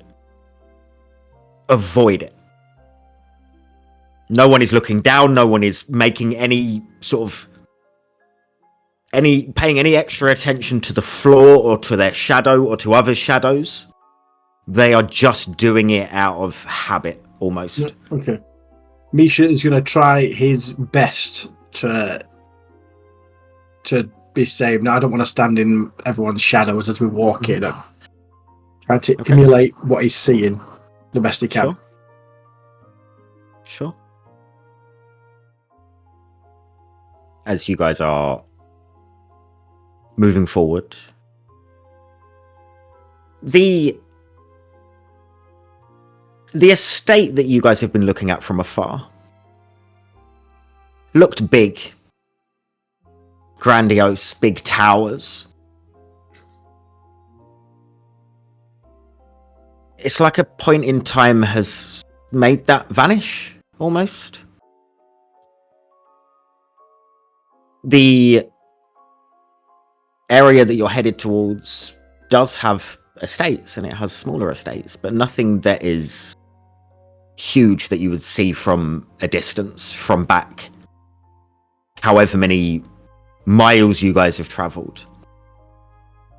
avoid it. No one is looking down. No one is making any sort of paying any extra attention to the floor or to their shadow or to other shadows. They are just doing it out of habit, almost. Okay. Misha is going to try his best to be safe. Now, I don't want to stand in everyone's shadows as we walk in. Trying to Okay. emulate what he's seeing the best he can. Sure. As you guys are moving forward, the estate that you guys have been looking at from afar looked big, grandiose, big towers. It's like a point in time has made that vanish, almost. The area that you're headed towards does have estates, and it has smaller estates, but nothing that is huge that you would see from a distance, from back however many miles you guys have traveled,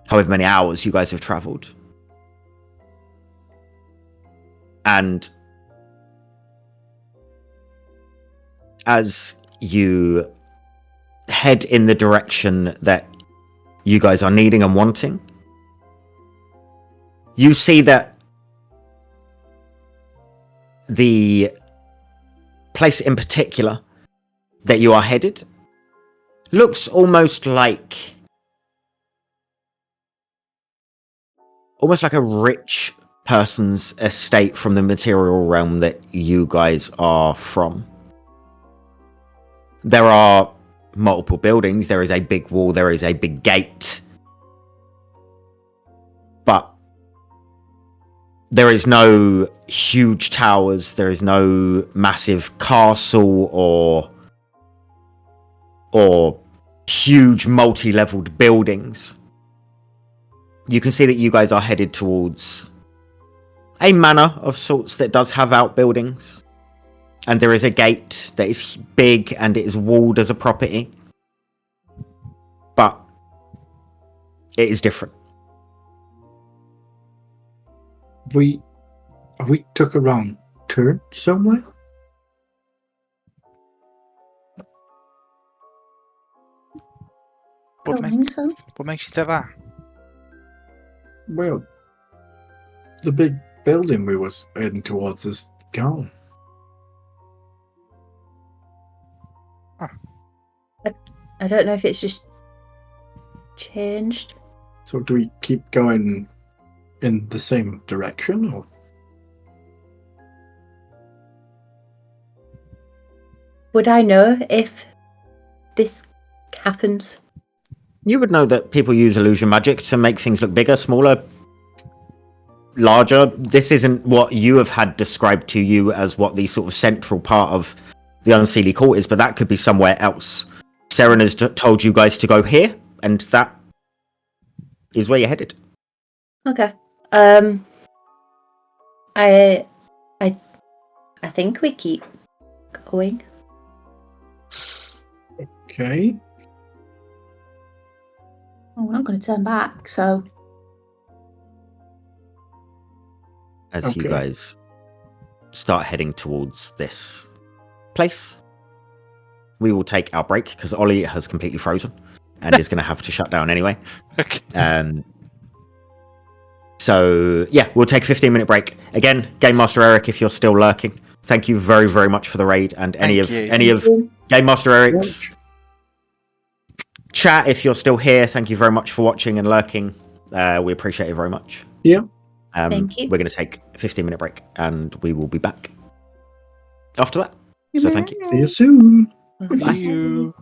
however many hours you guys have traveled. And as you head in the direction that you guys are needing and wanting, you see that the place in particular that you are headed looks almost like a rich person's estate from the material realm that you guys are from. There are multiple buildings, there is a big wall, there is a big gate, but there is no huge towers, there is no massive castle or huge multi-leveled buildings. You can see that you guys are headed towards a manor of sorts that does have outbuildings. And there is a gate that is big and it is walled as a property. But it is different. Have we took a wrong turn somewhere? I don't think so. What makes you say that? Well, the big building we was heading towards is gone. I don't know if it's just changed. So do we keep going in the same direction, or? Would I know if this happens? You would know that people use illusion magic to make things look bigger, smaller, larger. This isn't what you have had described to you as what the sort of central part of the Unseelie Court is, but that could be somewhere else. Serren has told you guys to go here, and that is where you're headed. Okay. I think we keep going. Okay. Oh, we're not going to turn back, so... As you Okay. guys start heading towards this place, we will take our break because Ollie has completely frozen and is going to have to shut down anyway. Okay. So yeah, we'll take a 15-minute break. Again, Game Master Eric, if you're still lurking, thank you very, very much for the raid, and any of Game Master Eric's chat. If you're still here, thank you very much for watching and lurking. We appreciate it very much. Yeah. Thank you. We're going to take a 15-minute break, and we will be back after that. So thank you. See you soon. Bye. See you.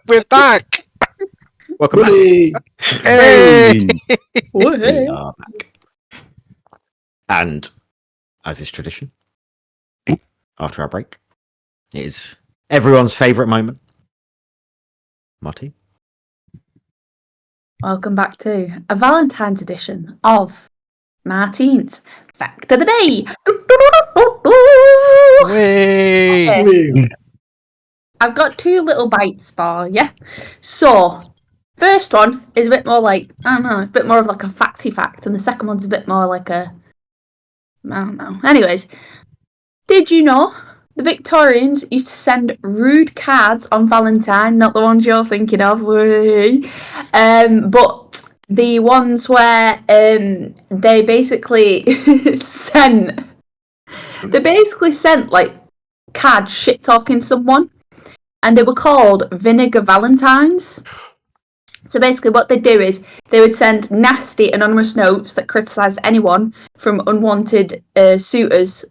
We're back. Welcome back. Whee! Hey! We are back. And as is tradition, after our break, it is everyone's favourite moment. Marty? Welcome back to a Valentine's edition of Martine's Fact of the Day. Whee! Okay, Whee! I've got 2 little bites for you. So, first one is a bit more like, I don't know, a bit more of like a facty fact, and the second one's a bit more like a, I don't know. Anyways, did you know the Victorians used to send rude cards on Valentine, not the ones you're thinking of, but the ones where they basically sent like cards shit talking someone, and they were called vinegar valentines. So basically what they'd do is they would send nasty anonymous notes that criticised anyone from unwanted suitors.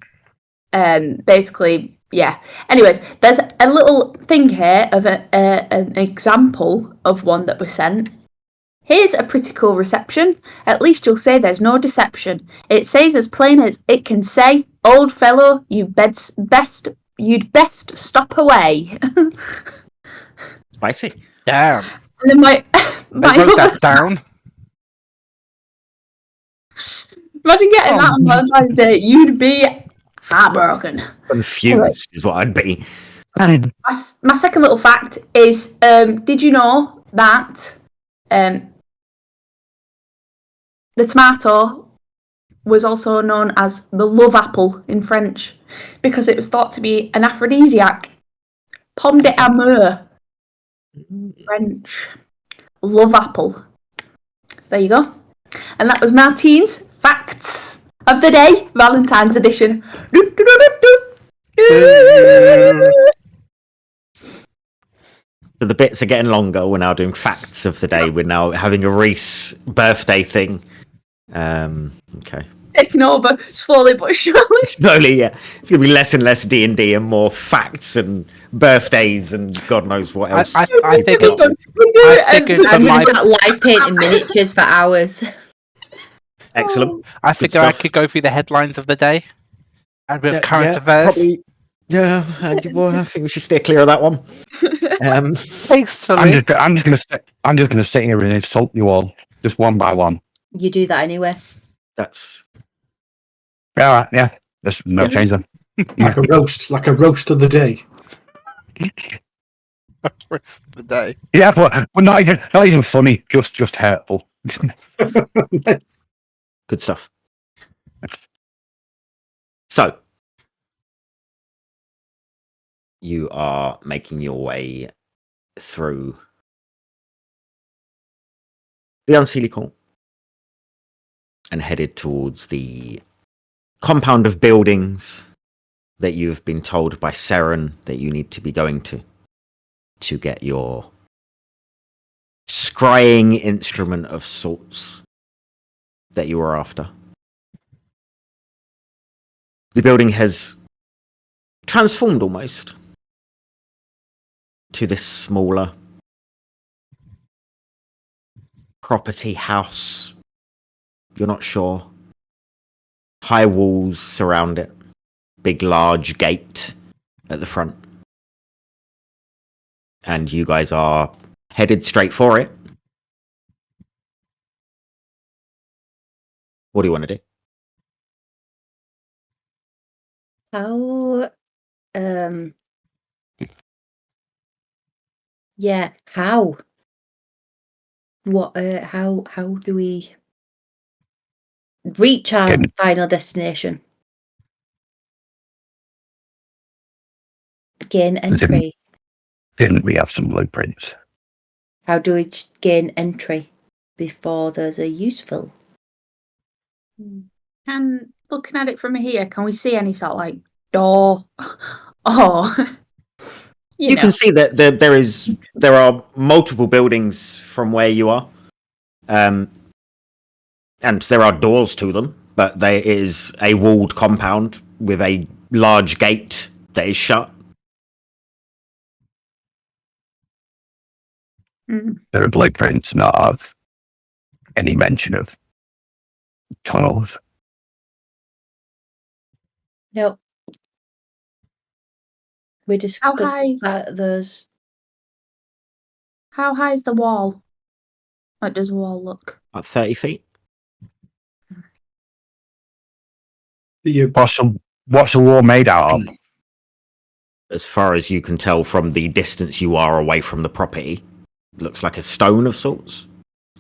Basically, yeah. Anyways, there's a little thing here of an example of one that was sent. Here's a pretty cool reception. At least you'll say there's no deception. It says as plain as it can say, "Old fellow, you'd best stop away." Spicy. Damn. And then my I wrote that down. imagine getting that on Valentine's Day. You'd be heartbroken. Confused is what I'd be. My second little fact is, did you know that the tomato was also known as the love apple in French because it was thought to be an aphrodisiac? Pomme d'amour. French. Love apple. There you go. And that was Martine's Facts of the Day, Valentine's edition. So the bits are getting longer. We're now doing facts of the day. We're now having a Reese birthday thing. Okay. Taking over slowly but surely. Slowly, yeah. It's going to be less and less D&D and more facts and birthdays and God knows what else. I think I'm I'm going to start live painting miniatures for hours. Excellent. I Good figure I stuff. could go through the headlines of the day and with current affairs. Probably, well, I think we should steer clear of that one. Tastefully. I'm just gonna sit here and insult you all, just one by one. You do that anyway. That's Yeah, all right, yeah. There's no change then. Like a roast of the day. Rest of the day. Yeah, but not even funny, just hurtful. good stuff. So, you are making your way through the Unseelie Court and headed towards the compound of buildings that you've been told by Serren that you need to be going to get your scrying instrument of sorts that you were after. The building has transformed almost to this smaller property house. You're not sure. High walls surround it. Big, large gate at the front. And you guys are headed straight for it. What do you want to do? How, yeah, how? What, how do we reach our Getting- final destination? Gain entry. Didn't we have some blueprints? How do we gain entry before there's a useful? And looking at it from here, can we see any sort of like door? Oh, You can see that there are multiple buildings from where you are, and there are doors to them. But there is a walled compound with a large gate that is shut. There are blueprints not of any mention of tunnels. No. We just How high? those. How high is the wall? How does the wall look? About 30 feet. What's the wall made out of? As far as you can tell from the distance you are away from the property, it looks like a stone of sorts.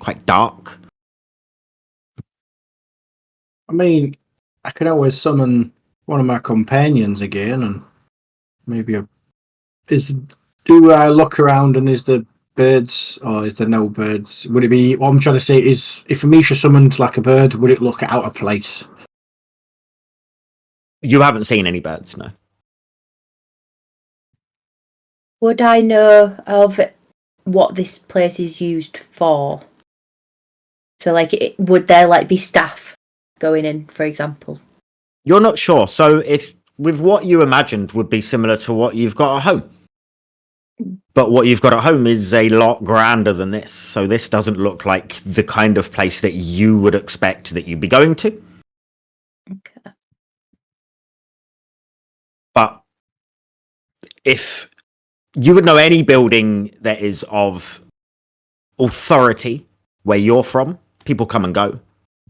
Quite dark. I mean, I could always summon one of my companions again, and maybe do I look around and is there birds or is there no birds? Would it be, what I'm trying to say is, if Amisha summoned like a bird, would it look out of place? You haven't seen any birds, no. Would I know of what this place is used for? So, like, would there like be staff going in, for example? You're not sure. So if with what you imagined would be similar to what you've got at home. But what you've got at home is a lot grander than this. So this doesn't look like the kind of place that you would expect that you'd be going to. Okay. But if you would know any building that is of authority where you're from, people come and go.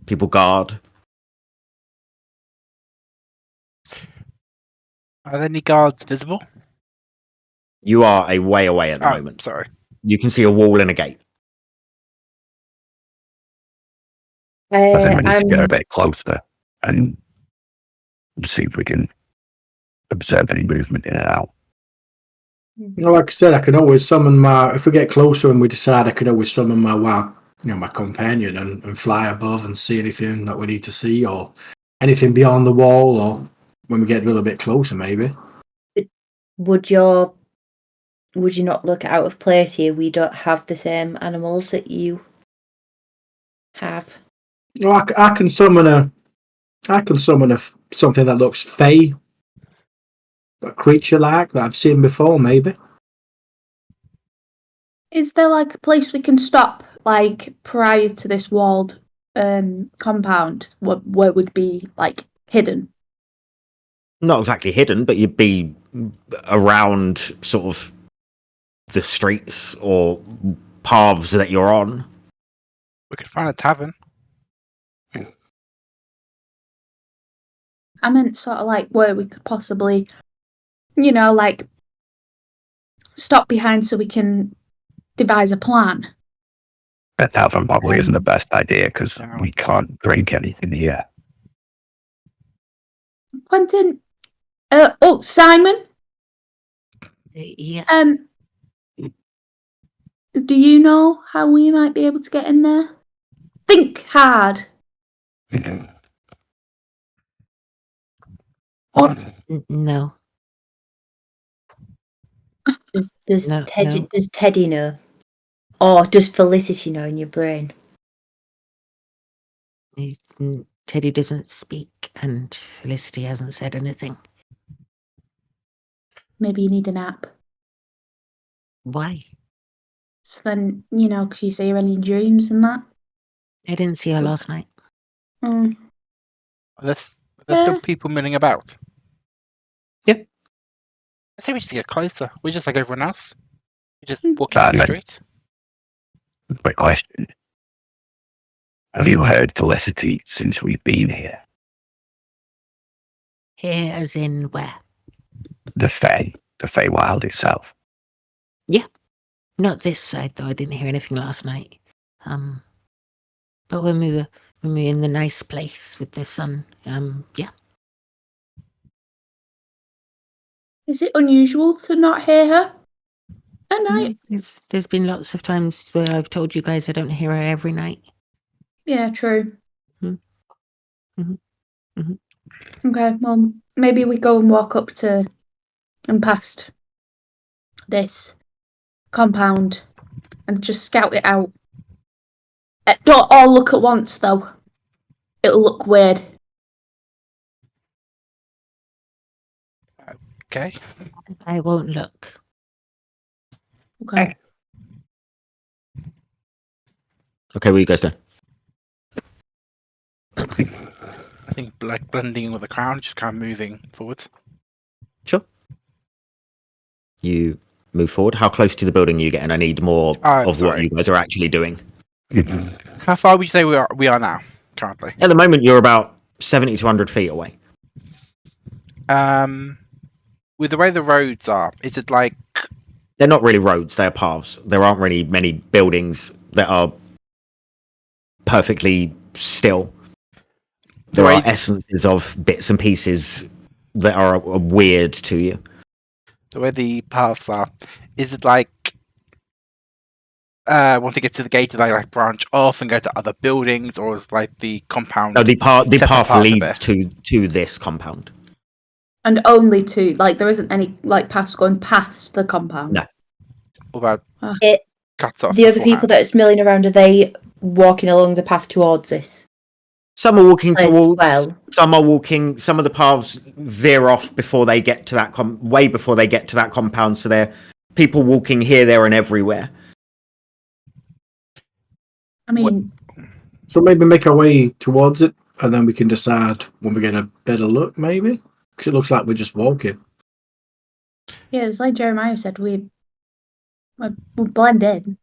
People guard. Are there any guards visible? You are a way away at the moment. Sorry. You can see a wall and a gate. I think we need to get a bit closer and see if we can observe any movement in and out. Like I said, I can always summon if we get closer and we decide, I can always summon my companion and fly above and see anything that we need to see or anything beyond the wall, or when we get a little bit closer, maybe. Would you not look out of place here? We don't have the same animals that you have. Well, I can summon something that looks fey, a creature like that I've seen before, maybe. Is there like a place we can stop, like prior to this walled compound, where would be like hidden? Not exactly hidden, but you'd be around sort of the streets or paths that you're on. We could find a tavern. I meant sort of like where we could possibly, like stop behind so we can devise a plan. A tavern probably isn't the best idea because we can't drink anything here. Quentin, Simon, Yeah. do you know how we might be able to get in there? Think hard. No. Does No, Teddy no. does Teddy know? Or does Felicity know in your brain? Teddy doesn't speak, and Felicity hasn't said anything. Maybe you need a nap. Why? So then, because you see any dreams and that. I didn't see her last night. Mm. Are there still people milling about? Yep. I say we just get closer. We're just like everyone else. We just walk Ah, down the no. street. Quick question. Have you heard Felicity since we've been here? Here as in where? The Feywild itself. Not this side, though. I didn't hear anything last night. But when we were in the nice place with the sun, yeah. Is it unusual to not hear her at night? There's been lots of times where I've told you guys I don't hear her every night. Yeah, true. Mm-hmm. Okay, well, maybe we go and walk up to and past this compound and just scout it out. Don't all look at once, though. It'll look weird. Okay. I won't look. Okay. Okay, what are you guys doing? I think like blending in with the crowd, just kind of moving forwards. Sure. You move forward. How close to the building are you getting? I need more of what Sorry. you guys are actually doing. How far would you say we are now, currently? At the moment, you're about 70 to 100 feet away. With the way the roads are, is it like They're not really roads, they're paths. There aren't really many buildings that are perfectly still. There way- are essences of bits and pieces that are weird to you. the way the paths are? Is it like once you get to the gate, do they like branch off and go to other buildings, or is like the compound? No, the set path apart a leads bit? to this compound. And only two. Like there isn't any like paths going past the compound. No. What about It, cuts off? the other people beforehand? that are milling around, are they walking along the path towards this? Some are walking Place towards. well. Some are walking. Some of the paths veer off before they get to that way before they get to that compound. So they're people walking here, there, and everywhere. I mean, So maybe make our way towards it, and then we can decide when we get a better look, maybe? Because it looks like we're just walking. yeah, it's like Jeremiah said, we blend in.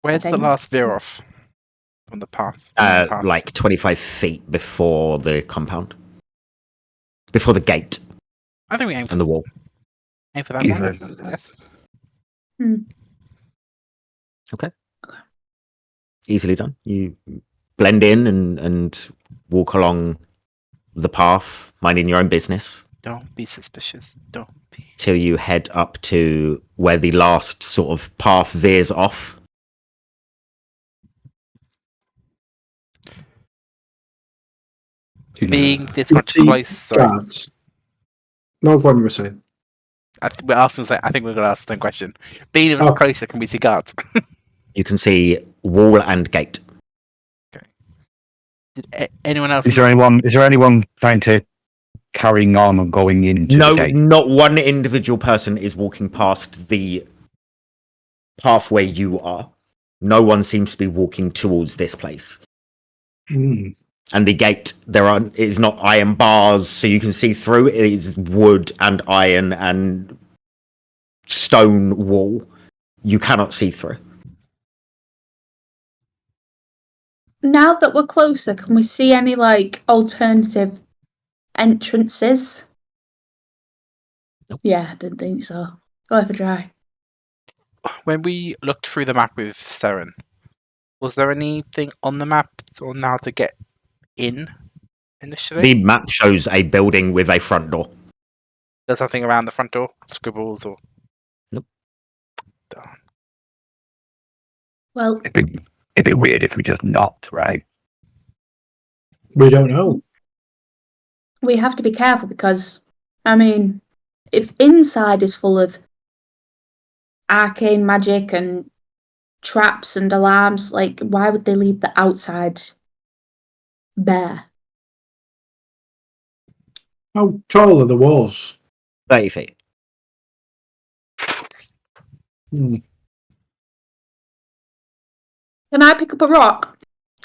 Where's the think. last veer off on the path? Like 25 feet before the compound, before the gate I think we aim for, and the wall. aim for that one. Yes. Easily done. You blend in and walk along the path, minding your own business, Don't be suspicious. Don't be. till you head up to where the last sort of path veers off. Being this much See closer. guards. No, what you were saying. I think we're going to ask the same question. Being this Oh. closer, can we see guards? You can see wall and gate. Did anyone else? Is there anyone trying to carrying on and going into No, the gate? not one individual person is walking past the path where you are. No one seems to be walking towards this place. Hmm. And the gate, is not iron bars, so you can see through. It is wood and iron and stone wall. You cannot see through. Now that we're closer, can we see any like alternative entrances? Nope. Yeah, I didn't think so. Go have a try. When we looked through the map with Serren, was there anything on the map on how to get in initially? The map shows a building with a front door. There's nothing around the front door? Scribbles or... Nope. Darn. Well, It'd be weird if we just knocked, right? We don't know. we have to be careful because, I mean, if inside is full of arcane magic and traps and alarms, like, why would they leave the outside bare? How tall are the walls? 30 feet. Hmm. Can I pick up a rock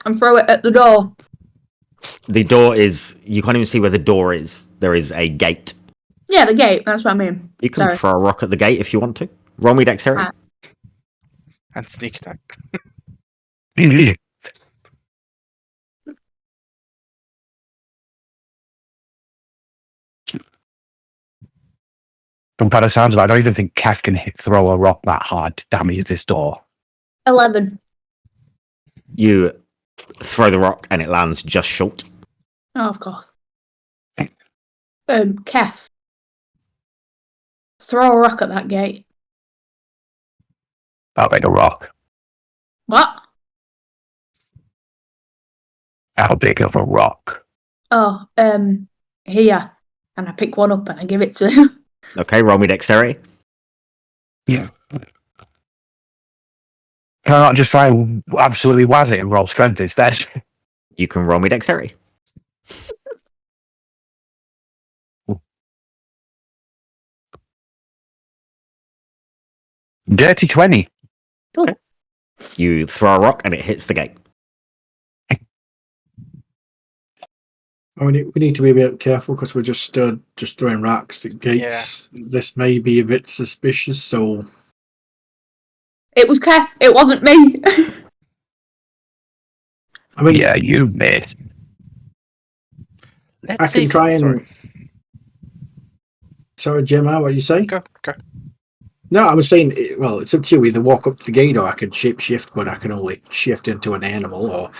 and throw it at the door? The door is... You can't even see where the door is. There is a gate. Yeah, the gate. That's what I mean. You can Sorry. throw a rock at the gate if you want to. Roll me dexterity. And sneak attack. From by the sounds of it, I don't even think Kath can throw a rock that hard to damage this door. 11. You throw the rock and it lands just short. Oh, of course. Kef. Throw a rock at that gate. How big a rock? What? How big of a rock? Oh, here. And I pick one up and I give it to him. Okay, roll me dexterity. Yeah. Can I not just try and absolutely waz it and roll strength instead? You can roll me dexterity. Dirty 20. You throw a rock and it hits the gate. We need to be a bit careful because we're just throwing rocks at gates. This may be a bit suspicious, so... It was Kev. It wasn't me. I mean, Yeah, you missed. Let's I see. can try and... Sorry. Sorry, Gemma, what you say? Go. No, I was saying, well, it's up to you. Either walk up the gate or I can shift, but I can only shift into an animal, or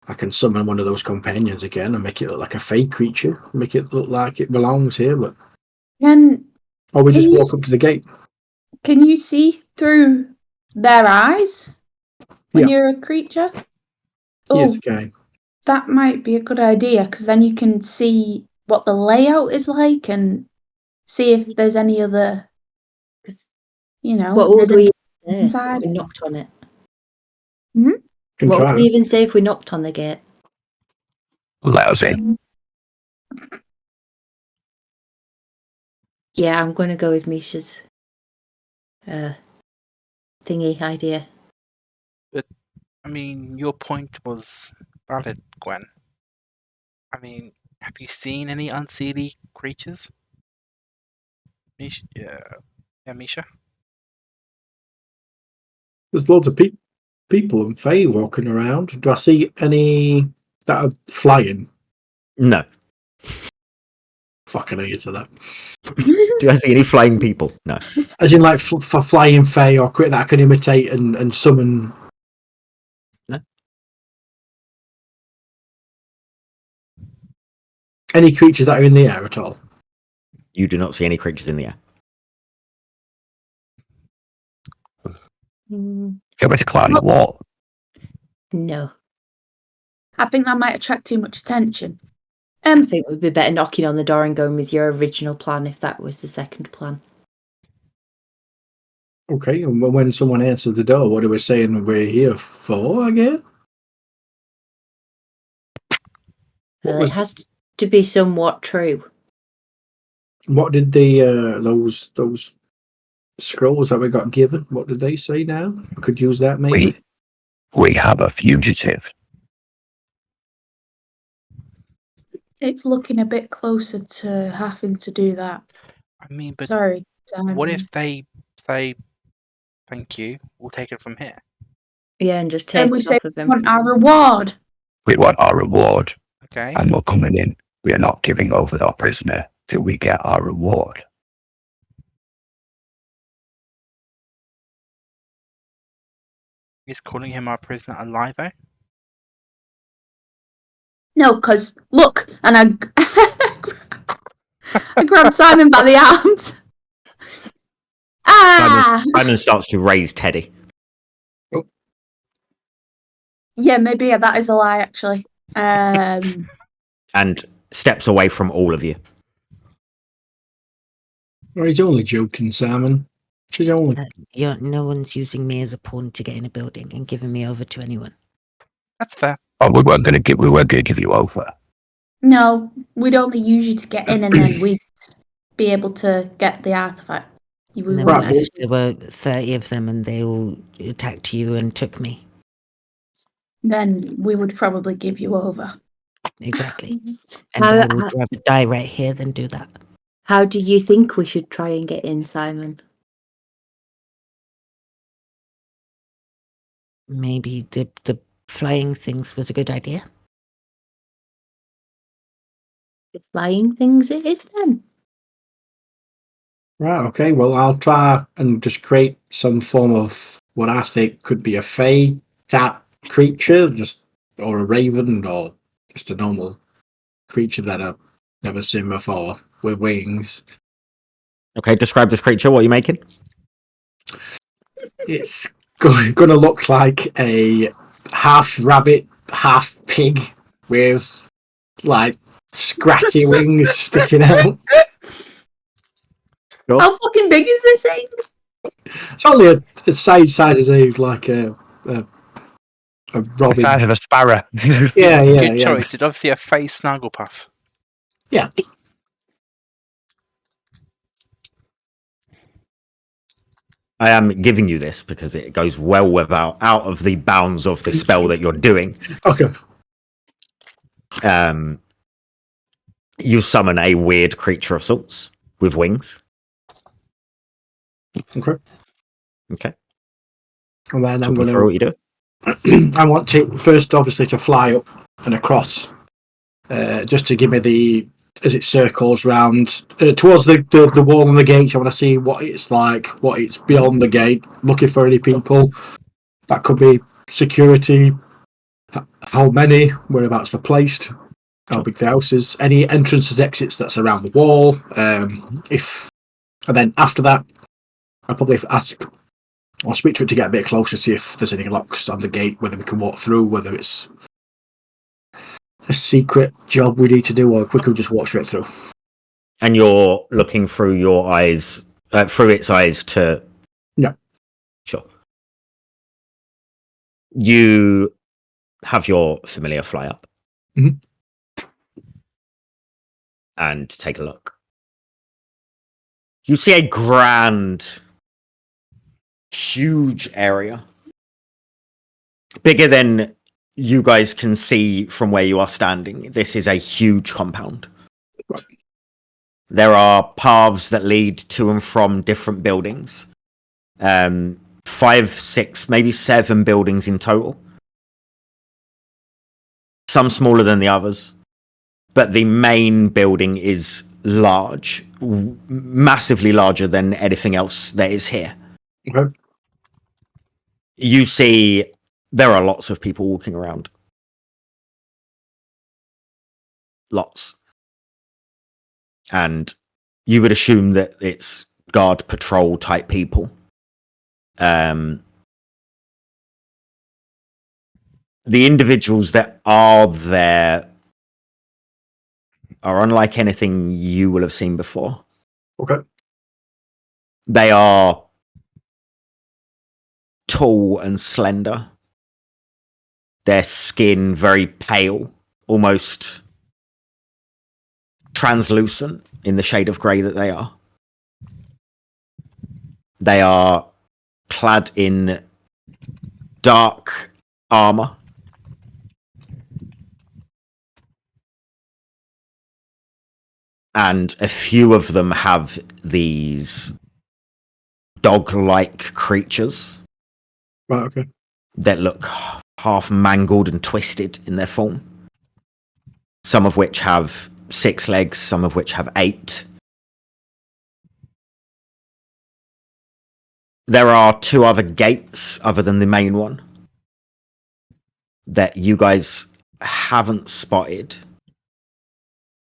I can summon one of those companions again and make it look like a fake creature, make it look like it belongs here, but... Or we just walk up to the gate. Can you see through their eyes when Yeah. you're a creature? Yes, okay. That might be a good idea, because then you can see what the layout is like and see if there's any other, What would we say inside. if we knocked on it? Can What try. would we even say if we knocked on the gate? Let us in. Yeah, I'm going to go with Misha's thingy idea. I mean, your point was valid, Gwen. I mean, have you seen any unseelie creatures? Misha? Yeah, Misha? There's loads of people and fae walking around. Do I see any that are flying? No. Fucking hate that. Do I see any flying people? No. As in, like, for flying fae or crit that I can imitate and summon. No. Any creatures that are in the air at all? You do not see any creatures in the air. Get ready to climb the wall. No. I think that might attract too much attention. I think we'd be better knocking on the door and going with your original plan if that was the second plan. Okay, and when someone answered the door, what are we saying we're here for again? Well, it has to be somewhat true. What did the those scrolls that we got given? What did they say now? I could use that maybe. We have a fugitive. It's looking a bit closer to having to do that. I mean, but Sorry. what if they say, thank you, we'll take it from here? Yeah, and just And take we it say off we of him. want our reward. We want our reward, Okay. and we're coming in. We are not giving over our prisoner till we get our reward. Is calling him our prisoner alive, though? No, because look, and I grab Simon by the arms. Ah! Simon starts to raise Teddy. Yeah, maybe that is a lie, actually. And steps away from all of you. Well, he's only joking, Simon. She's only. No one's using me as a pawn to get in a building and giving me over to anyone. That's fair. Oh, we weren't going to give you over. No, we'd only use you to get in, and then we'd be able to get the artifact. No, wouldn't what have if there were 30 of them and they all attacked you and took me? Then we would probably give you over. Exactly. And I would rather die right here than do that. How do you think we should try and get in, Simon? Maybe the flying things was a good idea. The flying things it is then. Right, okay, well, I'll try and just create some form of what I think could be a fae type creature, or a raven, or just a normal creature that I've never seen before with wings. Okay, describe this creature. What are you making? It's going to look like a half rabbit, half pig with like scratchy wings sticking out. Sure. How fucking big is this thing? It's only a size as like a The robin. size of a sparrow. Yeah. Good choice. It's obviously a face Snagglepuff. Yeah. I am giving you this because it goes well without out of the bounds of the spell that you're doing. Okay. You summon a weird creature of sorts with wings. Okay. Okay. And then Talk I'm me going through what you do. I want to first, obviously, to fly up and across, just to give me the as it circles round towards the wall and the gate. I want to see what it's like, what it's beyond the gate. Looking for any people. That could be security. How many? Whereabouts they're placed? How big the house is? Any entrances, exits that's around the wall? And then after that, I'll probably ask. I'll speak to it to get a bit closer, see if there's any locks on the gate, whether we can walk through, whether it's a secret job we need to do, or if we could just walk straight through. And you're looking through your eyes, through its eyes to... Yeah. Sure. You have your familiar fly up. Mhm. And take a look. You see a grand, huge area. Bigger than you guys can see from where you are standing. This is a huge compound. Right. There are paths that lead to and from different buildings. 5, 6, maybe 7 buildings in total. Some smaller than the others. But the main building is large. Massively larger than anything else that is here. Okay. You see there are lots of people walking around. Lots. And you would assume that it's guard patrol type people. The individuals that are there are unlike anything you will have seen before. Okay. They are tall and slender. Their skin very pale, almost translucent in the shade of grey that they are. They are clad in dark armor. And a few of them have these dog-like creatures. Right, okay. That look half mangled and twisted in their form. Some of which have 6 legs, some of which have 8. There are 2 other gates other than the main one that you guys haven't spotted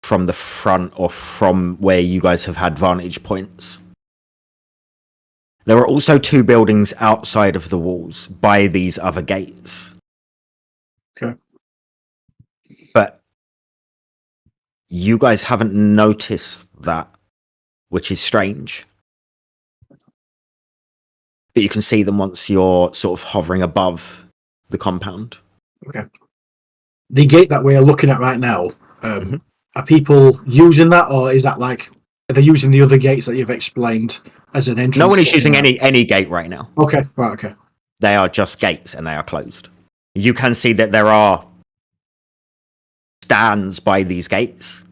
from the front or from where you guys have had vantage points. There are also 2 buildings outside of the walls by these other gates. Okay. But you guys haven't noticed that, which is strange. But you can see them once you're sort of hovering above the compound. Okay. The gate that we're looking at right now, Mhm. are people using that, or is that like, are they using the other gates that you've explained as an entrance? No one is using any gate right now. Okay, right, okay. They are just gates and they are closed. You can see that there are stands by these gates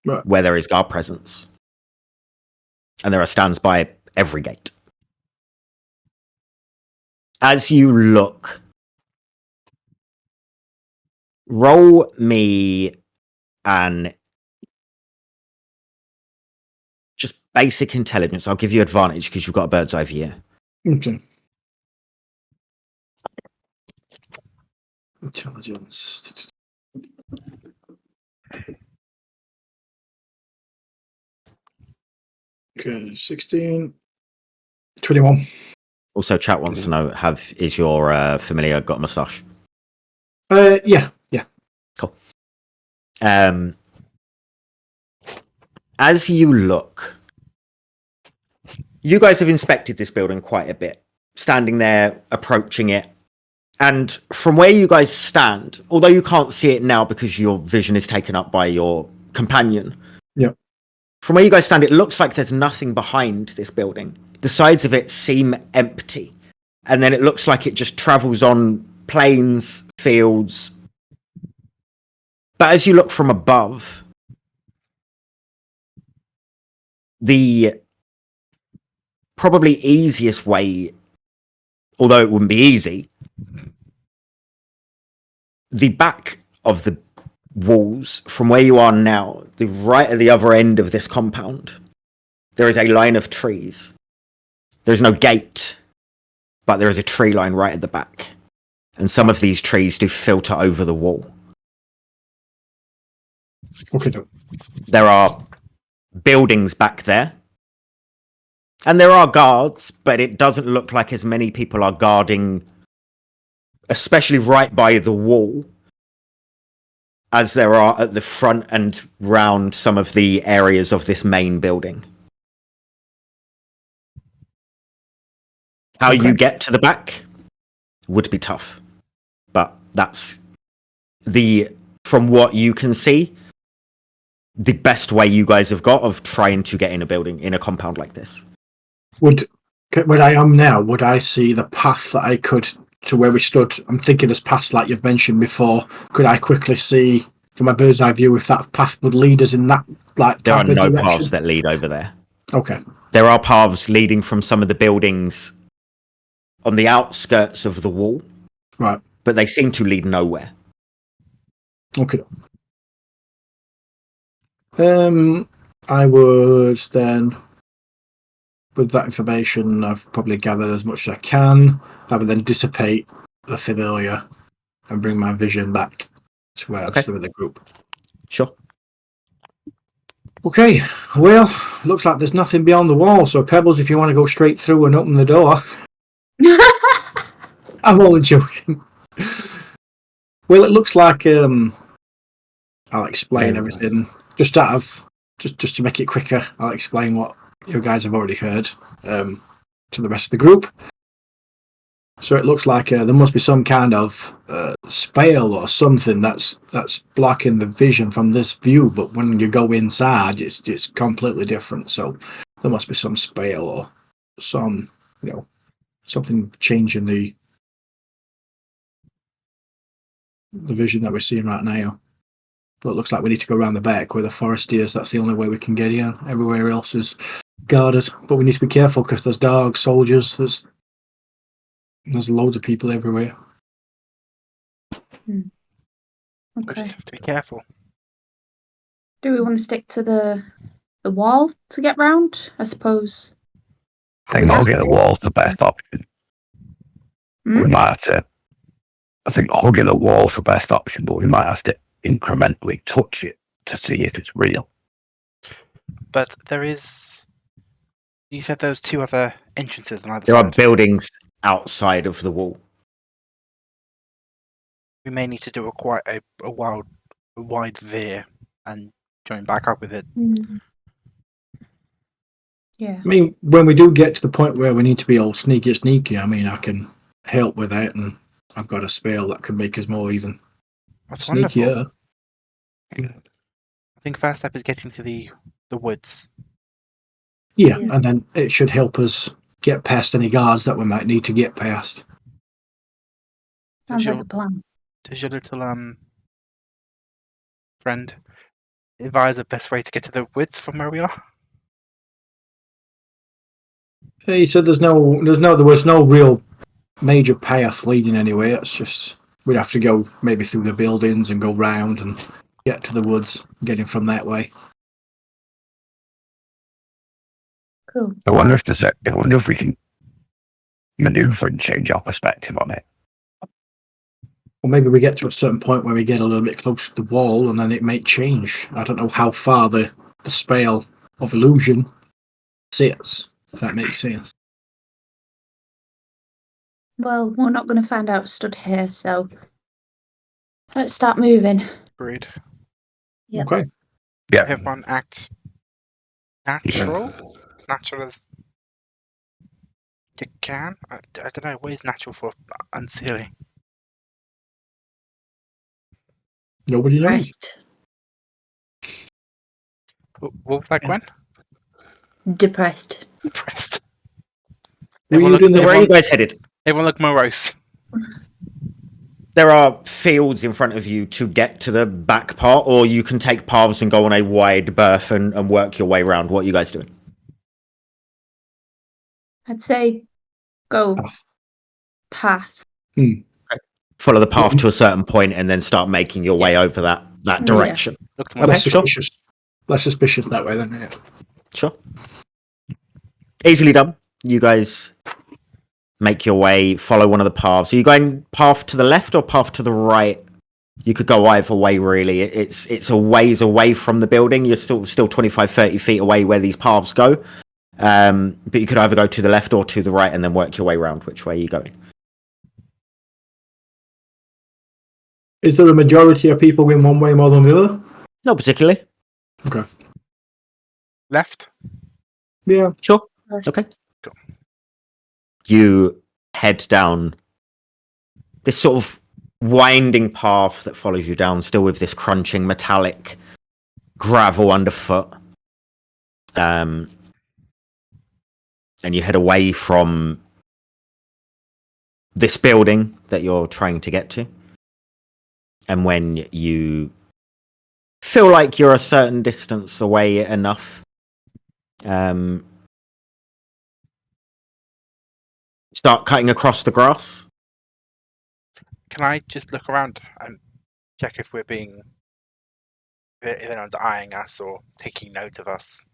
Right. where there is guard presence. And there are stands by every gate. As you look, roll me an just basic intelligence. I'll give you advantage because you've got a bird's eye view. Okay. Intelligence. Okay, 16. 21. Also, chat wants to know, is your familiar got a moustache? Yeah. Cool. As you look, you guys have inspected this building quite a bit, standing there, approaching it. And from where you guys stand, although you can't see it now because your vision is taken up by your companion. Yeah. From where you guys stand, it looks like there's nothing behind this building. the sides of it seem empty. And then it looks like it just travels on plains, fields. But as you look from above, the probably easiest way, although it wouldn't be easy, the back of the walls from where you are now, the right at the other end of this compound, there is a line of trees. There's no gate, but there is a tree line right at the back. And some of these trees do filter over the wall. Okay. There are buildings back there. And there are guards, but it doesn't look like as many people are guarding, especially right by the wall, as there are at the front and round some of the areas of this main building. How you get to the back would be tough. But that's from what you can see, the best way you guys have got of trying to get in a building, in a compound like this. Where I am now, would I see the path that I could to where we stood? I'm thinking this path like you've mentioned before. Could I quickly see from a bird's eye view if that path would lead us in that like There are type of no direction? paths that lead over there. Okay. There are paths leading from some of the buildings on the outskirts of the wall. Right. But they seem to lead nowhere. Okay. I would then, with that information, I've probably gathered as much as I can. I would then dissipate the familiar and bring my vision back to where I'm still with the group. Sure. Okay, well, looks like there's nothing beyond the wall, so Pebbles, if you want to go straight through and open the door. I'm only joking. Well, it looks like I'll explain everything. Just to make it quicker, I'll explain what you guys have already heard to the rest of the group. So it looks like there must be some kind of spell or something that's blocking the vision from this view. But when you go inside, it's completely different. So there must be some spell or some, something changing the vision that we're seeing right now. But it looks like we need to go around the back where the forest is. That's the only way we can get in. Everywhere else is guarded. But we need to be careful because there's dogs, soldiers, there's loads of people everywhere. We Okay. just have to be careful. Do we want to stick to the wall to get round? I suppose. I think hugging the wall's the best option. Hmm? We might have to. I think hugging the wall's the best option, but we might have to incrementally touch it to see if it's real. But there is. You said those two other entrances on either There are side. buildings outside of the wall. We may need to do a wide veer and join back up with it. Yeah. I mean, when we do get to the point where we need to be all sneaky, I mean, I can help with that, and I've got a spell that can make us more even That's sneakier. wonderful. I think first step is getting to the woods. Yeah, and then it should help us get past any guards that we might need to get past. Sounds like a plan. Does your little friend advise the best way to get to the woods from where we are? He said there was no real major path leading anywhere. It's just we'd have to go maybe through the buildings and go round and get to the woods, getting from that way. Cool. I wonder if we can maneuver and change our perspective on it. Or maybe we get to a certain point where we get a little bit close to the wall and then it may change. I don't know how far the spell of illusion sits, if that makes sense. Well, we're not going to find out stood here, so let's start moving. Agreed. Yep. Okay. Yeah. Everyone act natural. As natural as you can. I don't know. What is natural for Unseelie? Nobody knows. Depressed. What was that, Gwen? Depressed. Depressed. Were Everyone you doing So the where are you guys headed? Everyone look morose. There are fields in front of you to get to the back part, or you can take paths and go on a wide berth and work your way around. What are you guys doing? I'd say go Path. path. Follow the path to a certain point and then start making your way over that Yeah. direction. Looks more Okay, Less sure. suspicious. Less suspicious that way then. Yeah. Sure. Easily done. You guys make your way, follow one of the paths. Are you going path to the left or path to the right? You could go either way, really. It's a ways away from the building. You're still 25, 30 feet away where these paths go. But you could either go to the left or to the right and then work your way around. Which way are you going? Is there a majority of people going one way more than the other? Not particularly. Okay. left. Yeah. Sure. Okay. Cool. You head down this sort of winding path that follows you down, still with this crunching metallic gravel underfoot. And you head away from this building that you're trying to get to. And when you feel like you're a certain distance away enough, start cutting across the grass. Can I just look around and check if we're being, if anyone's eyeing us or taking note of us?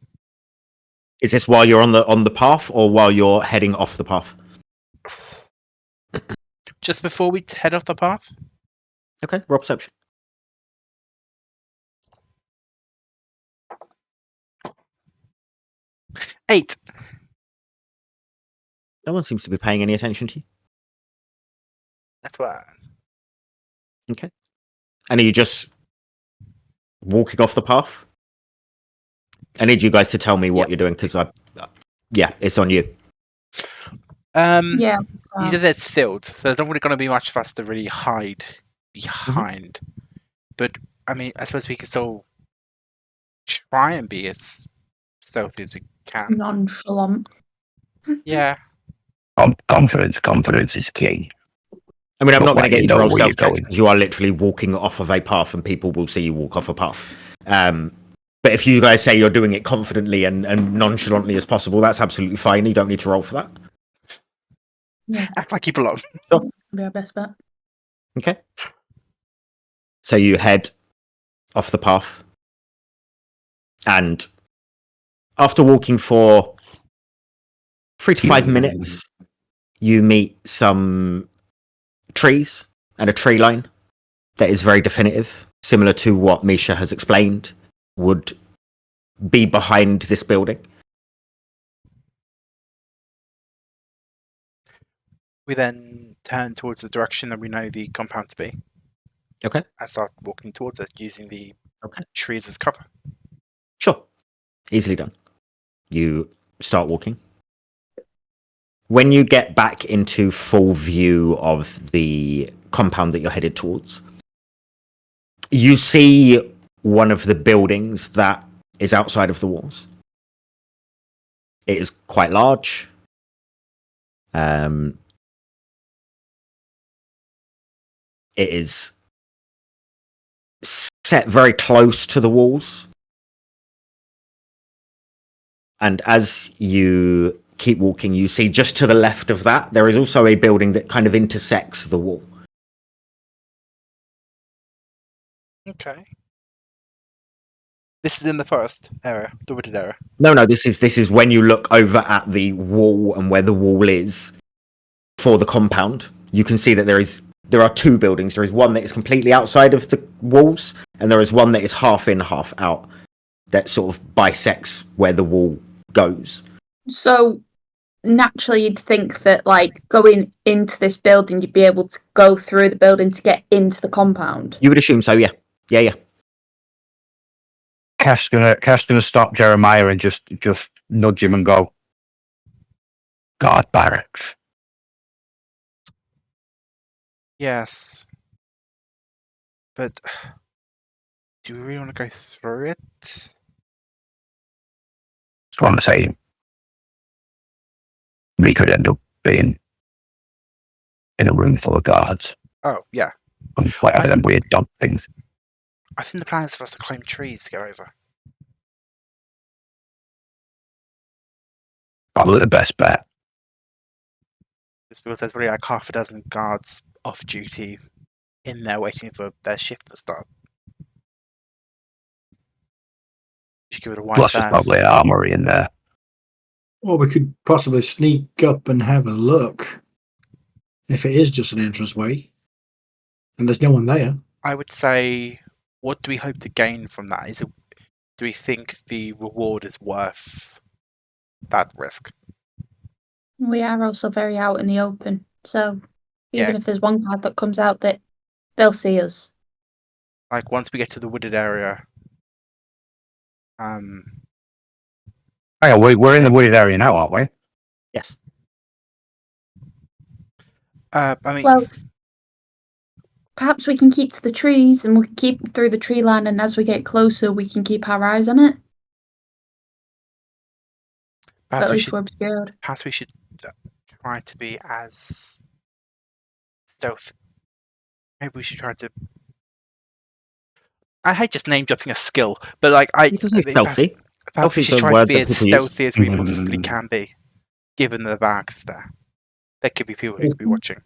Is this while you're on the path or while you're heading off the path? Just before we head off the path? Okay, roll perception. Eight. No one seems to be paying any attention to you. That's what. Okay. And are you just walking off the path? I need you guys to tell me what you're doing because yeah, it's on you. Yeah. You said it's filled, so there's not really going to be much for us to really hide behind. But I mean, I suppose we can still try and be as stealthy as we can. Nonchalant. Yeah. Confidence is key. I mean, I'm But not going to when get you into know roll where you're stealth checks going. because you are literally walking off of a path and people will see you walk off a path. But if you guys say you're doing it confidently and nonchalantly as possible, that's absolutely fine. You don't need to roll for that. Yeah. Act like you belong. Be our best bet. Okay. So you head off the path. And after walking for 3 to 5 minutes, you meet some trees and a tree line that is very definitive, similar to what Misha has explained would be behind this building. We then turn towards the direction that we know the compound to be. Okay. And start walking towards it using the Okay. trees as cover. Sure. Easily done. You start walking. When you get back into full view of the compound that you're headed towards, you see one of the buildings that is outside of the walls. It is quite large. It is set very close to the walls. And as you keep walking, you see just to the left of that, there is also a building that kind of intersects the wall. Okay. This is in the forest area, the wooded area. No, this is when you look over at the wall and where the wall is for the compound. You can see that there are two buildings. There is one that is completely outside of the walls, and there is one that is half in, half out, that sort of bisects where the wall goes. So naturally you'd think that like going into this building you'd be able to go through the building to get into the compound. You would assume so, yeah. Yeah. Cass gonna stop Jeremiah and just nudge him and go, "Guard barracks." Yes. But do we really want to go through it? That's what I'm saying. We could end up being in a room full of guards Oh, yeah. and whatever them weird dog things. I think the plan is for us to climb trees to get over. Probably the best bet. Just because there's probably like half a dozen guards off duty in there waiting for their shift to start. Should give it a wide Plus, there's berth. probably an armory in there. Or we could possibly sneak up and have a look. If it is just an entranceway. And there's no one there. I would say, what do we hope to gain from that? Do we think the reward is worth that risk? We are also very out in the open, so even Yeah. if there's one guard that comes out, that they'll see us. Like once we get to the wooded area, Oh, yeah, we're in the wooded area now, aren't we? Yes. I mean, Well, perhaps we can keep to the trees and we can keep through the tree line, and as we get closer, we can keep our eyes on it. perhaps At we least should we're obscured. try to be as stealth. Maybe we should try to. I hate just name dropping a skill, but like You can say stealthy. perhaps we Stealthy's should a try to word be that as people use. stealthy as we possibly can be, given the bags there. There could be people who could be watching.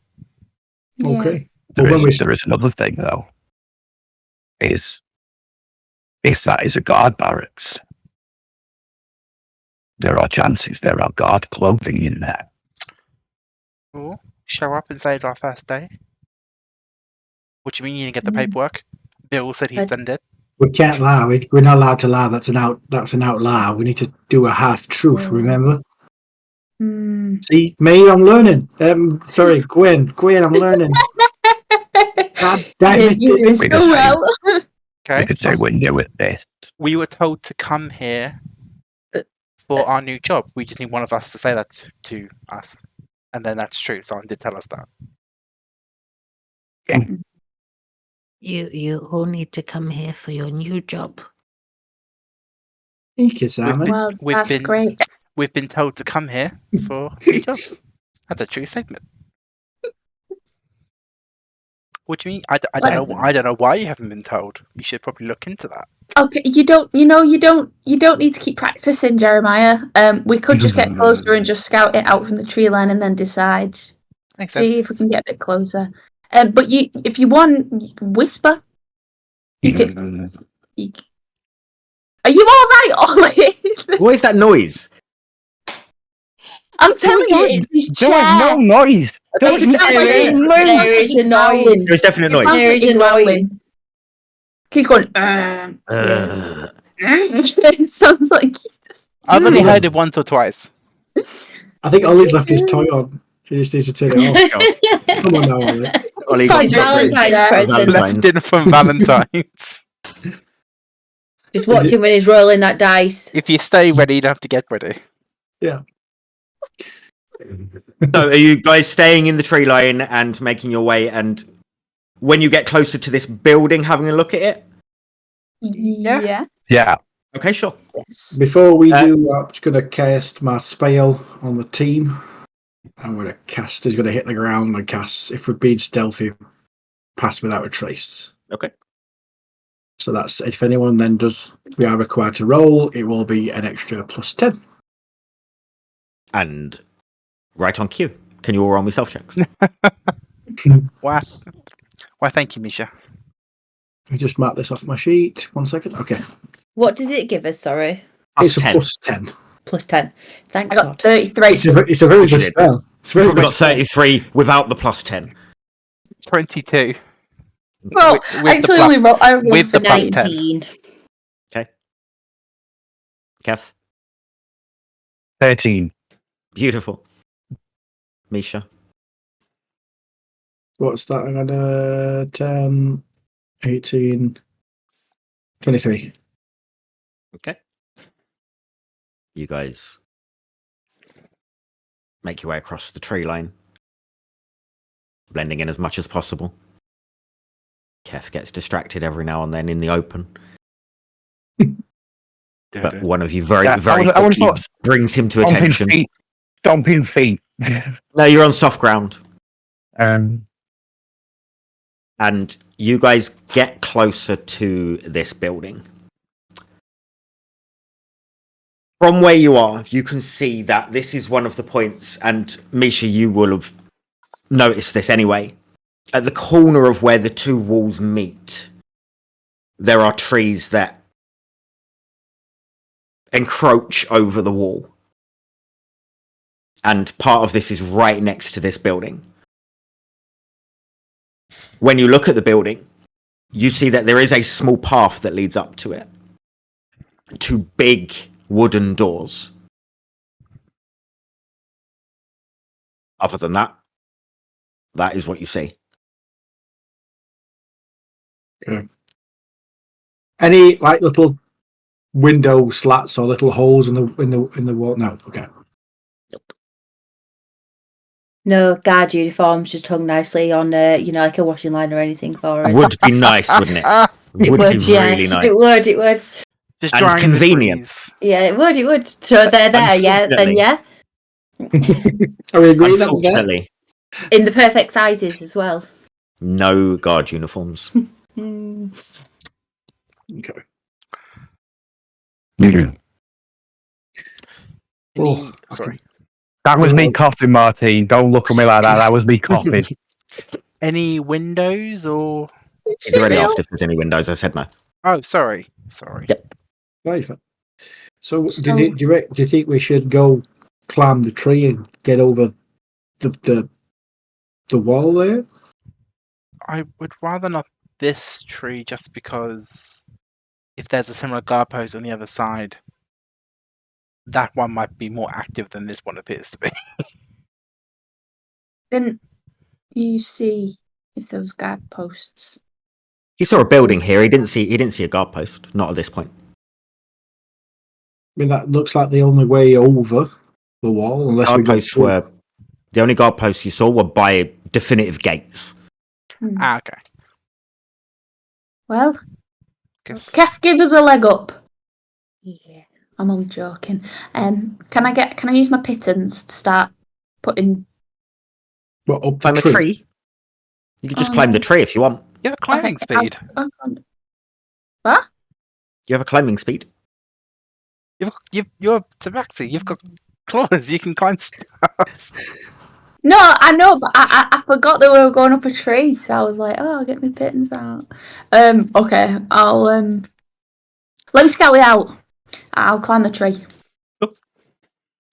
Yeah. Okay. There Well, when is another thing, though. Is if that is a guard barracks, there are chances there are guard clothing in there. Or show up and say it's our first day. What do you mean you didn't get the Mm. paperwork? Bill said he'd But- send it. We can't lie. We're not allowed to lie. That's an out lie. We need to do a half truth. Mm. Remember? Hmm. See, me, I'm learning. Sorry, Gwen, I'm learning. God damn Yeah, it! you're doing Wait so a second. well. We Okay. could say we're new at this. We were told to come here for our new job. We just need one of us to say that to us. And then that's true. Someone did tell us that. You all need to come here for your new job. Thank you, Simon. Well, We've that's been- great. We've been told to come here for a new job. That's a true statement. What do you mean? I don't know. I don't know why you haven't been told. You should probably look into that. Okay, you don't need to keep practicing, Jeremiah. We could just get closer and just scout it out from the tree line and then decide. Makes See sense. if we can get a bit closer. But if you want, you can whisper. You could. Are you all right, Ollie? What is that noise? I'm telling you, it's this There was chair. no noise. There was It's no not like There is a noise. There's definite noise. There is a noise. He's going. It sounds like. I've only heard it once or twice. I think Ollie's left his toy on. He just needs to take it off. Come on now, Ollie. Ollie It's got probably chocolate. Valentine's present. Left in from Valentine's. Just watch him when he's rolling that dice. If you stay ready, you don't have to get ready. So are you guys staying in the tree line and making your way, and when you get closer to this building, having a look at it? Yeah. Yeah. Okay, sure. Yes. Before we do, I'm just going to cast my spell on the team. I'm going to cast. He's going to hit the ground and cast. If we're being stealthy, pass without a trace. Okay. So that's if anyone then does. We are required to roll. It will be an extra +10. And right on cue. Can you all roll me self checks? Why, thank you, Misha. Let me just mark this off my sheet. 1 second. Okay. What does it give us? Sorry. Plus It's a 10. +10. +10. Thank I got God. 33. It's a very Pushing good it. spell. It's a very We've good got 33 without the +10. 22. Well, with the actually, plus- only roll. I rolled with the for plus 9. 10. 19. Kev? 13. Beautiful. Misha? What's that? I got 10, 18, 23. Okay. You guys make your way across the tree line, blending in as much as possible. Kev gets distracted every now and then in the open, but one of you very Yeah, very I would've quickly thought brings him to Stomping attention. feet. Stomping feet. No, you're on soft ground. um, And you guys get closer to this building. From where you are, you can see that this is one of the points, and Misha, you will have noticed this anyway. At the corner of where the two walls meet, there are trees that encroach over the wall. And part of this is right next to this building. When you look at the building, you see that there is a small path that leads up to it. Two big wooden doors. Other than that, that is what you see. Any like little window slats or little holes in the wall? No. Okay. No guard uniforms just hung nicely on, like a washing line or anything for us. It would be nice, wouldn't it? It would, be yeah. really nice. It would. Just And drying in the convenient. breeze. Yeah, it would. So they're there, yeah. Then yeah, Are we agreeing that there? Unfortunately, in the perfect sizes as well. no guard uniforms. Okay. Any- I sorry. that was me coughing, Martine. Don't look at me like that. That was me coughing. Any windows or? He's already asked if there's any windows. I said no. Oh, sorry. Yep. Right. So, do you think we should go climb the tree and get over the wall there? I would rather not this tree, just because if there's a similar guard post on the other side, that one might be more active than this one appears to be. Didn't you see if there was guard posts? He saw a building here. He didn't see a guard post. Not at this point. I mean, that looks like the only way over the wall, unless we Guard go posts through. were the only guard posts you saw were by definitive gates. Okay. Well, Guess- Kef, give us a leg up. Yeah, I'm only joking. Can I use my pittance to start putting? Well, up Climb the a tree. You could just climb the tree if you want. You have a climbing speed. What? You have a climbing speed. You're Tabaxi. You've got claws. You can climb stuff. No, I know, but I forgot that we were going up a tree, so I was like, oh, I'll get my pittance out. Okay, I'll let me scout it out. I'll climb the tree.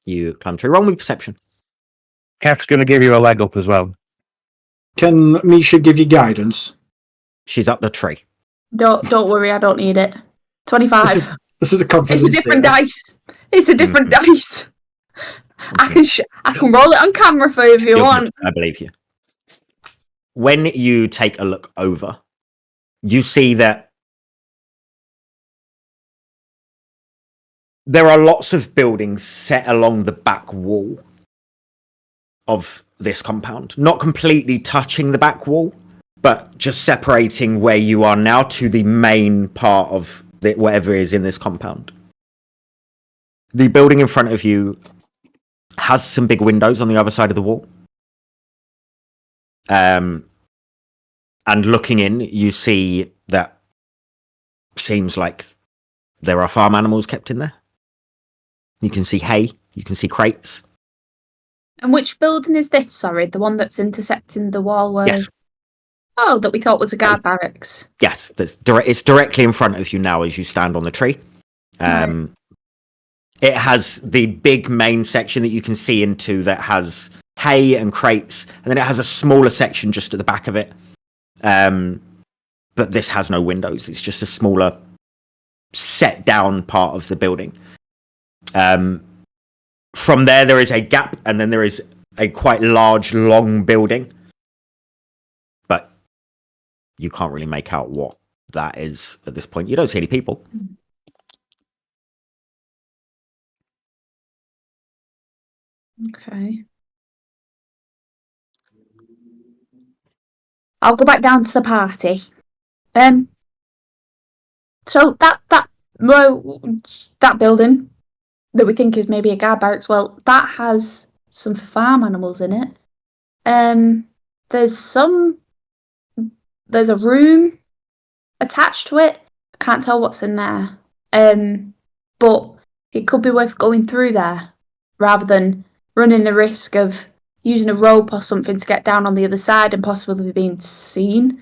You climb a tree. Roll me perception. Kef's going to give you a leg up as well. Can Misha give you guidance? She's up the tree. Don't worry, I don't need it. 25. This is a confidence. It's a different statement. dice. It's a different dice. I can roll it on camera for you if you You're want. good, I believe you. When you take a look over, you see that there are lots of buildings set along the back wall of this compound. Not completely touching the back wall, but just separating where you are now to the main part of whatever is in this compound. The building in front of you has some big windows on the other side of the wall. And looking in, you see that seems like there are farm animals kept in there. You can see hay, you can see crates. And which building is this? Sorry, the one that's intersecting the wall where... Yes. Oh, that we thought was a guard barracks. Yes, it's directly in front of you now as you stand on the tree. Right. It has the big main section that you can see into that has hay and crates, and then it has a smaller section just at the back of it. But this has no windows. It's just a smaller set down part of the building. From there is a gap, and then there is a quite large, long building. But you can't really make out what that is at this point. You don't see any people. Okay. I'll go back down to the party. So that building that we think is maybe a guard barracks, well, that has some farm animals in it. There's a room attached to it. I can't tell what's in there. But it could be worth going through there rather than running the risk of using a rope or something to get down on the other side and possibly being seen.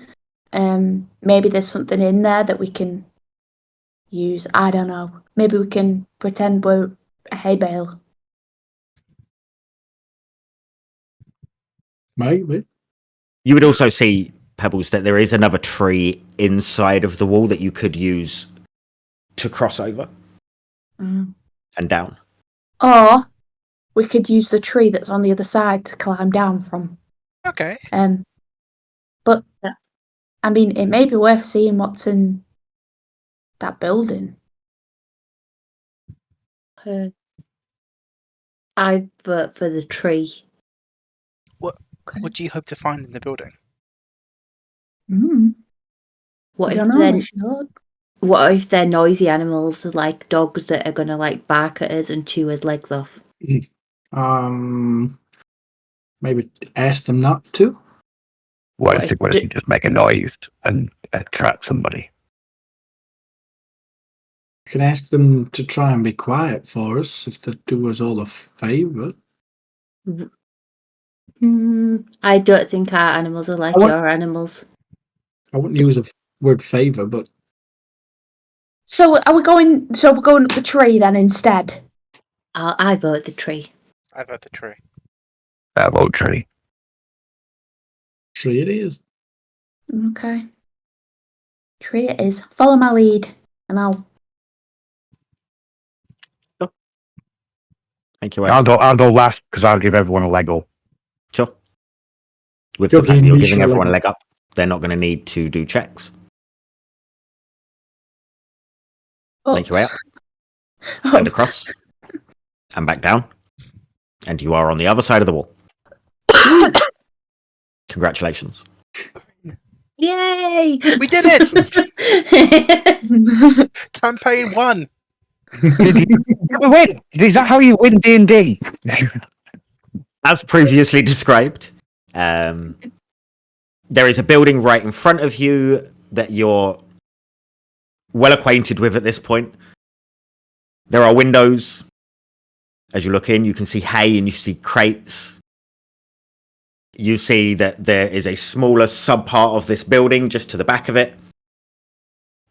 Maybe there's something in there that we can use. I don't know. Maybe we can pretend we're a hay bale. Maybe. You would also see, Pebbles, that there is another tree inside of the wall that you could use to cross over and down. Or we could use the tree that's on the other side to climb down from. Okay. But I mean, it may be worth seeing what's in that building. I'd vote for the tree. What do you hope to find in the building? What I if don't know. then? I should look. What if they're noisy animals, like dogs that are gonna like bark at us and chew his legs off? Maybe ask them not to. What if you just make a noise and attract somebody? You can ask them to try and be quiet for us if they do us all a favour. I don't think our animals are like your animals. I wouldn't use the word favour, but So are we going? So we're going up the tree then instead. I vote the tree. I vote the tree. I vote tree. tree it is. Okay. Tree it is. Follow my lead, and I'll. Thank you. I'll go last because I'll give everyone a Lego. Sure. With You're the fact that you're giving giving Misha a everyone a leg leg up, they're not going to need to do checks. Make your way up and across and back down, and you are on the other side of the wall. Congratulations. Yay! We did it! Campaign 1! Wait, is that how you win D&D? As previously described, there is a building right in front of you that you're well acquainted with at this point. There are windows. As you look in, you can see hay and you see crates. You see that there is a smaller sub-part of this building just to the back of it.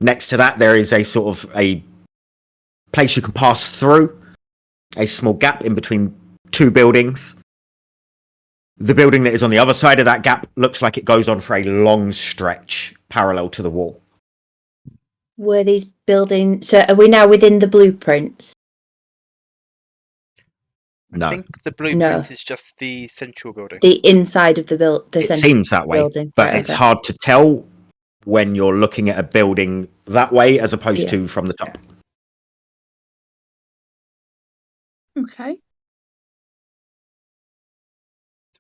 Next to that, there is a sort of a place you can pass through. A small gap in between two buildings. The building that is on the other side of that gap looks like it goes on for a long stretch parallel to the wall. Were these buildings? So are we now within the blueprints? No. I think the blueprints is just the central building. The inside of the building. It seems that way, building. but Right, it's okay. hard to tell when you're looking at a building that way as opposed to from the top. Okay.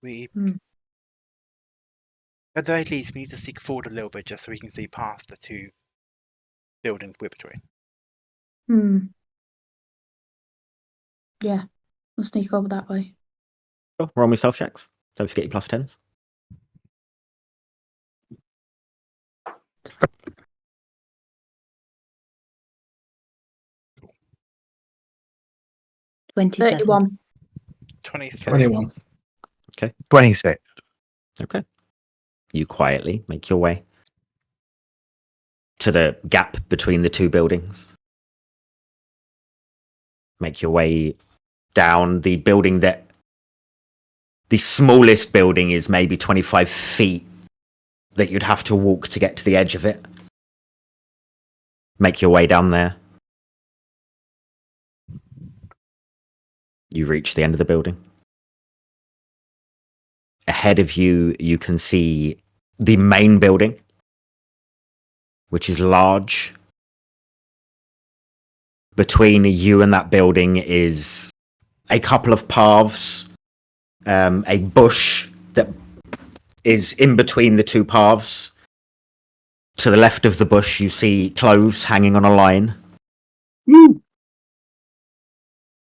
We, Hmm. At the very least, we need to stick forward a little bit just so we can see past the two buildings we're between. Yeah. We'll sneak over that way. Sure. Roll me self checks. Don't forget your plus 10s. Cool. 27. 31. 23. 21. 26. Okay. You quietly make your way to the gap between the two buildings. Make your way down the building that the smallest building is maybe 25 feet that you'd have to walk to get to the edge of it. Make your way down there. You reach the end of the building. Ahead of you, you can see the main building, which is large. Between you and that building is a couple of paths, a bush that is in between the two paths. To the left of the bush, you see clothes hanging on a line.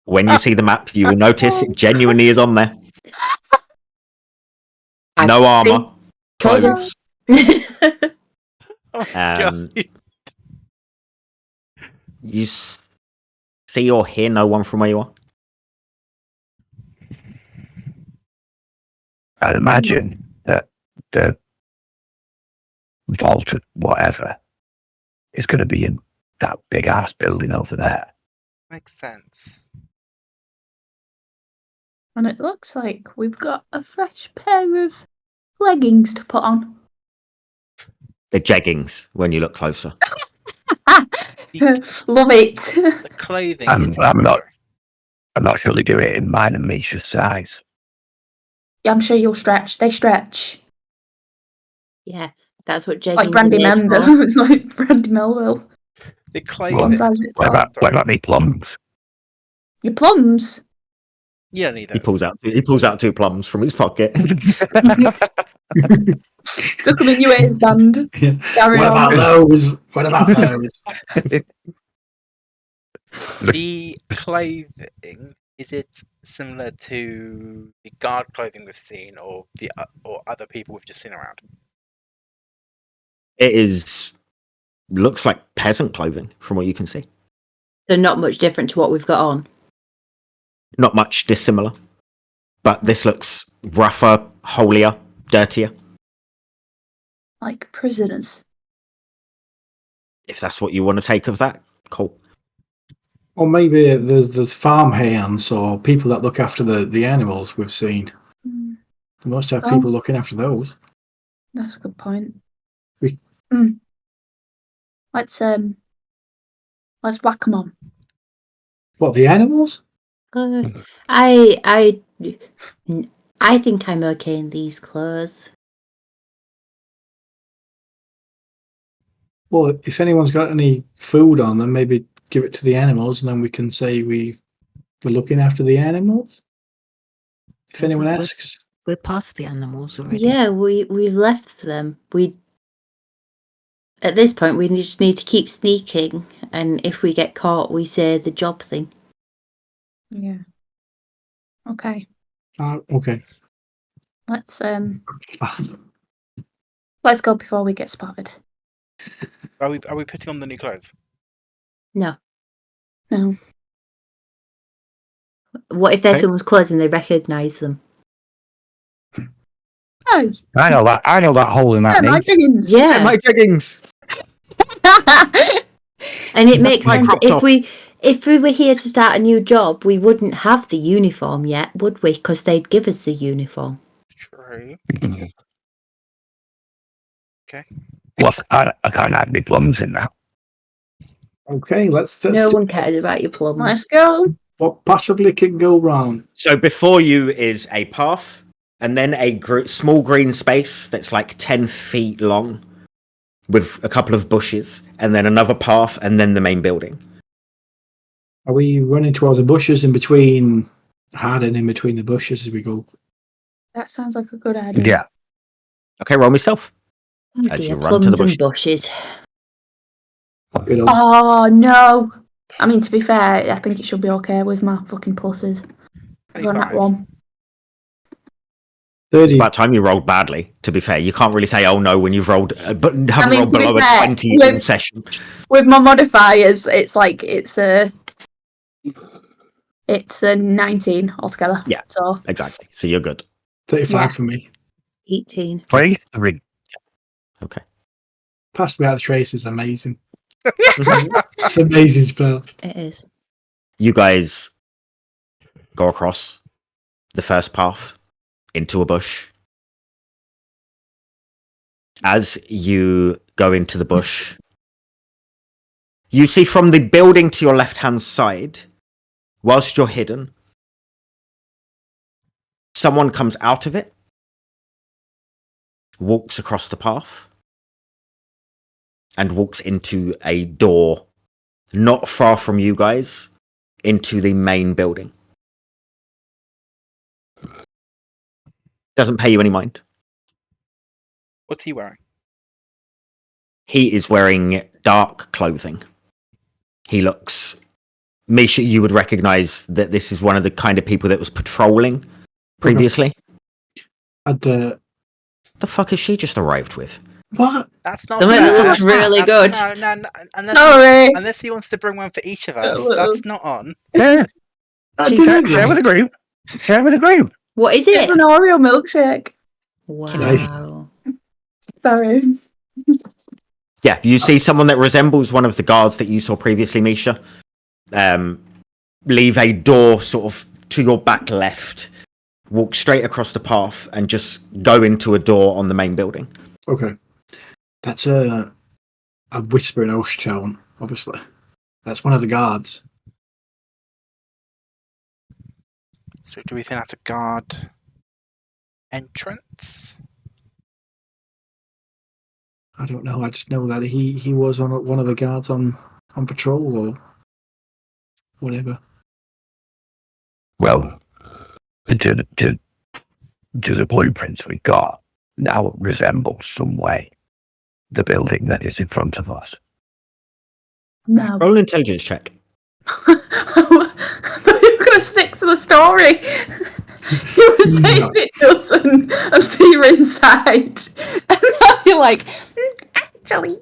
When you see the map, you will notice it genuinely is on there. No armor. Told you. Clothes. Oh my Um, God. You see or hear no one from where you are. I'd imagine that the vault, whatever, is going to be in that big ass building over there. Makes sense. And it looks like we've got a fresh pair of leggings to put on. The jeggings when you look closer. Love it. The clothing. I'm is not- sorry. I'm not sure they do it in mine and Misha's size. Yeah, I'm sure you'll stretch. They stretch. Yeah, that's what jeggings Like are Brandy made Melville. for. It's like Brandy Melville. The One clothing. size fits What all. about me plums? Your plums. You don't need He those. pulls out 2 plums from his pocket. Took them in your waistband. Yeah. Carry What on. about those? What about those? The clothing, is it similar to the guard clothing we've seen, or or other people we've just seen around? It looks like peasant clothing from what you can see. So not much different to what we've got on. Not much dissimilar, but this looks rougher, holier, dirtier. Like prisoners. If that's what you want to take of that, cool. Or maybe there's farm hands or people that look after the animals we've seen. Mm, They must have Oh. people looking after those. that's a good point. We- Let's whack them on. What, the animals? I think I'm okay in these clothes. Well, if anyone's got any food on them, maybe give it to the animals and then we can say we're looking after the animals. If anyone We're- asks. We're past the animals already. Yeah, we've left them. At this point we just need to keep sneaking, and if we get caught, we say the job thing. Yeah. Okay. Okay. Let's go before we get spotted. Are we putting on the new clothes? No. No. What if they're Okay. someone's clothes and they recognise them? Hey, I know that hole in that my knee. jeggings. Yeah. My jeggings. And it That's makes my sense crop if top. we were here to start a new job, we wouldn't have the uniform yet, would we? Because they'd give us the uniform. True. Okay. Well, I can't have any plums in that. Okay, let's No do one cares about your plums. Let's go. what possibly can go wrong. So before you is a path, and then a small green space that's like 10 feet long, with a couple of bushes, and then another path, and then the main building. Are we running towards the bushes in between, hiding in between the bushes as we go? That sounds like a good idea. Yeah. Okay, roll myself. Oh As dear, you run to plums the and bushes. You know, Oh no. I mean, to be fair, I think it should be okay with my fucking pluses. I've run that 25. one. 30. It's about time you rolled badly, to be fair. You can't really say, oh no, when you've rolled, but haven't mean, rolled to be below a fair, 20 with- in session. With my modifiers, it's a 19 altogether. Yeah. So Exactly. So you're good. 35 Yeah. for me. 18. 23. Okay. Pass without a trace is amazing. It's an amazing spell. It is. You guys go across the first path into a bush. As you go into the bush, you see from the building to your left-hand side, whilst you're hidden, someone comes out of it, walks across the path, and walks into a door not far from you guys into the main building. Doesn't pay you any mind. What's he wearing? He is wearing dark clothing. He looks... Misha, you would recognize that this is one of the kind of people that was patrolling previously. I'd The fuck has she just arrived with? What? That's not The fair. menu looks That's really not- good. that's- No. Sorry. Unless he wants to bring one for each of us, little- that's not on. Yeah, That She's didn't- share with the group. Share with the group. What is It's it? an Oreo milkshake. Nice. Wow. Sorry. Yeah, you see someone that resembles one of the guards that you saw previously, Misha. Leave a door sort of to your back left, walk straight across the path, and just go into a door on the main building. Okay. That's a whisper in Osh tone, obviously. That's one of the guards. So do we think that's a guard entrance? I don't know. I just know that he was on one of the guards on patrol or whatever. Well, do the blueprints we got now resemble some way the building that is in front of us? No. Roll an intelligence check. I thought you were going to stick to the story. You were saying No. it doesn't until you're inside. And now you're like, actually.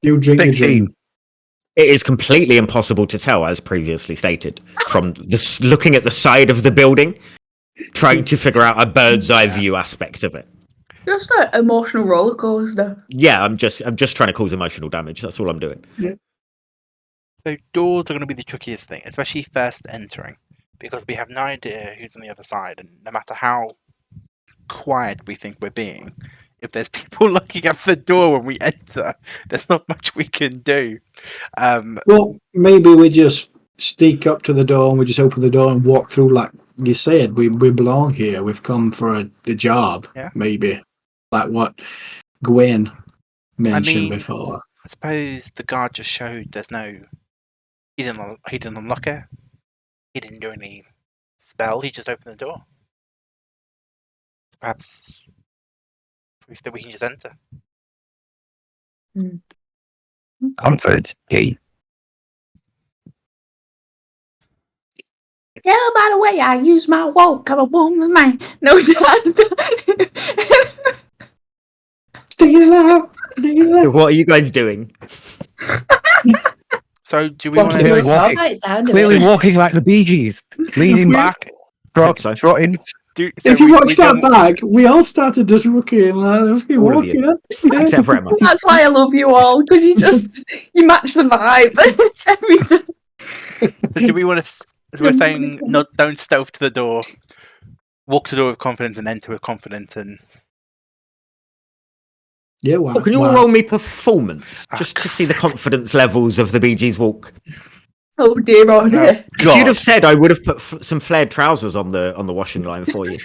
You drink your 16. drink. It is completely impossible to tell, as previously stated, from looking at the side of the building, trying to figure out a bird's eye view aspect of it. Just an emotional roller coaster. Yeah, I'm just trying to cause emotional damage. That's all I'm doing. So doors are going to be the trickiest thing, especially first entering, because we have no idea who's on the other side, and no matter how quiet we think we're being, if there's people looking at the door when we enter, there's not much we can do. Well, maybe we just sneak up to the door and we just open the door and walk through like you said. We belong here. We've come for a job. Yeah. Maybe. Like what Gwen mentioned mean- before. I suppose the guard just showed there's no. He didn't unlock it. He didn't do any spell. He just opened the door. Perhaps proof that we can just enter. Comfort key. Yeah, by the way, I use my walk. I'm a woman's man. No, Stay alive. Stay alive. What are you guys doing? So do we Well, want clearly to? walking- By the sound of Clearly it. walking like the Bee Gees, leaning back, so. trotting. If you watch that back, we all started just looking like All of you. walking. Yeah. Except for Emma. That's why I love you all, because you match the vibe every time. So do we want to? We're saying don't stealth to the door. Walk to the door with confidence and enter with confidence, and Yeah, wow. Can you all wow. roll me performance just to see the confidence levels of the Bee Gees walk? Oh dear, oh dear. If you'd have said, I would have put some flared trousers on the washing line for you.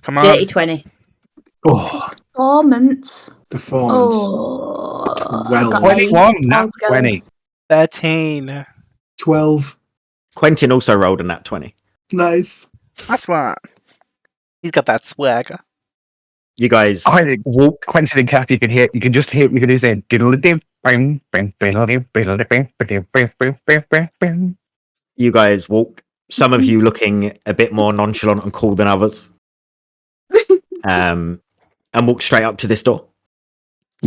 come on. Dirty 20. Oh, Performance. performance. Oh. Well, I got 21, eight not altogether. 20. 13. 12. Quentin also rolled a nat 20. Nice. That's what. He's got that swagger. You guys I think walk. Quentin and Kath, you can hear, you can just hear, you can just say, diddle-a-dip, bing, bing, diddle-a-dip, diddle-a-dip, bing, bing, bing, bing, bing, bing. You guys walk. Some of you looking a bit more nonchalant and cool than others. And walk straight up to this door.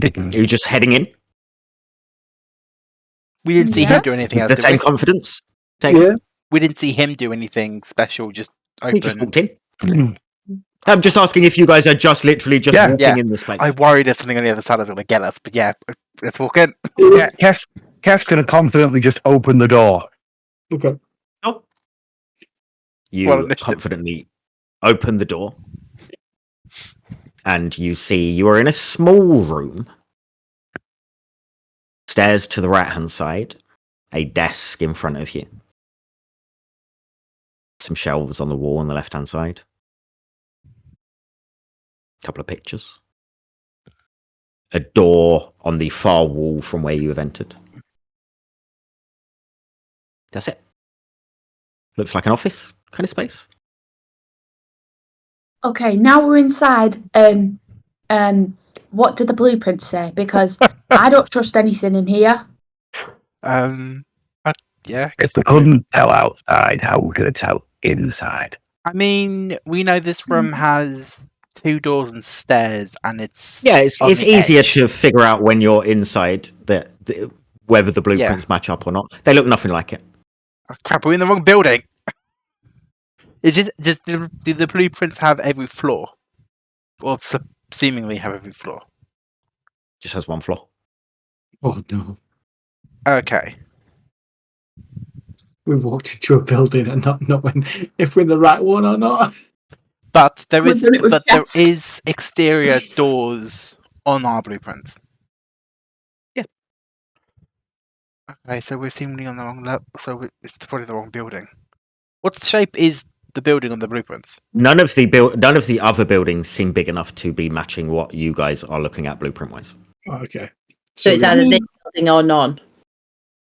Are you just heading in? We didn't see Yeah. him do anything With else. the did same we? confidence? Yeah. We didn't see him do anything special. Just He just open. walked in. I'm just asking if you guys are just literally just Yeah. walking Yeah. in this place. I worry there's something on the other side that's going to get us. But yeah, let's walk in. Yeah, Kath's going to confidently just open the door. Okay. You Well, initiative. confidently open the door, and you see you are in a small room. Stairs to the right hand side, a desk in front of you, some shelves on the wall on the left hand side, a couple of pictures, a door on the far wall from where you have entered. That's it. Looks like an office kind of space. Okay, now we're inside. What did the blueprint say? Because I don't trust anything in here. Yeah. If they couldn't tell outside, how we going to tell inside. I mean, we know this room has 2 doors and stairs, and it's It's on the easier edge. to figure out when you're inside whether the blueprints match up or not. They look nothing like it. Oh, crap, we're in the wrong building. Do the blueprints have every floor, or seemingly have every floor? Just has one floor. Oh no. Okay. We've walked into a building and not knowing if we're in the right one or not. But there We've is done it with there chest. is exterior doors on our blueprints. Yeah. Okay, so we're seemingly on the wrong level. So it's probably the wrong building. What shape is the building on the blueprints? None of the other buildings seem big enough to be matching what you guys are looking at blueprint wise. Oh, okay. So it's we- either this building or none.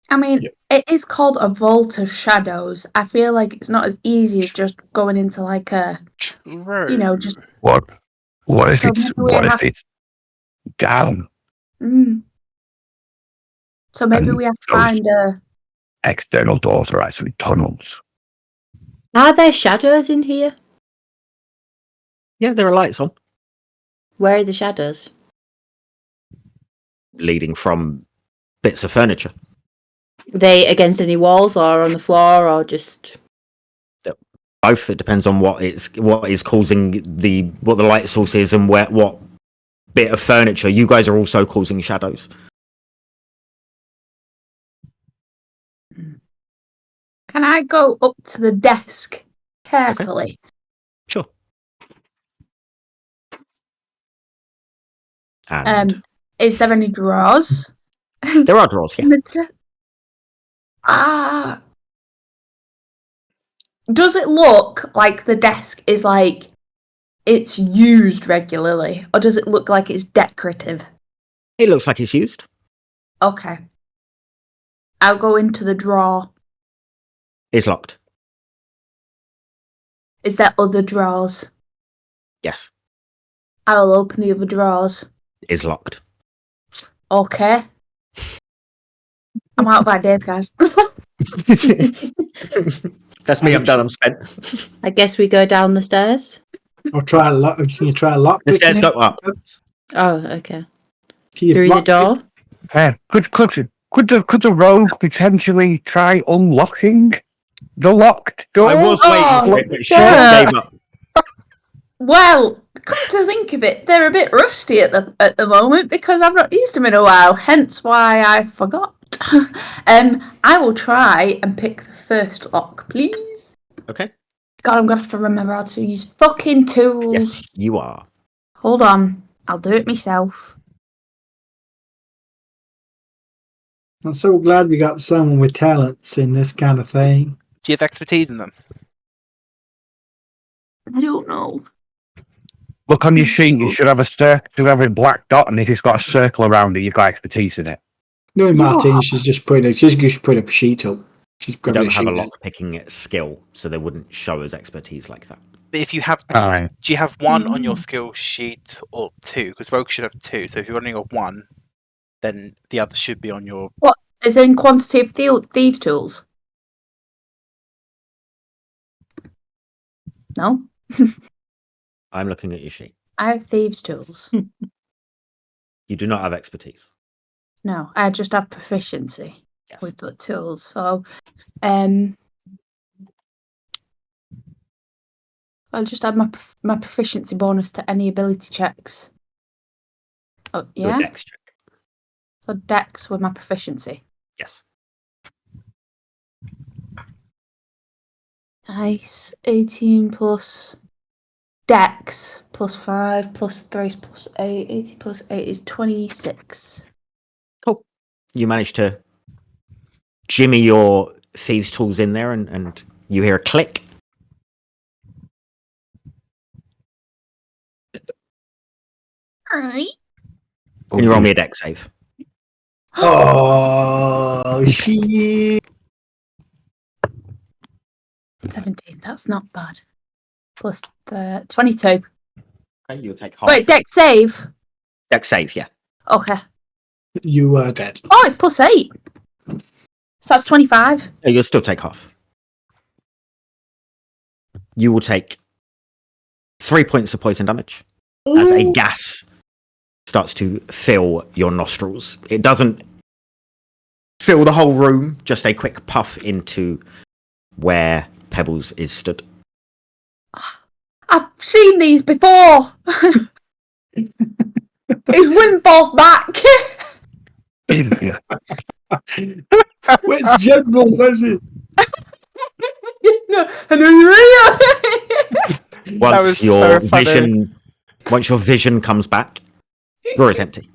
I mean, Yeah. it is called a vault of shadows. I feel like it's not as easy as just going into like a, True. just. What if So it's maybe we have- down Mm. So maybe And we have to those- find a. external doors are actually tunnels? Are there shadows in here? Yeah, there are lights on, Where are the shadows? leading from bits of furniture. Are they against any walls or on the floor or just? Both. It depends on what is causing what the light source is and what bit of furniture. You guys are also causing shadows. Can I go up to the desk carefully? Sure. And Is there any drawers? there are drawers. Yeah. in the chest? Does it look like the desk is like it's used regularly, or does it look like it's decorative? It looks like it's used. Okay. I'll go into the drawer. It's locked. Is there other drawers? Yes. I will open the other drawers. It's locked. Okay. I'm out of ideas, guys. That's me. I'm done. I'm spent. I guess we go down the stairs. Or try a lock. Can you try a lock? The stairs go up. Oh, okay. Can you Through the lock door. Could the rogue potentially try unlocking the locked door? I was waiting for it, but she yeah. gave up. Well, come to think of it, they're a bit rusty at the moment because I've not used them in a while. Hence why I forgot. I will try and pick the first lock, please. Okay. God, I'm gonna have to remember how to use fucking tools. Yes, you are. Hold on, I'll do it myself. I'm so glad we got someone with talents in this kind of thing. Do you have expertise in them? I don't know. Look on your sheet. You should have a black dot, and if it's got a circle around it, you've got expertise in it. No, Martin, she's just putting a sheet up. She's We grabbing don't have a sheet. lock picking skill, so they wouldn't show us expertise like that. But if you have, Alright. do you have 1 on your skill sheet or 2? Because rogue should have 2. So if you're running a 1, then the other should be on your. Is in quantity of thieves' tools? No, I'm looking at your sheet. I have thieves' tools. You do not have expertise. No, I just have proficiency Yes. with the tools. So, I'll just add my proficiency bonus to any ability checks. Oh, Your yeah? dex check. So dex with my proficiency. Yes. Nice. 18 plus dex plus 5 plus 3 plus 8. 80 plus 8 is 26. Cool. You managed to jimmy your thieves' tools in there, and you hear a click. Alright. And you roll me a dex save. Oh, shit. 17, that's not bad. Plus the 22. Okay, you'll take half. Wait, dex save? Dex save, yeah. Okay. You are dead. Oh, it's plus 8. So that's 25. Yeah, you'll still take half. you will take 3 points of poison damage as a gas starts to fill your nostrils. It doesn't fill the whole room, just a quick puff into where Pebbles is stood. I've seen these before. Is Wimforth back? Where's General? Where's he? Once your vision comes back, drawer is empty.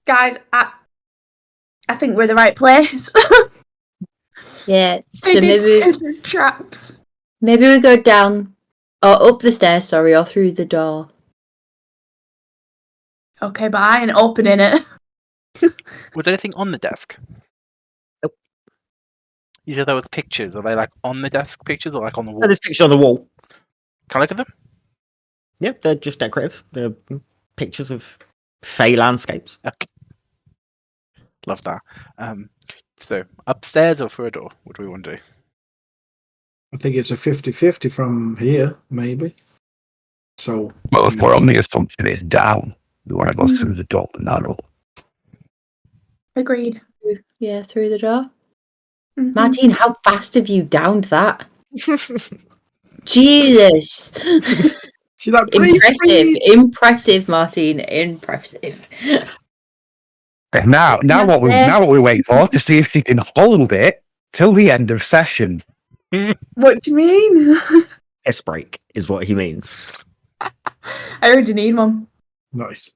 Guys, I think we're in the right place. Yeah. They So did maybe set the traps. maybe we go down or up the stairs, sorry, or through the door. Okay, but I ain't opening it. Was anything on the desk? Nope. You said there was pictures. Are they like on the desk pictures or like on the wall? There's pictures on the wall. Can I look at them? Yep, they're just decorative. They're pictures of fey landscapes. Okay. Love that. So upstairs or through a door? What do we want to do? I think it's a 50-50 from here, maybe. So, Well, if we're on the assumption it's down, we want to go through the door and not up. Agreed. Yeah, through the door. Mhm. Martine, how fast have you downed that? Jesus. see that? Impressive, Martine. Impressive. Now what we wait for to see if she can hold it till the end of session. What do you mean? S break is what he means. I already need one. Nice.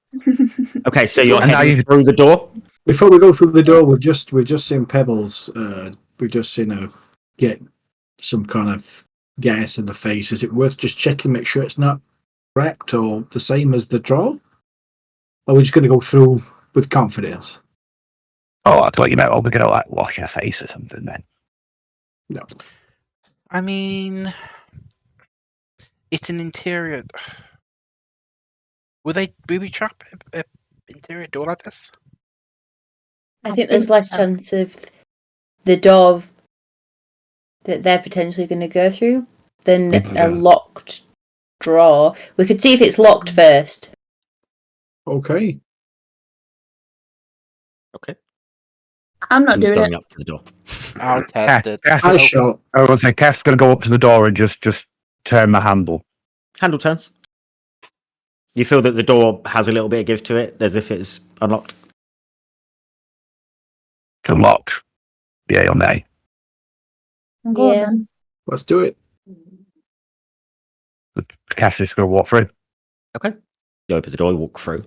Okay, so you're And now heading you- through the door. Before we go through the door, we've just seen Pebbles. We've just seen her get some kind of gas in the face. Is it worth just checking, make sure it's not cracked or the same as the draw? Or are we just going to go through with confidence? Oh, I thought you meant, we're going to like wash her face or something then. No. I mean, it's an interior. Will they booby trap a interior door like this? I think there's less chance of the door that they're potentially going to go through than Mhm. a locked drawer. We could see if it's locked first. Okay. I'm not Who's doing going it. up to the door? I'll test it. I shall. I was saying, Kath's going to go up to the door and just turn the handle. Handle turns. You feel that the door has a little bit of give to it, as if it's unlocked. To locked. Yay or nay. Go on Yeah. then. Let's do it. Kath is going to walk through. Okay. You open the door, you walk through.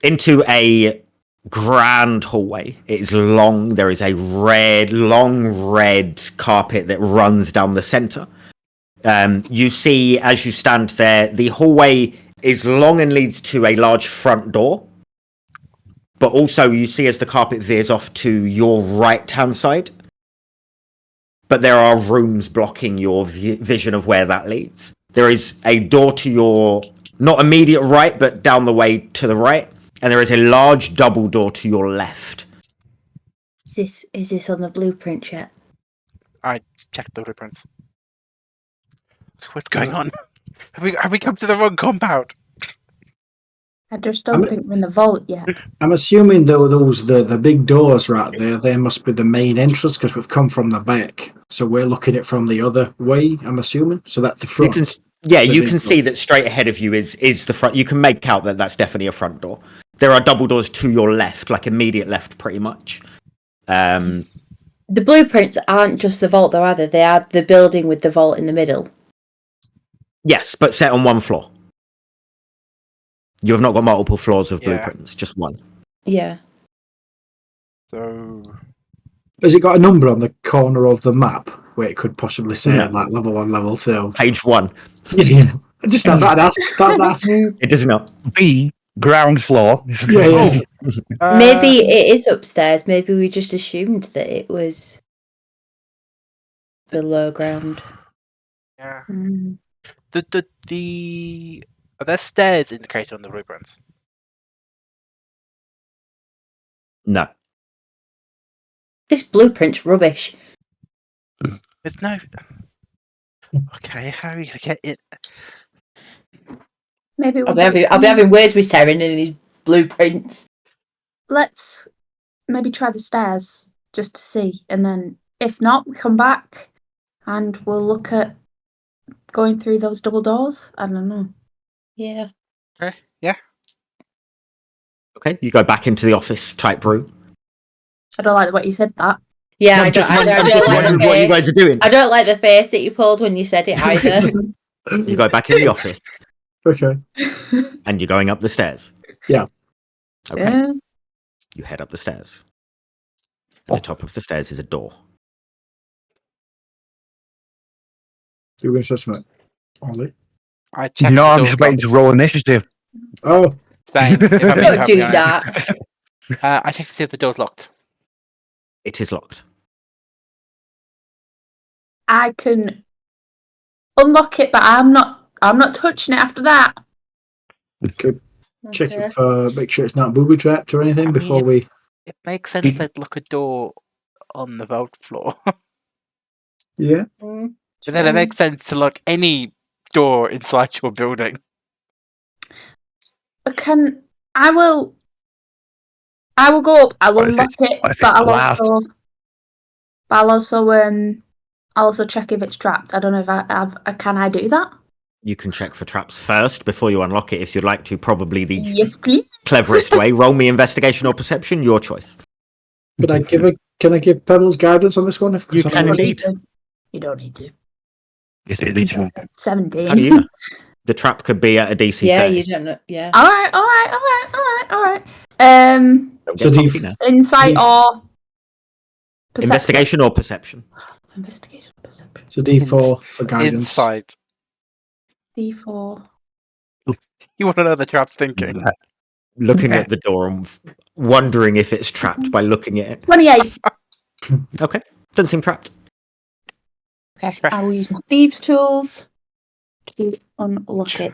Into a grand hallway. It is long. There is a long red carpet that runs down the center. You see, as you stand there, the hallway is long and leads to a large front door. But also, you see as the carpet veers off to your right-hand side. But there are rooms blocking your vision of where that leads. There is a door to your, not immediate right, but down the way to the right. And there is a large double door to your left. Is this on the blueprint yet? I checked the blueprints. What's going on? Have we come to the wrong compound? I just don't think we're in the vault yet. I'm assuming though the big doors right there, they must be the main entrance because we've come from the back. So we're looking at it from the other way, I'm assuming. So that's the front. You can see that straight ahead of you is the front. You can make out that that's definitely a front door. There are double doors to your left, like immediate left, pretty much. The blueprints aren't just the vault, though, are they? They are the building with the vault in the middle. Yes, but set on one floor. You have not got multiple floors of Yeah. blueprints, just one. Yeah. So Has it got a number on the corner of the map where it could possibly say No. like level 1, level 2? Page 1. Yeah. I just thought that's asking. It does not. B, ground floor. Yeah. Maybe it is upstairs. Maybe we just assumed that it was the low ground. yeah. Mm. The are there stairs indicated on the blueprints? No. This blueprint's rubbish. There's no. Okay, how are you gonna get it? Maybe I'll be having words with Serren and his blueprints. Let's maybe try the stairs just to see, and then if not, we come back and we'll look at going through those double doors. I don't know. Yeah. Okay, yeah. Okay, you go back into the office type room. I don't like the way you said that. Yeah, No, I I'm just don't wondering like the what you face. guys are doing. I don't like the face that you pulled when you said it either. You go back in the office Okay. and you're going up the stairs. Yeah. Okay. Yeah. You head up the stairs. At the top of the stairs is a door. You were going to say something, Ollie? I checked. No, the I'm door's just waiting to locked. roll initiative. Oh, Same. If I'm being Don't perfectly do honest. that. I checked to see if the door's locked. It is locked. I can unlock it, but I'm not touching it after that. okay. Check Okay. if make sure it's not booby trapped or anything I before mean- we. It makes sense they'd lock a door on the vault floor. Yeah. Mm. But then it makes sense to lock any door inside your building. I will go up. I'll What if unlock it's- it, what if but it's I'll also check if it's trapped. I don't know if can I do that? You can check for traps first before you unlock it if you'd like to. Probably the Yes, please. cleverest way. Roll me investigation or perception, your choice. Can I give Pebbles guidance on this one? You can indeed. You don't need to. Is it legitimate? 17. How do you know? The trap could be at a DC Yeah, 30. you don't know. Yeah. All right. Don't So get do you- cocky now. Insight or perception? Investigation or perception? Investigation or perception. It's a D4 for guidance. Inside. D4. You want to know the trap's thinking. Looking at the door and wondering if it's trapped by looking at it. 28. Okay. Doesn't seem trapped. Okay. I will use my thieves' tools to unlock it.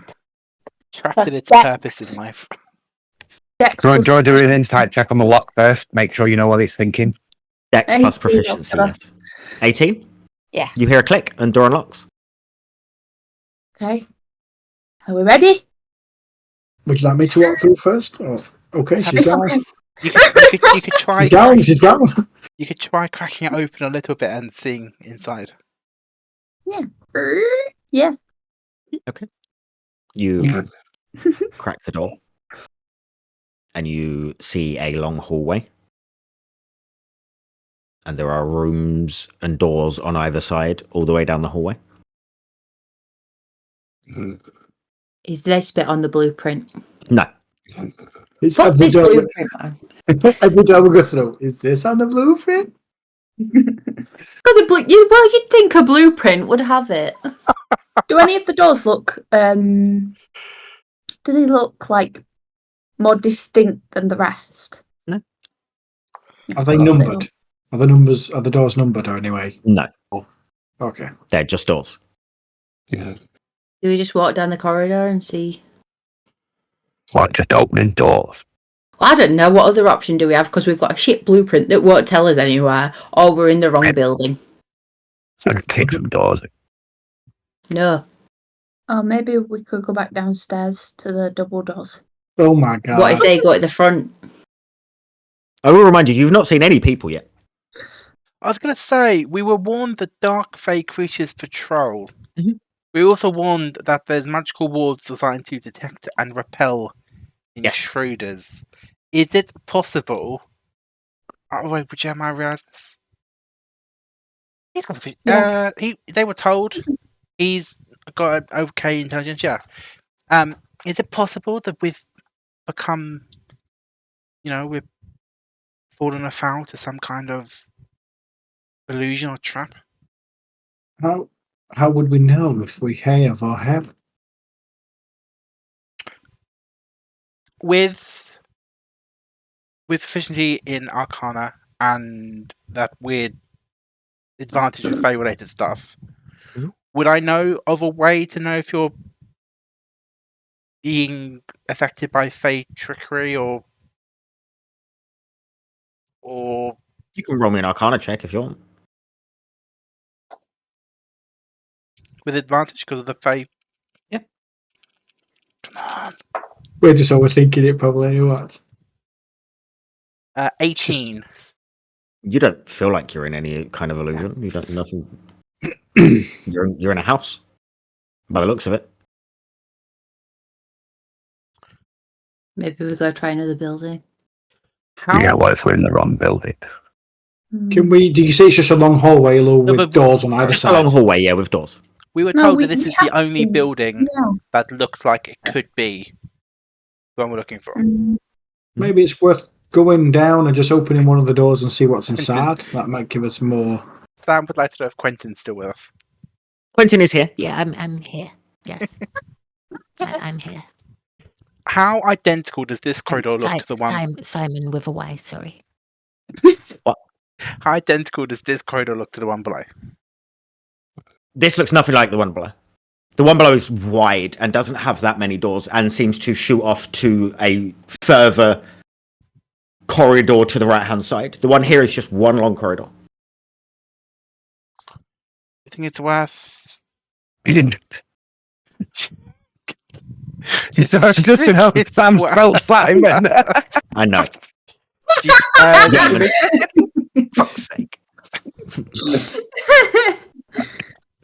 Trapped That's in its Dex. purpose in life. Dex Do you plus want to do an insight check on the lock first? Make sure you know what it's thinking. Dex plus 18, proficiency, whatever. yes. 18? Yeah. You hear a click and door unlocks. Okay. Are we ready? Would you like me to walk through first? Oh, okay, she's It's down. okay. You could try. She's down. She's down. You could try cracking it open a little bit and seeing inside. Yeah. You crack the door. And you see a long hallway. And there are rooms and doors on either side, all the way down the hallway. Is this bit on the blueprint? No. It's What's every this door, blueprint, man? every door we go through. Is this on the blueprint? Because you'd think a blueprint would have it. Do any of the doors look do they look like more distinct than the rest? No. Are they Of course numbered? Are the doors numbered or anyway? No. Okay. They're just doors. Do we just walk down the corridor and see? Like just opening doors. I don't know. What other option do we have? Because we've got a shit blueprint that won't tell us anywhere, or we're in the wrong building. So kick some doors. No. Oh, maybe we could go back downstairs to the double doors. Oh my god. What if they go at the front? I will remind you, you've not seen any people yet. I was going to say, we were warned that dark fey creatures patrol. Mhm. We also warned that there's magical wards designed to detect and repel intruders. Is it possible? Oh, wait, would Jeremiah realise this? He's got. They were told he's got an okay intelligence. Yeah. Is it possible that we've become, we've fallen afoul to some kind of illusion or trap? How would we know if we have or haven't? With proficiency in Arcana and that weird advantage with Fey related stuff, would I know of a way to know if you're being affected by Fey trickery or You can roll me an Arcana check if you want. with advantage because of the Fae. Yep. Come on. We're just overthinking it, probably. What? 18. You don't feel like you're in any kind of illusion. You don't nothing. You're in a house, by the looks of it. Maybe we go try another building. How? Yeah, what if we're in the wrong building? Can we? Do you say it's just a long hallway along No, with but- doors on either Just a long side? hallway, yeah, with doors. We were No, told we- that this we is the have only to. building Yeah. that looks like it could be the one we're looking for. Maybe it's worth going down and just opening one of the doors and see what's inside. That might give us more. Sam would like to know if Quentin's still with us. Quentin is here. Yeah, I'm here. Yes. I'm here. How identical does this corridor look to the one? Simon with a Y, sorry. How identical does this corridor look to the one below? This looks nothing like the one below. The one below is wide and doesn't have that many doors and seems to shoot off to a further corridor to the right-hand side. The one here is just one long corridor. You think it's worth? Just to know It's Sam worth- spelled Simon. I know. Do Fuck's sake.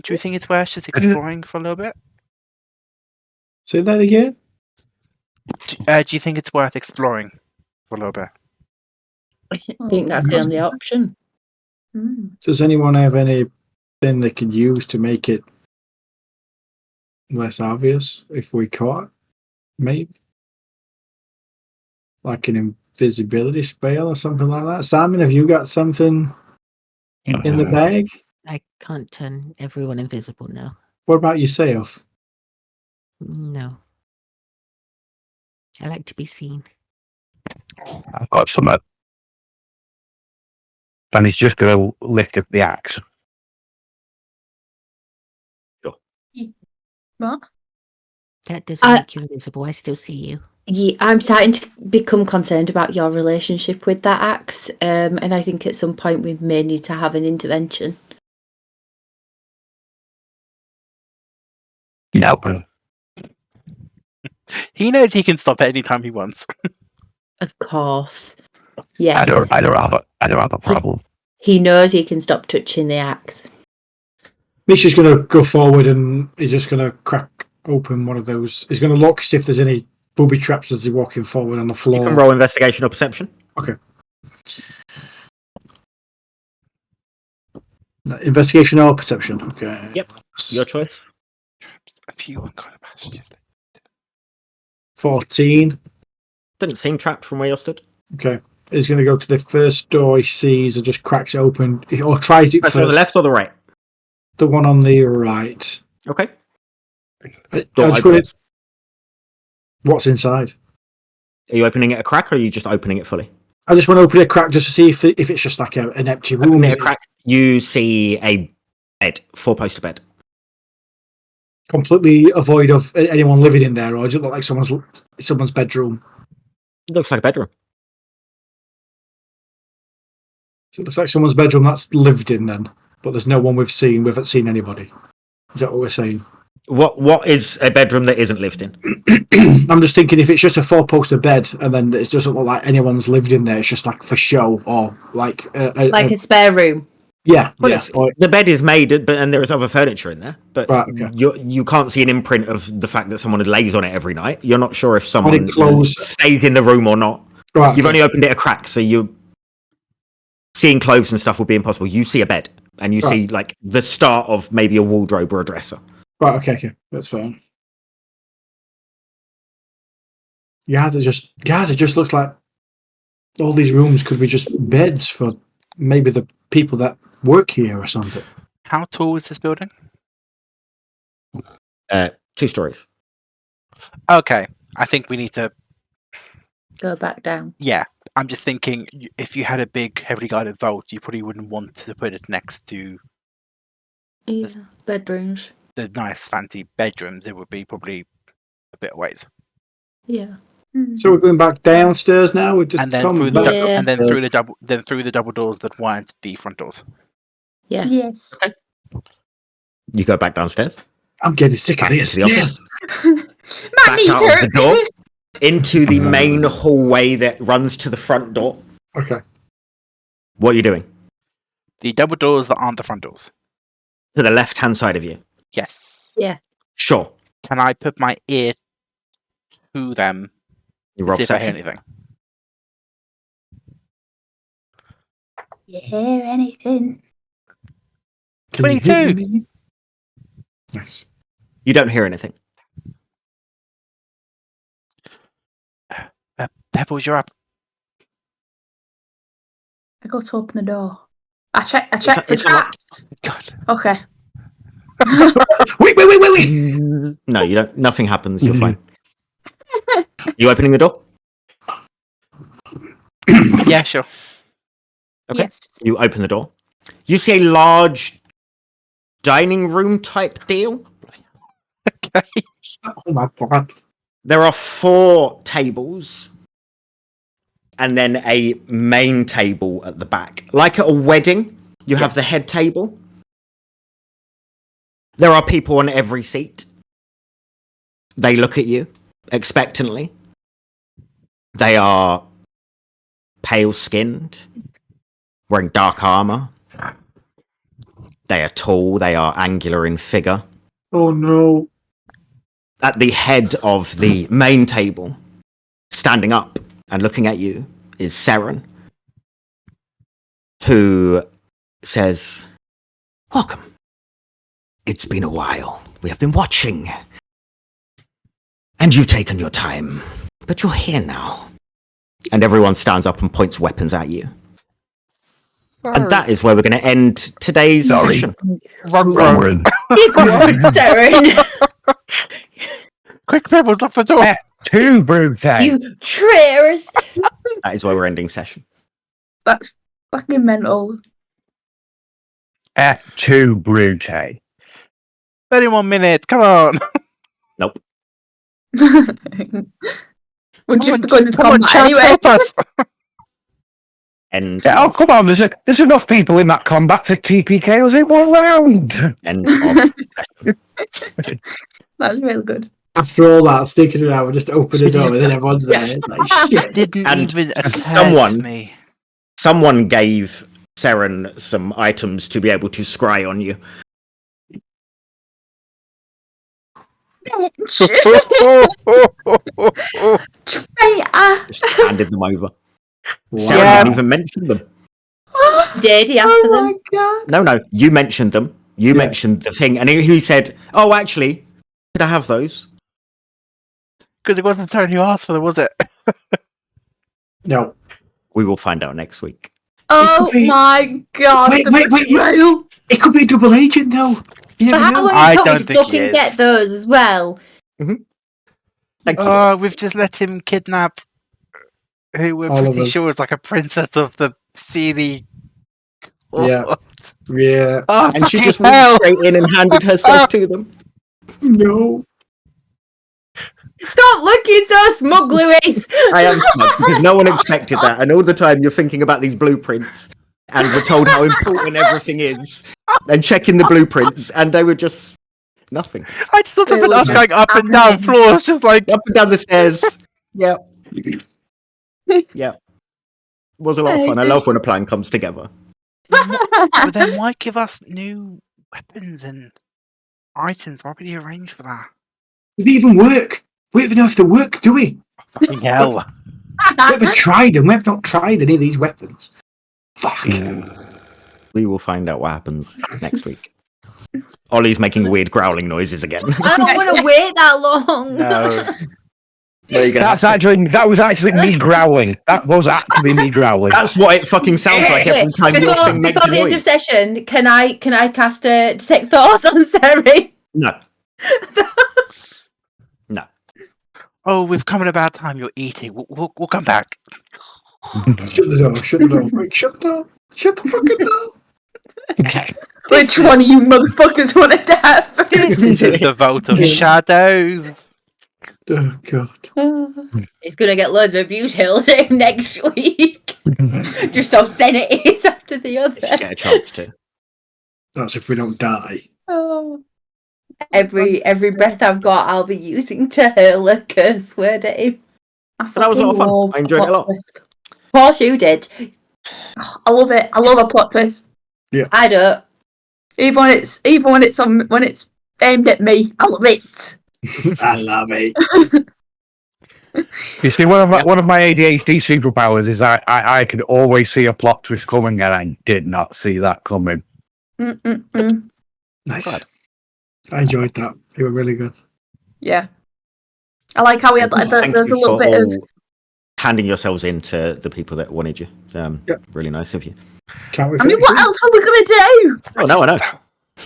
you think it's worth just exploring for a little bit? Say that again. Do you think it's worth exploring for a little bit? I think that's the only option. Does anyone have anything they could use to make it less obvious if we caught? Maybe like an invisibility spell or something like that. Simon, have you got something in the bag? I can't turn everyone invisible now. What about yourself? No. I like to be seen. I've got some. And he's just going to lift up the axe. What? That doesn't make you invisible. I still see you. Yeah, I'm starting to become concerned about your relationship with that axe, and I think at some point we may need to have an intervention. No. He knows he can stop at any time he wants. Of course, yes. I don't have a problem. He knows he can stop touching the axe. Misha's going to go forward and he's just going to crack open one of those. He's going to look, see if there's any booby traps as he's walking forward on the floor. You can roll investigation or perception. Okay. Investigation or perception? Okay. Yep. Your choice. A few uncoded passages. 14. Didn't seem trapped from where you stood. Okay. He's going to go to the first door he sees and just cracks it open. Or tries it Press first. on the left or the right? The one on the right. Okay. I Door just opens. wanna- What's inside? Are you opening it a crack or are you just opening it fully? I just want to open a crack just to see if it's just like an empty room. Opening it a crack, you see a bed, four-poster bed. Completely avoid of anyone living in there, or does it look like someone's bedroom? It looks like a bedroom. So it looks like someone's bedroom that's lived in then, but there's no one we've seen. We haven't seen anybody. Is that what we're saying? What is a bedroom that isn't lived in? I'm just thinking if it's just a four-poster bed and then it doesn't look like anyone's lived in there, it's just like for show or like Like a spare room. yeah, Well, yeah. it's- Or, the bed is made, and there is other furniture in there, but Right, okay. you can't see an imprint of the fact that someone lays on it every night. You're not sure if someone clothes- stays in the room or not. right, You've okay. only opened it a crack, so you seeing clothes and stuff would be impossible. You see a bed, and you see like the start of maybe a wardrobe or a dresser. Right, okay, that's fine. Guys, it just looks like all these rooms could be just beds for maybe the people that work here or something. How tall is this building? 2 stories. Okay, I think we need to. Go back down. Yeah, I'm just thinking if you had a big, heavily guarded vault, you probably wouldn't want to put it next to Yeah. Bedrooms. the nice, fancy bedrooms. It would be probably a bit of ways. Yeah. So we're going back downstairs now. We just And then come through the back. Yeah. and then through the double doors that weren't the front doors. Yeah. Yes. You go back downstairs. I'm getting sick of Back this. into the office. Matt Back needs out of her. the door. Into the main hallway that runs to the front door. Okay. What are you doing? The double doors that aren't the front doors. To the left-hand side of you. Yes. Sure. Can I put my ear to them? You roll See if I hear perception. anything. You hear anything? Can you 22. hear me? Nice. You don't hear anything. Pebbles, you're up. I go to open the door. I check for it's unlocked. traps. God. Okay. Wait. No, you don't. Nothing happens. You're fine. You opening the door? Yeah, sure. Okay. Yes. You open the door. You see a large dining room type deal. Okay. Oh my god. There are 4 tables and then a main table at the back. Like at a wedding, you have the head table. There are people on every seat. They look at you expectantly. They are pale-skinned, wearing dark armor. They are tall. They are angular in figure. Oh no. At the head of the main table, standing up and looking at you, is Serren, who says, "Welcome. It's been a while. We have been watching. And you've taken your time. But you're here now." And everyone stands up and points weapons at you. And that is where we're going to end today's session. Wrong. Serren, Quick, Pebbles, lock the door. 2 Brute. you traitors! That is where we're ending session. That's fucking mental. 2 Brute. 31 minutes. Come on. We're just going to come on, combat chat, anyway. help us. End. Oh, come on. There's enough people in that combat for TPKs in 1 round. End of. That was really good. After all that, sticking it out, we just open the door and then everyone's there. Yes. Like, shit. Didn't And even occur someone- to me. Someone gave Serren some items to be able to scry on you. Traitor! Just handed them over. Wow. Serren Yeah. didn't even mention them. Did he ask for Oh them? my god. No, you mentioned them. You mentioned the thing. And he said, "Oh, actually, could I have those?" Because it wasn't Tony who asked for them, was it? No. We will find out next week. Oh could be- my god. Wait, the wait. betrayal. It could be a double agent, though. You So never how know. long I it took don't me to think he fucking is. get those as well? Thank you. Oh, we've just let him kidnap who we're All of pretty us. sure is like a princess of the Unseelie Yeah. Court. Yeah. Oh, And she fucking just went hell. straight in and handed herself to them. No. Stop looking so smug, Louis! I am smug because no one expected that. And all the time you're thinking about these blueprints and we're told how important everything is and checking the blueprints and they were just nothing. I just thought of It us was going up and down floors, just like Up and down the stairs. Yeah. Yeah. Was a lot of fun. I love when a plan comes together. But then why give us new weapons and items? Why would you arrange for that? Did it even work? We don't even know if they work, do we? Fucking hell. We haven't tried them. We have not tried any of these weapons. Fuck. We will find out what happens next week. Ollie's making weird growling noises again. I don't want to wait that long. No. There you go. That was actually me growling. That was actually me growling. That's what it fucking sounds like every time your thing makes Before a the end of noise. session, can I cast a detect thoughts on Serren? No. No. Oh, we've come at a bad time. You're eating. We'll come back. Shut the door. Shut the door. Quick, shut the door. Shut the fucking door. Which one of you motherfuckers wanted to have? This isn't the vote of shadows. Oh, God. He's gonna get loads of abuse held next week. Just obscenities after the If you other. get a chance to. That's if we don't die. Oh, Every breath I've got, I'll be using to hurl a curse word at him. I That was a lot of fun. love I enjoyed it a plot lot. twist. Of course you did. I love it. I love a plot twist. I don't. Even when it's aimed at me, I love it. I love it. You see, one of my ADHD superpowers is I could always see a plot twist coming, and I did not see that coming. Mm-mm-mm. Nice. God. I enjoyed that. They were really good. Yeah, I like how we had like, Thank there's a you little for bit of. all handing yourselves in to the people that wanted you. Yep. Really nice of you. Can't wait I for mean, next what week. else are we gonna do? Oh, no, I know.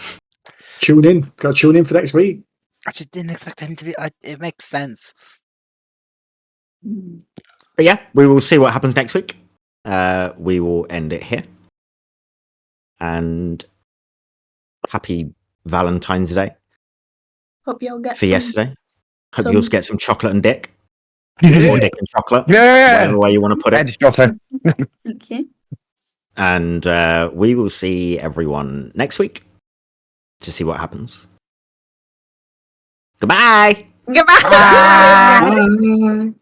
Tune in. Got to tune in for next week. I just didn't expect him to be. It makes sense. But yeah, we will see what happens next week. We will end it here. And happy Valentine's Day Hope you'll get for some. yesterday. Hope some- you'll get some chocolate and dick. Yeah. Or dick and chocolate. Yeah. Whatever way you want to put it. Edge dropper. Thank you. And we will see everyone next week to see what happens. Goodbye. Goodbye. Bye.